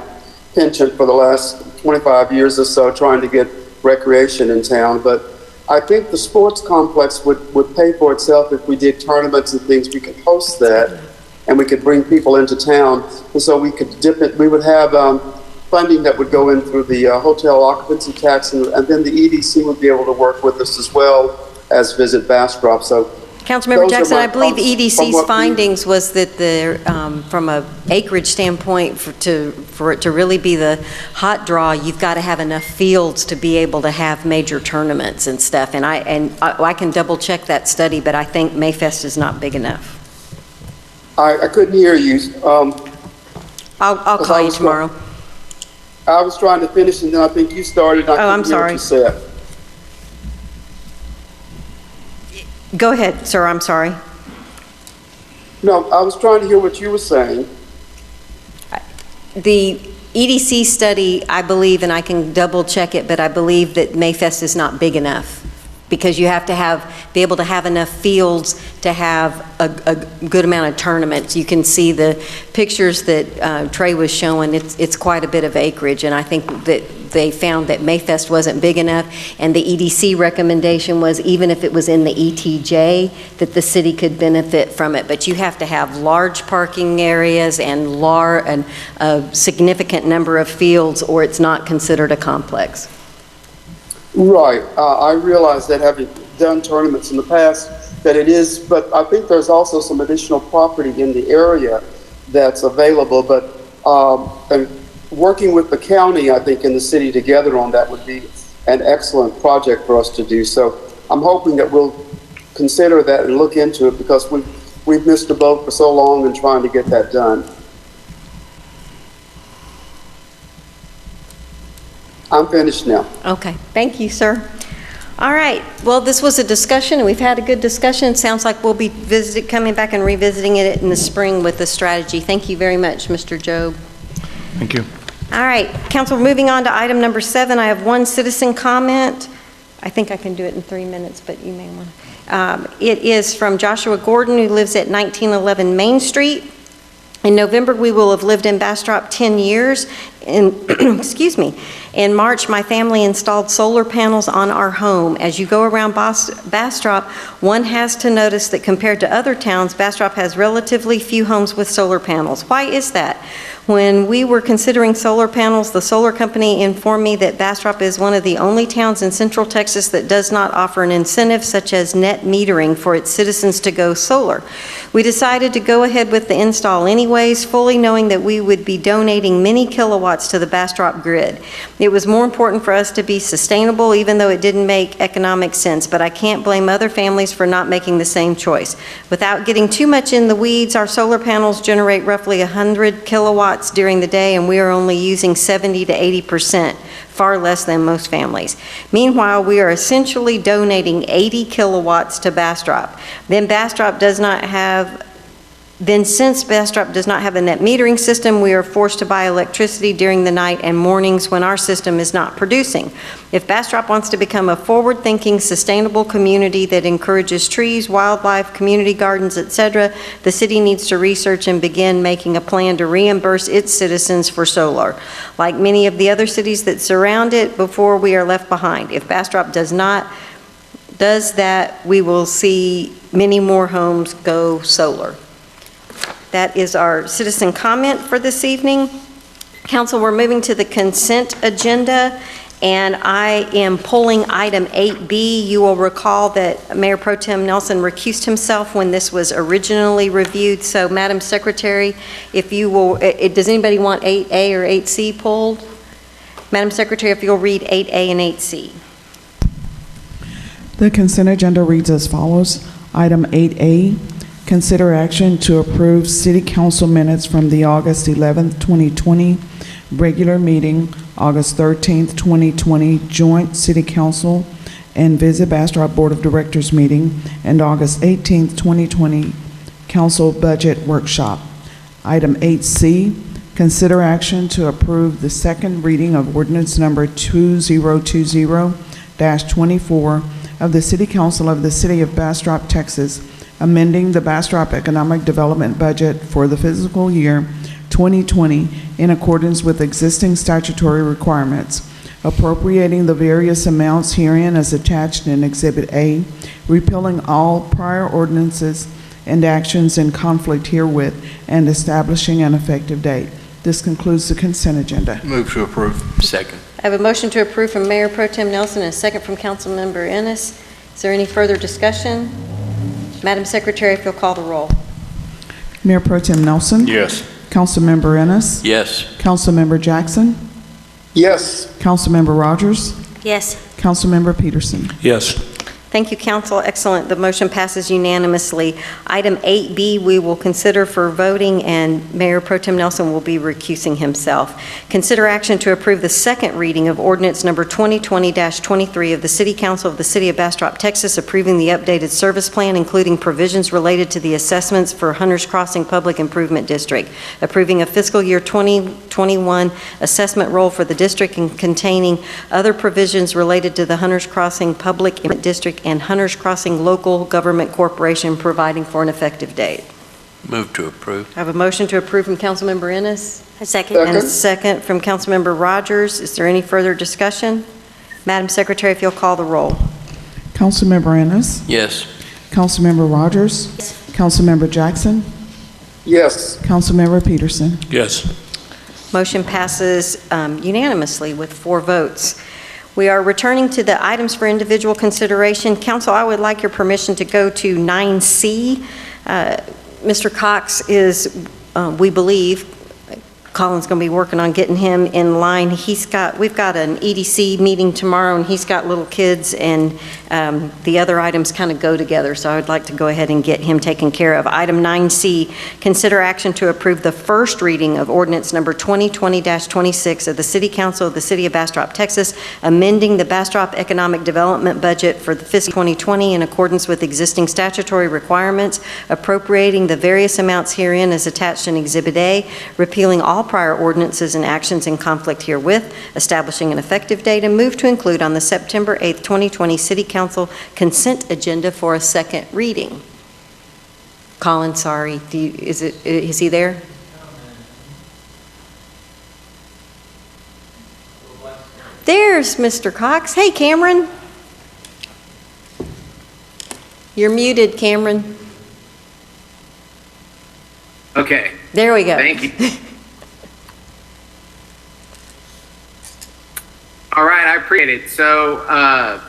penchant for the last 25 years or so trying to get recreation in town. But I think the sports complex would pay for itself if we did tournaments and things. We could host that and we could bring people into town. And so we could dip it, we would have funding that would go in through the hotel occupancy tax, and then the EDC would be able to work with us as well as Visit Bastrop. So, Councilmember Jackson, I believe EDC's findings was that from a acreage standpoint, for it to really be the hot draw, you've got to have enough fields to be able to have major tournaments and stuff. And I can double check that study, but I think Mayfest is not big enough. I couldn't hear you. I'll call you tomorrow. I was trying to finish, and then I think you started. I'm sorry. What you said. Go ahead, sir. I'm sorry. No, I was trying to hear what you were saying. The EDC study, I believe, and I can double check it, but I believe that Mayfest is not big enough because you have to be able to have enough fields to have a good amount of tournaments. You can see the pictures that Trey was showing. It's quite a bit of acreage, and I think that they found that Mayfest wasn't big enough, and the EDC recommendation was even if it was in the ETJ, that the city could benefit from it. But you have to have large parking areas and a significant number of fields, or it's not considered a complex. Right. I realize that having done tournaments in the past, that it is, but I think there's also some additional property in the area that's available. But and working with the county, I think, and the city together on that would be an excellent project for us to do. So I'm hoping that we'll consider that and look into it because we've missed the boat for so long in trying to get that done. I'm finished now. Okay, thank you, sir. All right, well, this was a discussion, and we've had a good discussion. Sounds like we'll be coming back and revisiting it in the spring with the strategy. Thank you very much, Mr. Job. Thank you. All right, council, moving on to item number 7. I have one citizen comment. I think I can do it in 3 minutes, but you may want to. It is from Joshua Gordon, who lives at 1911 Main Street. In November, we will have lived in Bastrop 10 years. Excuse me. In March, my family installed solar panels on our home. As you go around Bastrop, one has to notice that compared to other towns, Bastrop has relatively few homes with solar panels. Why is that? When we were considering solar panels, the solar company informed me that Bastrop is one of the only towns in Central Texas that does not offer an incentive such as net metering for its citizens to go solar. We decided to go ahead with the install anyways, fully knowing that we would be donating many kilowatts to the Bastrop grid. It was more important for us to be sustainable, even though it didn't make economic sense, but I can't blame other families for not making the same choice. Without getting too much in the weeds, our solar panels generate roughly 100 kilowatts during the day, and we are only using 70 to 80%, far less than most families. Meanwhile, we are essentially donating 80 kilowatts to Bastrop. Since Bastrop does not have a net metering system, we are forced to buy electricity during the night and mornings when our system is not producing. If Bastrop wants to become a forward-thinking, sustainable community that encourages trees, wildlife, community gardens, etc., the city needs to research and begin making a plan to reimburse its citizens for solar, like many of the other cities that surround it, before we are left behind. If Bastrop does that, we will see many more homes go solar. That is our citizen comment for this evening. Council, we're moving to the consent agenda, and I am pulling item 8B. You will recall that Mayor Pro Tem Nelson recused himself when this was originally reviewed. So, Madam Secretary, if you will, does anybody want 8A or 8C pulled? Madam Secretary, if you'll read 8A and 8C. The consent agenda reads as follows. Item 8A, consider action to approve City Council minutes from the August 11th, 2020 regular meeting, August 13th, 2020 joint City Council and Visit Bastrop Board of Directors meeting, and August 18th, 2020 Council Budget Workshop. Item 8C, consider action to approve the second reading of ordinance number 2020-24 of the City Council of the City of Bastrop, Texas, amending the Bastrop Economic Development Budget for the fiscal year 2020 in accordance with existing statutory requirements, appropriating the various amounts herein as attached in Exhibit A, repealing all prior ordinances and actions in conflict herewith, and establishing an effective date. This concludes the consent agenda. Move to approve. Second. I have a motion to approve from Mayor Pro Tem Nelson and a second from Councilmember Ennis. Is there any further discussion? Madam Secretary, if you'll call the roll. Mayor Pro Tem Nelson? Yes. Councilmember Ennis? Yes. Councilmember Jackson? Yes. Councilmember Rogers? Yes. Councilmember Peterson? Yes. Thank you, Council. Excellent. The motion passes unanimously. Item 8B, we will consider for voting, and Mayor Pro Tem Nelson will be recusing himself. Consider action to approve the second reading of ordinance number 2020-23 of the City Council of the City of Bastrop, Texas, approving the updated service plan, including provisions related to the assessments for Hunters Crossing Public Improvement District, approving a fiscal year 2021 assessment roll for the district and containing other provisions related to the Hunters Crossing Public Improvement District and Hunters Crossing Local Government Corporation, providing for an effective date. Move to approve. I have a motion to approve from Councilmember Ennis. A second. And a second from Councilmember Rogers. Is there any further discussion? Madam Secretary, if you'll call the roll. Councilmember Ennis? Yes. Councilmember Rogers? Councilmember Jackson? Yes. Councilmember Peterson? Yes. Motion passes unanimously with 4 votes. We are returning to the items for individual consideration. Council, I would like your permission to go to 9C. Mr. Cox is, we believe, Colin's going to be working on getting him in line. We've got an EDC meeting tomorrow, and he's got little kids, and the other items kind of go together, so I would like to go ahead and get him taken care of. Item 9C, consider action to approve the first reading of ordinance number 2020-26 of the City Council of the City of Bastrop, Texas, amending the Bastrop Economic Development Budget for the fiscal 2020 in accordance with existing statutory requirements, appropriating the various amounts herein as attached in Exhibit A, repealing all prior ordinances and actions in conflict herewith, establishing an effective date, and move to include on the September 8th, 2020 City Council consent agenda for a second reading. Colin, sorry, is he there? There's Mr. Cox. Hey, Cameron. You're muted, Cameron. Okay. There we go. Thank you. All right, I appreciate it. So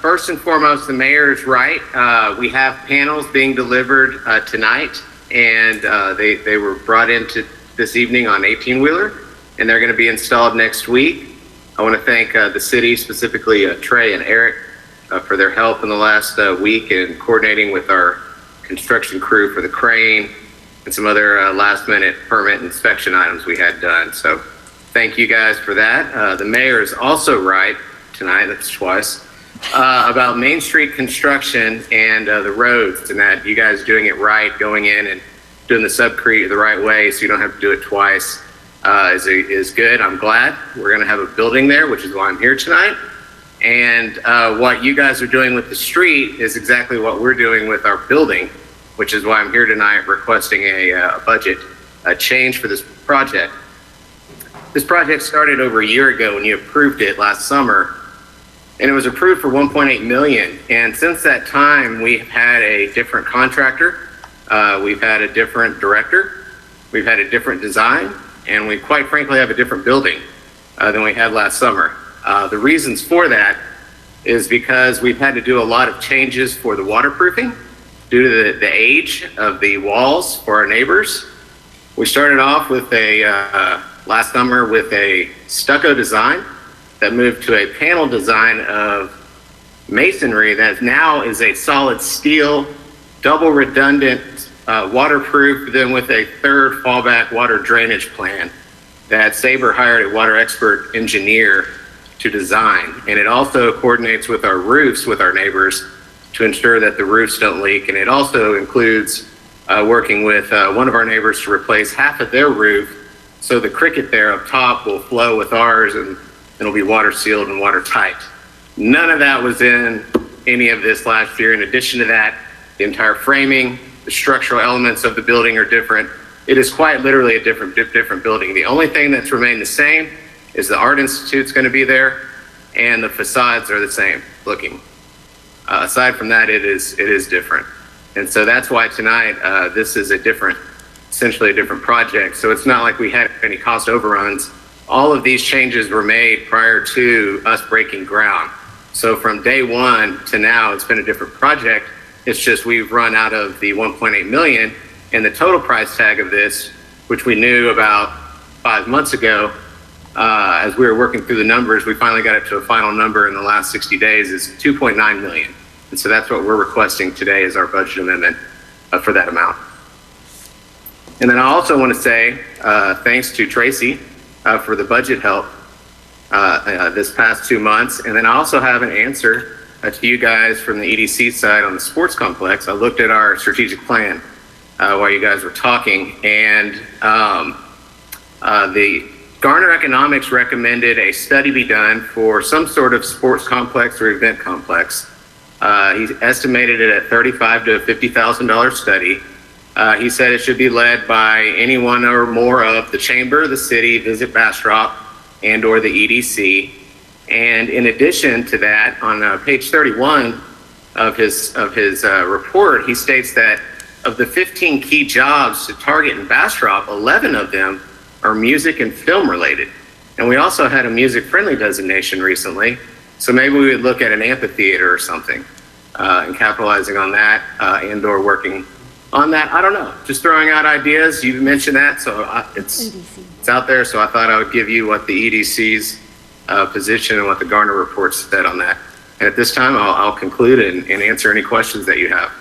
first and foremost, the mayor is right. We have panels being delivered tonight, and they were brought into this evening on 18-wheeler, and they're going to be installed next week. I want to thank the city, specifically Trey and Eric, for their help in the last week in coordinating with our construction crew for the crane and some other last-minute permit inspection items we had done. So thank you guys for that. The mayor is also right tonight, that's twice, about Main Street construction and the roads, and that you guys doing it right, going in and doing the subcrete the right way so you don't have to do it twice is good. I'm glad. We're going to have a building there, which is why I'm here tonight. And what you guys are doing with the street is exactly what we're doing with our building, which is why I'm here tonight requesting a budget change for this project. This project started over a year ago when you approved it last summer, and it was approved for $1.8 million. And since that time, we've had a different contractor, we've had a different director, we've had a different design, and we quite frankly have a different building than we had last summer. The reasons for that is because we've had to do a lot of changes for the waterproofing due to the age of the walls for our neighbors. We started off with last summer with a stucco design that moved to a panel design of masonry that now is a solid steel, double redundant, waterproof, then with a third fallback water drainage plan that Sabre hired a water expert engineer to design. And it also coordinates with our roofs with our neighbors to ensure that the roofs don't leak. And it also includes working with one of our neighbors to replace half of their roof, so the cricket there up top will flow with ours, and it'll be water sealed and watertight. None of that was in any of this last year. In addition to that, the entire framing, the structural elements of the building are different. It is quite literally a different building. The only thing that's remained the same is the Art Institute's going to be there, and the facades are the same looking. Aside from that, it is different. And so that's why tonight, this is essentially a different project. So it's not like we had any cost overruns. All of these changes were made prior to us breaking ground. So from day one to now, it's been a different project. It's just we've run out of the 1.8 million, and the total price tag of this, which we knew about 5 months ago, as we were working through the numbers, we finally got it to a final number in the last 60 days, is 2.9 million. And so that's what we're requesting today as our budget amendment for that amount. And then I also want to say thanks to Tracy for the budget help this past 2 months. And then I also have an answer to you guys from the EDC side on the sports complex. I looked at our strategic plan while you guys were talking, and the Garner Economics recommended a study be done for some sort of sports complex or event complex. He estimated it at $35,000 to $50,000 study. He said it should be led by any one or more of the chamber, the city, Visit Bastrop, and or the EDC. And in addition to that, on page 31 of his report, he states that of the 15 key jobs to target in Bastrop, 11 of them are music and film related. And we also had a music friendly designation recently. So maybe we would look at an amphitheater or something and capitalizing on that and or working on that. I don't know, just throwing out ideas. You mentioned that, so it's out there. So I thought I would give you what the EDC's position and what the Garner report said on that. And at this time, I'll conclude and answer any questions that you have.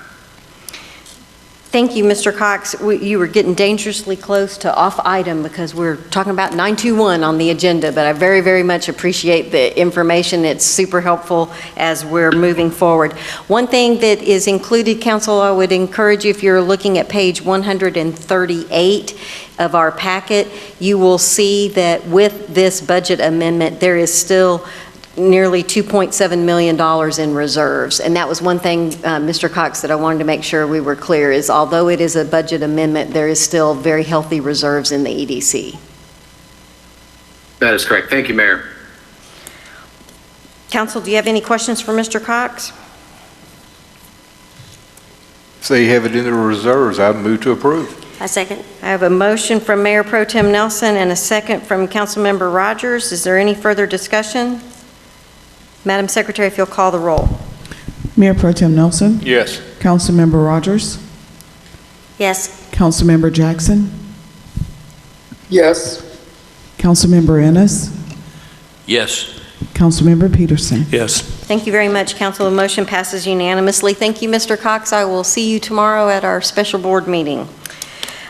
Thank you, Mr. Cox. You were getting dangerously close to off item because we're talking about 921 on the agenda, but I very, very much appreciate the information. It's super helpful as we're moving forward. One thing that is included, Council, I would encourage you, if you're looking at page 138 of our packet, you will see that with this budget amendment, there is still nearly $2.7 million in reserves. And that was one thing, Mr. Cox, that I wanted to make sure we were clear is although it is a budget amendment, there is still very healthy reserves in the EDC. That is correct. Thank you, Mayor. Council, do you have any questions for Mr. Cox? If they have it in the reserves, I move to approve. I second. I have a motion from Mayor Pro Tem Nelson and a second from Councilmember Rogers. Is there any further discussion? Madam Secretary, if you'll call the roll. Mayor Pro Tem Nelson. Yes. Councilmember Rogers. Yes. Councilmember Jackson. Yes. Councilmember Ennis. Yes. Councilmember Peterson. Yes. Thank you very much, Council. The motion passes unanimously. Thank you, Mr. Cox. I will see you tomorrow at our special board meeting.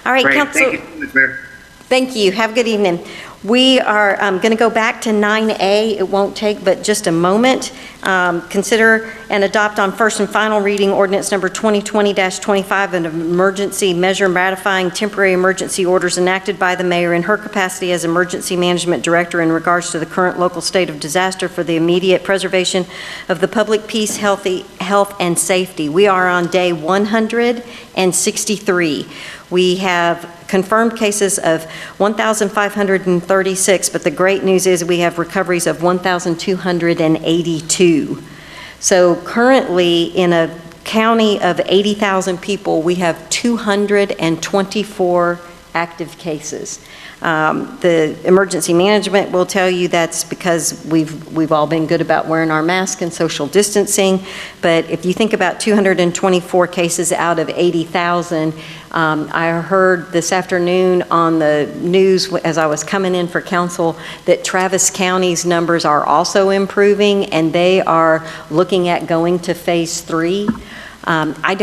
All right, Great. Council. Thank you so much, Mayor. Thank you. Have a good evening. We are going to go back to 9A. It won't take but just a moment. Consider and adopt on first and final reading ordinance number 2020-25, an emergency measure ratifying temporary emergency orders enacted by the mayor in her capacity as emergency management director in regards to the current local state of disaster for the immediate preservation of the public peace, health, and safety. We are on day 163. We have confirmed cases of 1,536, but the great news is we have recoveries of 1,282. So currently, in a county of 80,000 people, we have 224 active cases. The emergency management will tell you that's because we've all been good about wearing our mask and social distancing. But if you think about 224 cases out of 80,000, I heard this afternoon on the news as I was coming in for council that Travis County's numbers are also improving, and they are looking at going to phase 3. I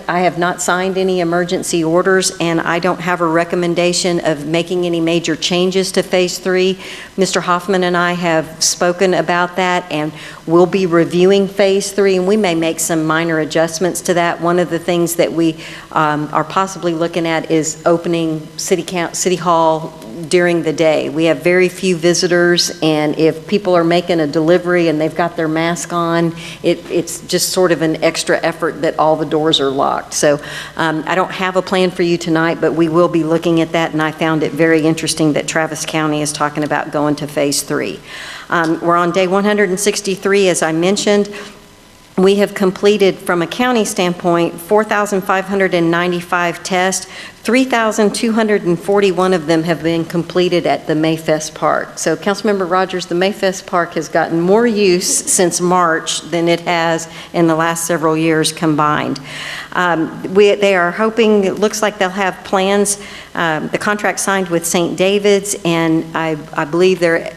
have not signed any emergency orders, and I don't have a recommendation of making any major changes to phase 3. Mr. Hoffman and I have spoken about that, and we'll be reviewing phase 3, and we may make some minor adjustments to that. One of the things that we are possibly looking at is opening City Hall during the day. We have very few visitors, and if people are making a delivery and they've got their mask on, it's just sort of an extra effort that all the doors are locked. So I don't have a plan for you tonight, but we will be looking at that, and I found it very interesting that Travis County is talking about going to phase 3. We're on day 163, as I mentioned. We have completed, from a county standpoint, 4,595 tests. 3,241 of them have been completed at the Mayfest Park. So, Councilmember Rogers, the Mayfest Park has gotten more use since March than it has in the last several years combined. They are hoping, it looks like they'll have plans, the contract signed with St. David's, and I believe they're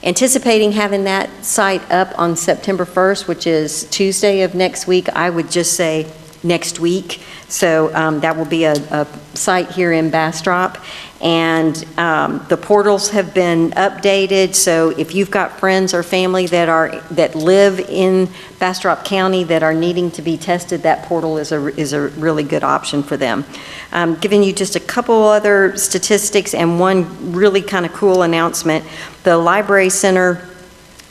anticipating having that site up on September 1st, which is Tuesday of next week. I would just say next week. So that will be a site here in Bastrop. And the portals have been updated. So if you've got friends or family that live in Bastrop County that are needing to be tested, that portal is a really good option for them. Giving you just a couple other statistics and one really kind of cool announcement. The Library Center,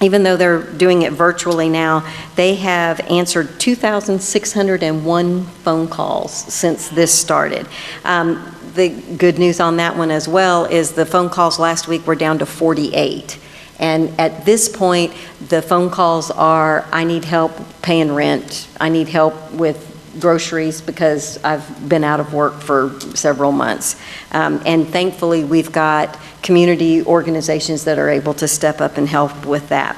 even though they're doing it virtually now, they have answered 2,601 phone calls since this started. The good news on that one as well is the phone calls last week were down to 48. And at this point, the phone calls are, I need help paying rent. I need help with groceries because I've been out of work for several months. And thankfully, we've got community organizations that are able to step up and help with that.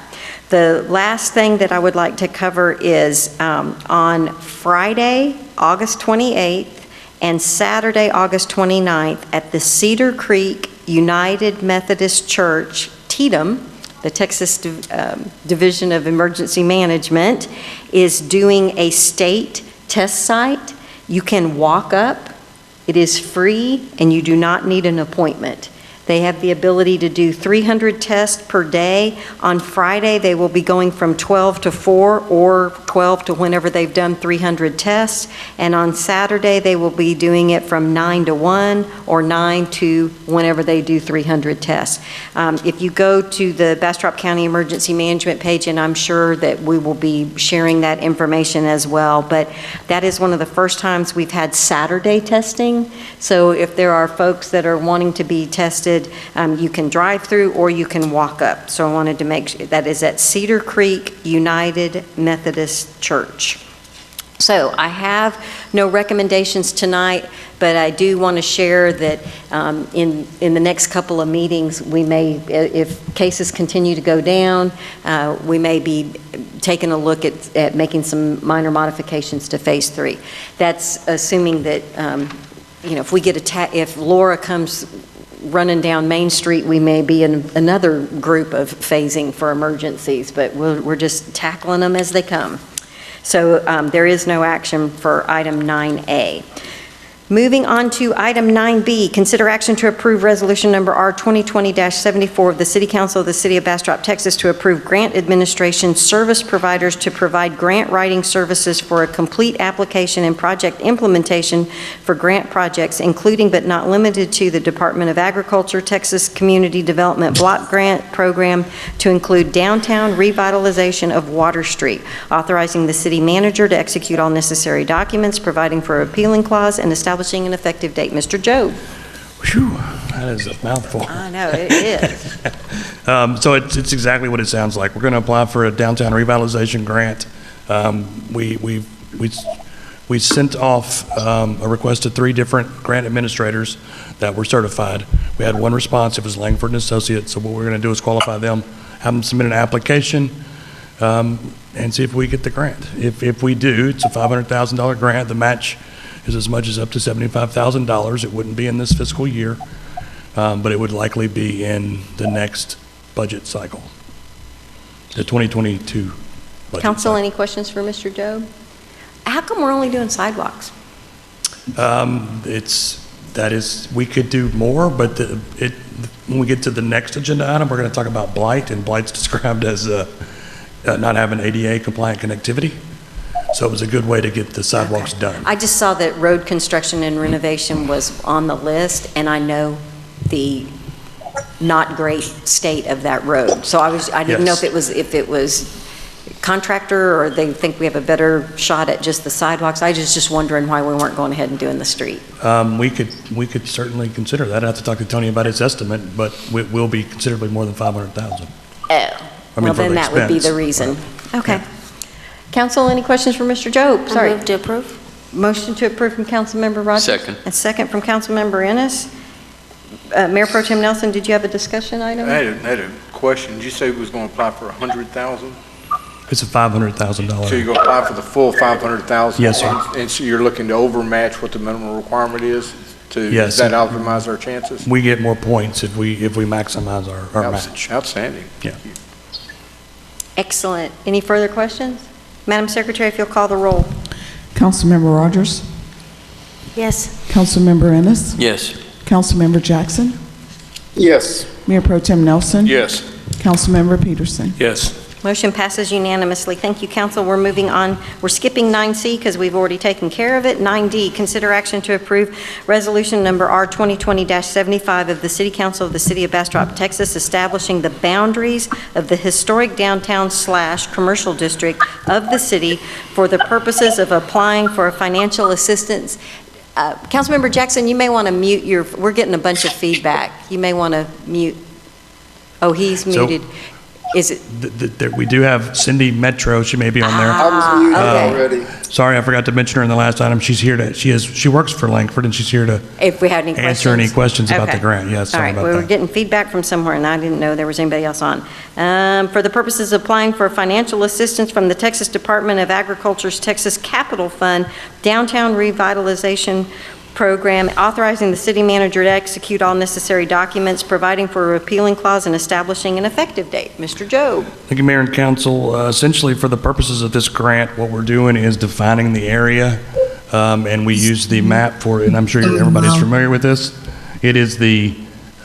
The last thing that I would like to cover is on Friday, August 28th, and Saturday, August 29th, at the Cedar Creek United Methodist Church, TEDM, the Texas Division of Emergency Management, is doing a state test site. You can walk up. It is free, and you do not need an appointment. They have the ability to do 300 tests per day. On Friday, they will be going from 12 to 4 or 12 to whenever they've done 300 tests. And on Saturday, they will be doing it from 9 to 1 or 9 to whenever they do 300 tests. If you go to the Bastrop County Emergency Management page, and I'm sure that we will be sharing that information as well, but that is one of the first times we've had Saturday testing. So if there are folks that are wanting to be tested, you can drive through or you can walk up. So I wanted to make sure that is at Cedar Creek United Methodist Church. So I have no recommendations tonight, but I do want to share that in the next couple of meetings, we may, if cases continue to go down, we may be taking a look at making some minor modifications to phase 3. That's assuming that, if we get if Laura comes running down Main Street, we may be in another group of phasing for emergencies, but we're just tackling them as they come. So there is no action for item 9A. Moving on to item 9B, consider action to approve resolution number R 2020-74 of the City Council of the City of Bastrop, Texas, to approve grant administration service providers to provide grant writing services for a complete application and project implementation for grant projects, including but not limited to the Department of Agriculture, Texas Community Development Block Grant Program to include downtown revitalization of Water Street, authorizing the city manager to execute all necessary documents, providing for a repealing clause, and establishing an effective date. Mr. Joe. Whew, that is a mouthful. I know, it is. So it's exactly what it sounds like. We're going to apply for a downtown revitalization grant. We We sent off a request to 3 different grant administrators that were certified. We had one response. It was Langford and Associates. So what we're going to do is qualify them, have them submit an application, and see if we get the grant. If we do, it's a $500,000 grant. The match is as much as up to $75,000. It wouldn't be in this fiscal year, but it would likely be in the next budget cycle, the 2022 budget Council, cycle. any questions for Mr. Job? How come we're only doing sidewalks? We could do more, but when we get to the next agenda item, we're going to talk about blight, and blight's described as not having ADA compliant connectivity. So it was a good way to get the sidewalks done. I just saw that road construction and renovation was on the list, and I know the not great state of that road. So I didn't know Yes. if it was contractor, or they think we have a better shot at just the sidewalks. I was just wondering why we weren't going ahead and doing the street. We could certainly consider that. I'd have to talk to Tony about his estimate, but it will be considerably more than 500,000. Oh, well, for then the that would be expense. the reason. Right. Okay. Council, any questions for Mr. Job? I Sorry. move to approve. Motion to approve from Councilmember Rogers. Second. A second from Councilmember Ennis. Mayor Pro Tem Nelson, did you have a discussion item? I had a question. Did you say we was going to apply for 100,000? It's a $500,000. So you're going to apply for the full 500,000? Yes, sir. And so you're looking to overmatch what the minimum requirement is? Yes. Does that optimize our chances? We get more points if we maximize our match. Outstanding. Yeah. Thank you. Excellent. Any further questions? Madam Secretary, if you'll call the roll. Councilmember Rogers? Yes. Councilmember Ennis? Yes. Councilmember Jackson? Yes. Mayor Pro Tem Nelson? Yes. Councilmember Peterson? Yes. Motion passes unanimously. Thank you, council. We're moving on. We're skipping 9C because we've already taken care of it. 9D, consider action to approve resolution number R 2020-75 of the City Council of the City of Bastrop, Texas, establishing the boundaries of the historic downtown/commercial district of the city for the purposes of applying for financial assistance. Councilmember Jackson, you may want to mute we're getting a bunch of feedback. You may want to mute. Oh, he's muted. Is it? We do have Cindy Metro. She may be on there. I was muted okay. already. Sorry, I forgot to mention her in the last item. She's here she works for Langford, and she's here to If we had any questions. answer any questions about Okay. the grant. Yes, All sorry right, about we were that. getting feedback from somewhere, and I didn't know there was anybody else on. For the purposes of applying for financial assistance from the Texas Department of Agriculture's Texas Capital Fund Downtown Revitalization Program, authorizing the city manager to execute all necessary documents, providing for a repealing clause, and establishing an effective date. Mr. Job. Thank you, Mayor and Council. Essentially, for the purposes of this grant, what we're doing is defining the area, and we use the map for it, and I'm sure everybody's familiar with this. It is the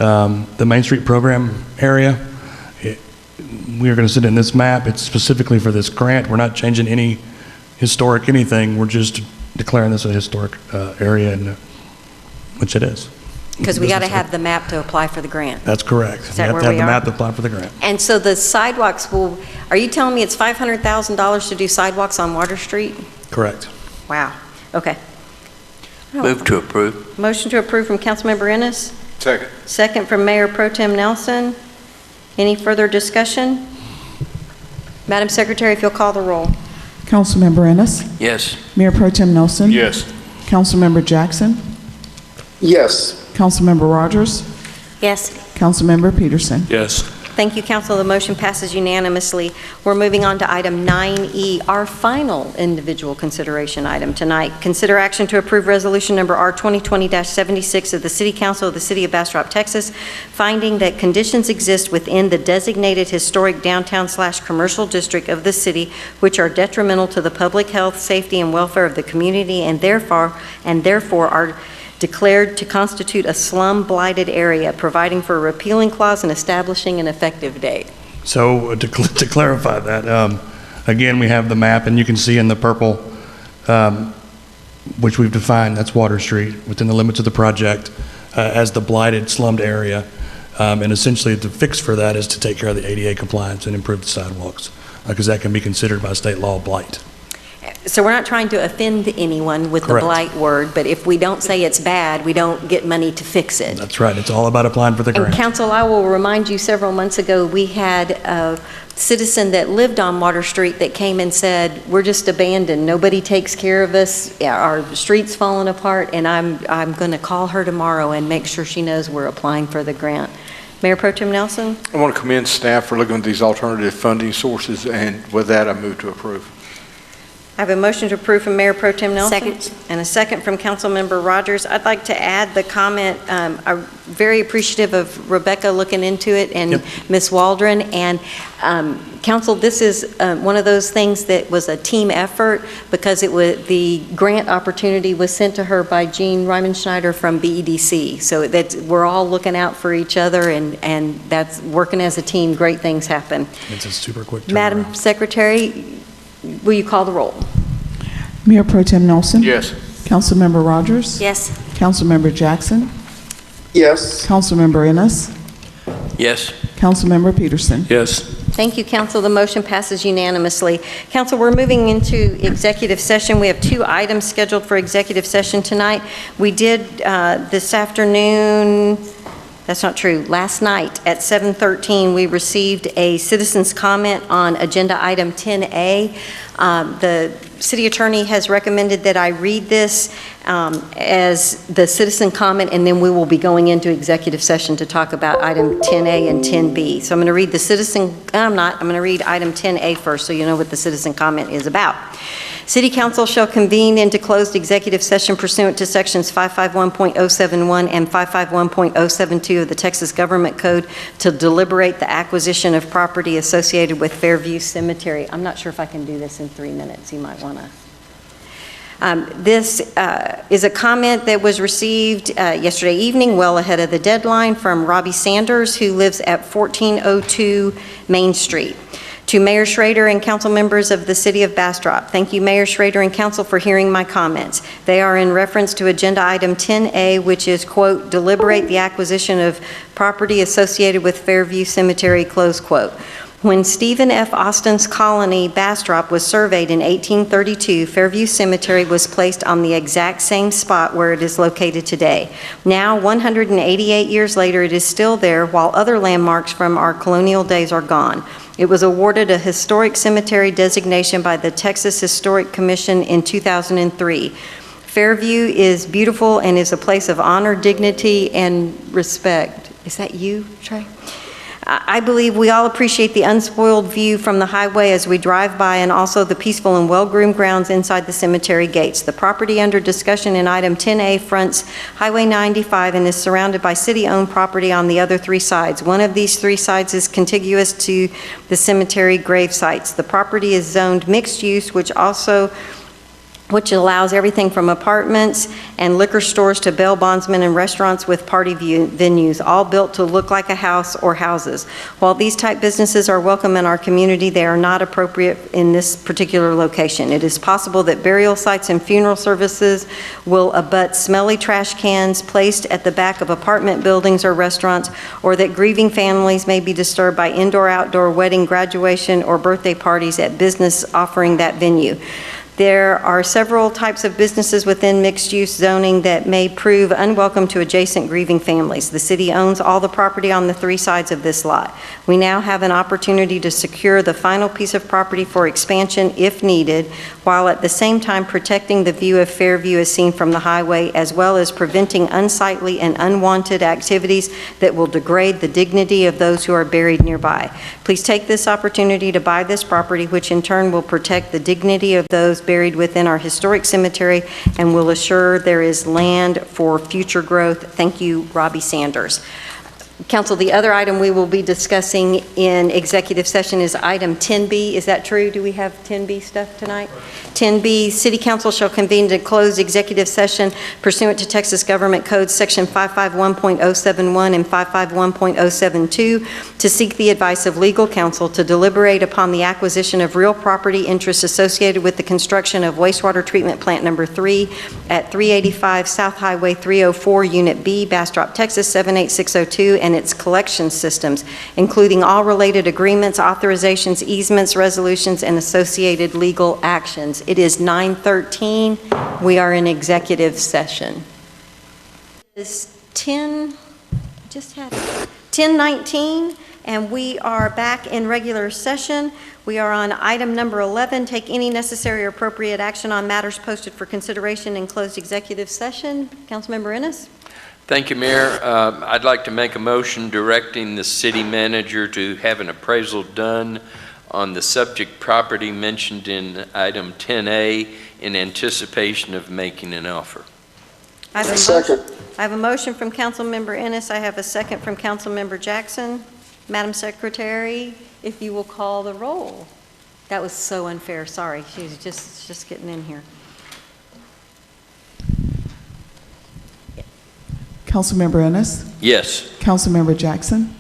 Main Street Program area. We are going to sit in this map. It's specifically for this grant. We're not changing any historic anything. We're just declaring this a historic area, which it is. Because we got to have the map to apply for the grant. That's correct. Is that You where have to we have the are? map to apply for the grant. And so the sidewalks are you telling me it's $500,000 to do sidewalks on Water Street? Correct. Wow, okay. Move to approve. Motion to approve from Councilmember Ennis, Second. second from Mayor Pro Tem Nelson. Any further discussion? Madam Secretary, if you'll call the roll. Councilmember Ennis? Yes. Mayor Pro Tem Nelson? Yes. Councilmember Jackson? Yes. Councilmember Rogers? Yes. Councilmember Peterson? Yes. Thank you, council. The motion passes unanimously. We're moving on to item 9E, our final individual consideration item tonight. Consider action to approve resolution number R 2020-76 of the City Council of the City of Bastrop, Texas, finding that conditions exist within the designated historic downtown/commercial district of the city which are detrimental to the public health, safety, and welfare of the community, and therefore are declared to constitute a slum-blighted area, providing for a repealing clause and establishing an effective date. So to clarify that, again, we have the map, and you can see in the purple, which we've defined, that's Water Street, within the limits of the project, as the blighted, slummed area. And essentially, the fix for that is to take care of the ADA compliance and improve the sidewalks, because that can be considered by state law blight. so we're not trying to offend anyone with the Correct. blight word, but if we don't say it's bad, we don't get money to fix it. That's right. It's all about applying for the And grant. council, I will remind you, several months ago, we had a citizen that lived on Water Street that came and said, we're just abandoned, nobody takes care of us, our street's falling apart, and I'm going to call her tomorrow and make sure she knows we're applying for the grant. Mayor Pro Tem Nelson? I want to commend staff for looking at these alternative funding sources, and with that, I move to approve. I have a motion to approve from Mayor Pro Tem Nelson. Second. And a second from Councilmember Rogers. I'd like to add the comment, I'm very appreciative of Rebecca looking into it and Ms. Waldron. And council, this is one of those things that was a team effort because the grant opportunity was sent to her by Jean Ryman-Schneider from BEDC. So we're all looking out for each other, and that's working as a team, great things happen. It's a super quick turnaround. Madam Secretary, will you call the roll? Mayor Pro Tem Nelson? Yes. Councilmember Rogers? Yes. Councilmember Jackson? Yes. Councilmember Ennis? Yes. Councilmember Peterson? Yes. Thank you, council. The motion passes unanimously. Council, we're moving into executive session. We have 2 items scheduled for executive session tonight. We did this afternoon, that's not true, last night at 7:13, we received a citizen's comment on agenda item 10A. The city attorney has recommended that I read this as the citizen comment, and then we will be going into executive session to talk about item 10A and 10B. So I'm going to read the citizen, I'm going to read item 10A first so you know what the citizen comment is about. City Council shall convene into closed executive session pursuant to sections 551.071 and 551.072 of the Texas Government Code to deliberate the acquisition of property associated with Fairview Cemetery. I'm not sure if I can do this in 3 minutes. You might want to. This is a comment that was received yesterday evening, well ahead of the deadline, from Robbie Sanders, who lives at 1402 Main Street. To Mayor Schrader and council members of the City of Bastrop, thank you, Mayor Schrader and council, for hearing my comments. They are in reference to agenda item 10A, which is, quote, deliberate the acquisition of property associated with Fairview Cemetery, close quote. When Stephen F. Austin's colony, Bastrop, was surveyed in 1832, Fairview Cemetery was placed on the exact same spot where it is located today. Now, 188 years later, it is still there, while other landmarks from our colonial days are gone. It was awarded a historic cemetery designation by the Texas Historic Commission in 2003. Fairview is beautiful and is a place of honor, dignity, and respect. Is that you, Trey? I believe we all appreciate the unspoiled view from the highway as we drive by, and also the peaceful and well-groomed grounds inside the cemetery gates. The property under discussion in item 10A fronts Highway 95 and is surrounded by city-owned property on the other 3 sides. One of these 3 sides is contiguous to the cemetery grave sites. The property is zoned mixed use, which allows everything from apartments and liquor stores to bail bondsmen and restaurants with party venues, all built to look like a house or houses. While these type businesses are welcome in our community, they are not appropriate in this particular location. It is possible that burial sites and funeral services will abut smelly trash cans placed at the back of apartment buildings or restaurants, or that grieving families may be disturbed by indoor-outdoor wedding, graduation, or birthday parties at business offering that venue. There are several types of businesses within mixed-use zoning that may prove unwelcome to adjacent grieving families. The city owns all the property on the 3 sides of this lot. We now have an opportunity to secure the final piece of property for expansion if needed, while at the same time protecting the view of Fairview as seen from the highway, as well as preventing unsightly and unwanted activities that will degrade the dignity of those who are buried nearby. Please take this opportunity to buy this property, which in turn will protect the dignity of those buried within our historic cemetery and will assure there is land for future growth. Thank you, Robbie Sanders. Council, the other item we will be discussing in executive session is item 10B. Is that true? Do we have 10B stuff tonight? 10B, City Council shall convene to close executive session pursuant to Texas Government Code Section 551.071 and 551.072 to seek the advice of legal counsel to deliberate upon the acquisition of real property interests associated with the construction of wastewater treatment plant number 3 at 385 South Highway 304, Unit B, Bastrop, Texas 78602, and its collection systems, including all related agreements, authorizations, easements, resolutions, and associated legal actions. It is 9:13. We are in executive session. It's 10:19, and we are back in regular session. We are on item number 11, take any necessary or appropriate action on matters posted for consideration in closed executive session. Councilmember Ennis? Thank you, Mayor. I'd like to make a motion directing the city manager to have an appraisal done on the subject property mentioned in item 10A in anticipation of making an offer. I have a Second. I have a motion from Councilmember Ennis. I have a second from Councilmember Jackson. Madam Secretary, if you will call the roll. That was so unfair. Sorry. She was just getting in here. Councilmember Ennis, Yes. Councilmember Jackson,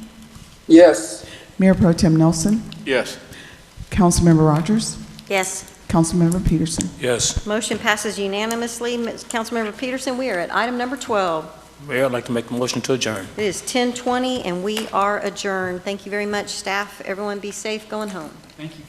Yes. Mayor Pro Tem Nelson, Yes. Councilmember Rogers, Yes. Councilmember Peterson. Yes. Motion passes unanimously. Councilmember Peterson, we are at item number 12. Mayor, I'd like to make a motion to adjourn. It is 10:20, and we are adjourned. Thank you very much, staff. Everyone be safe going home. Thank you,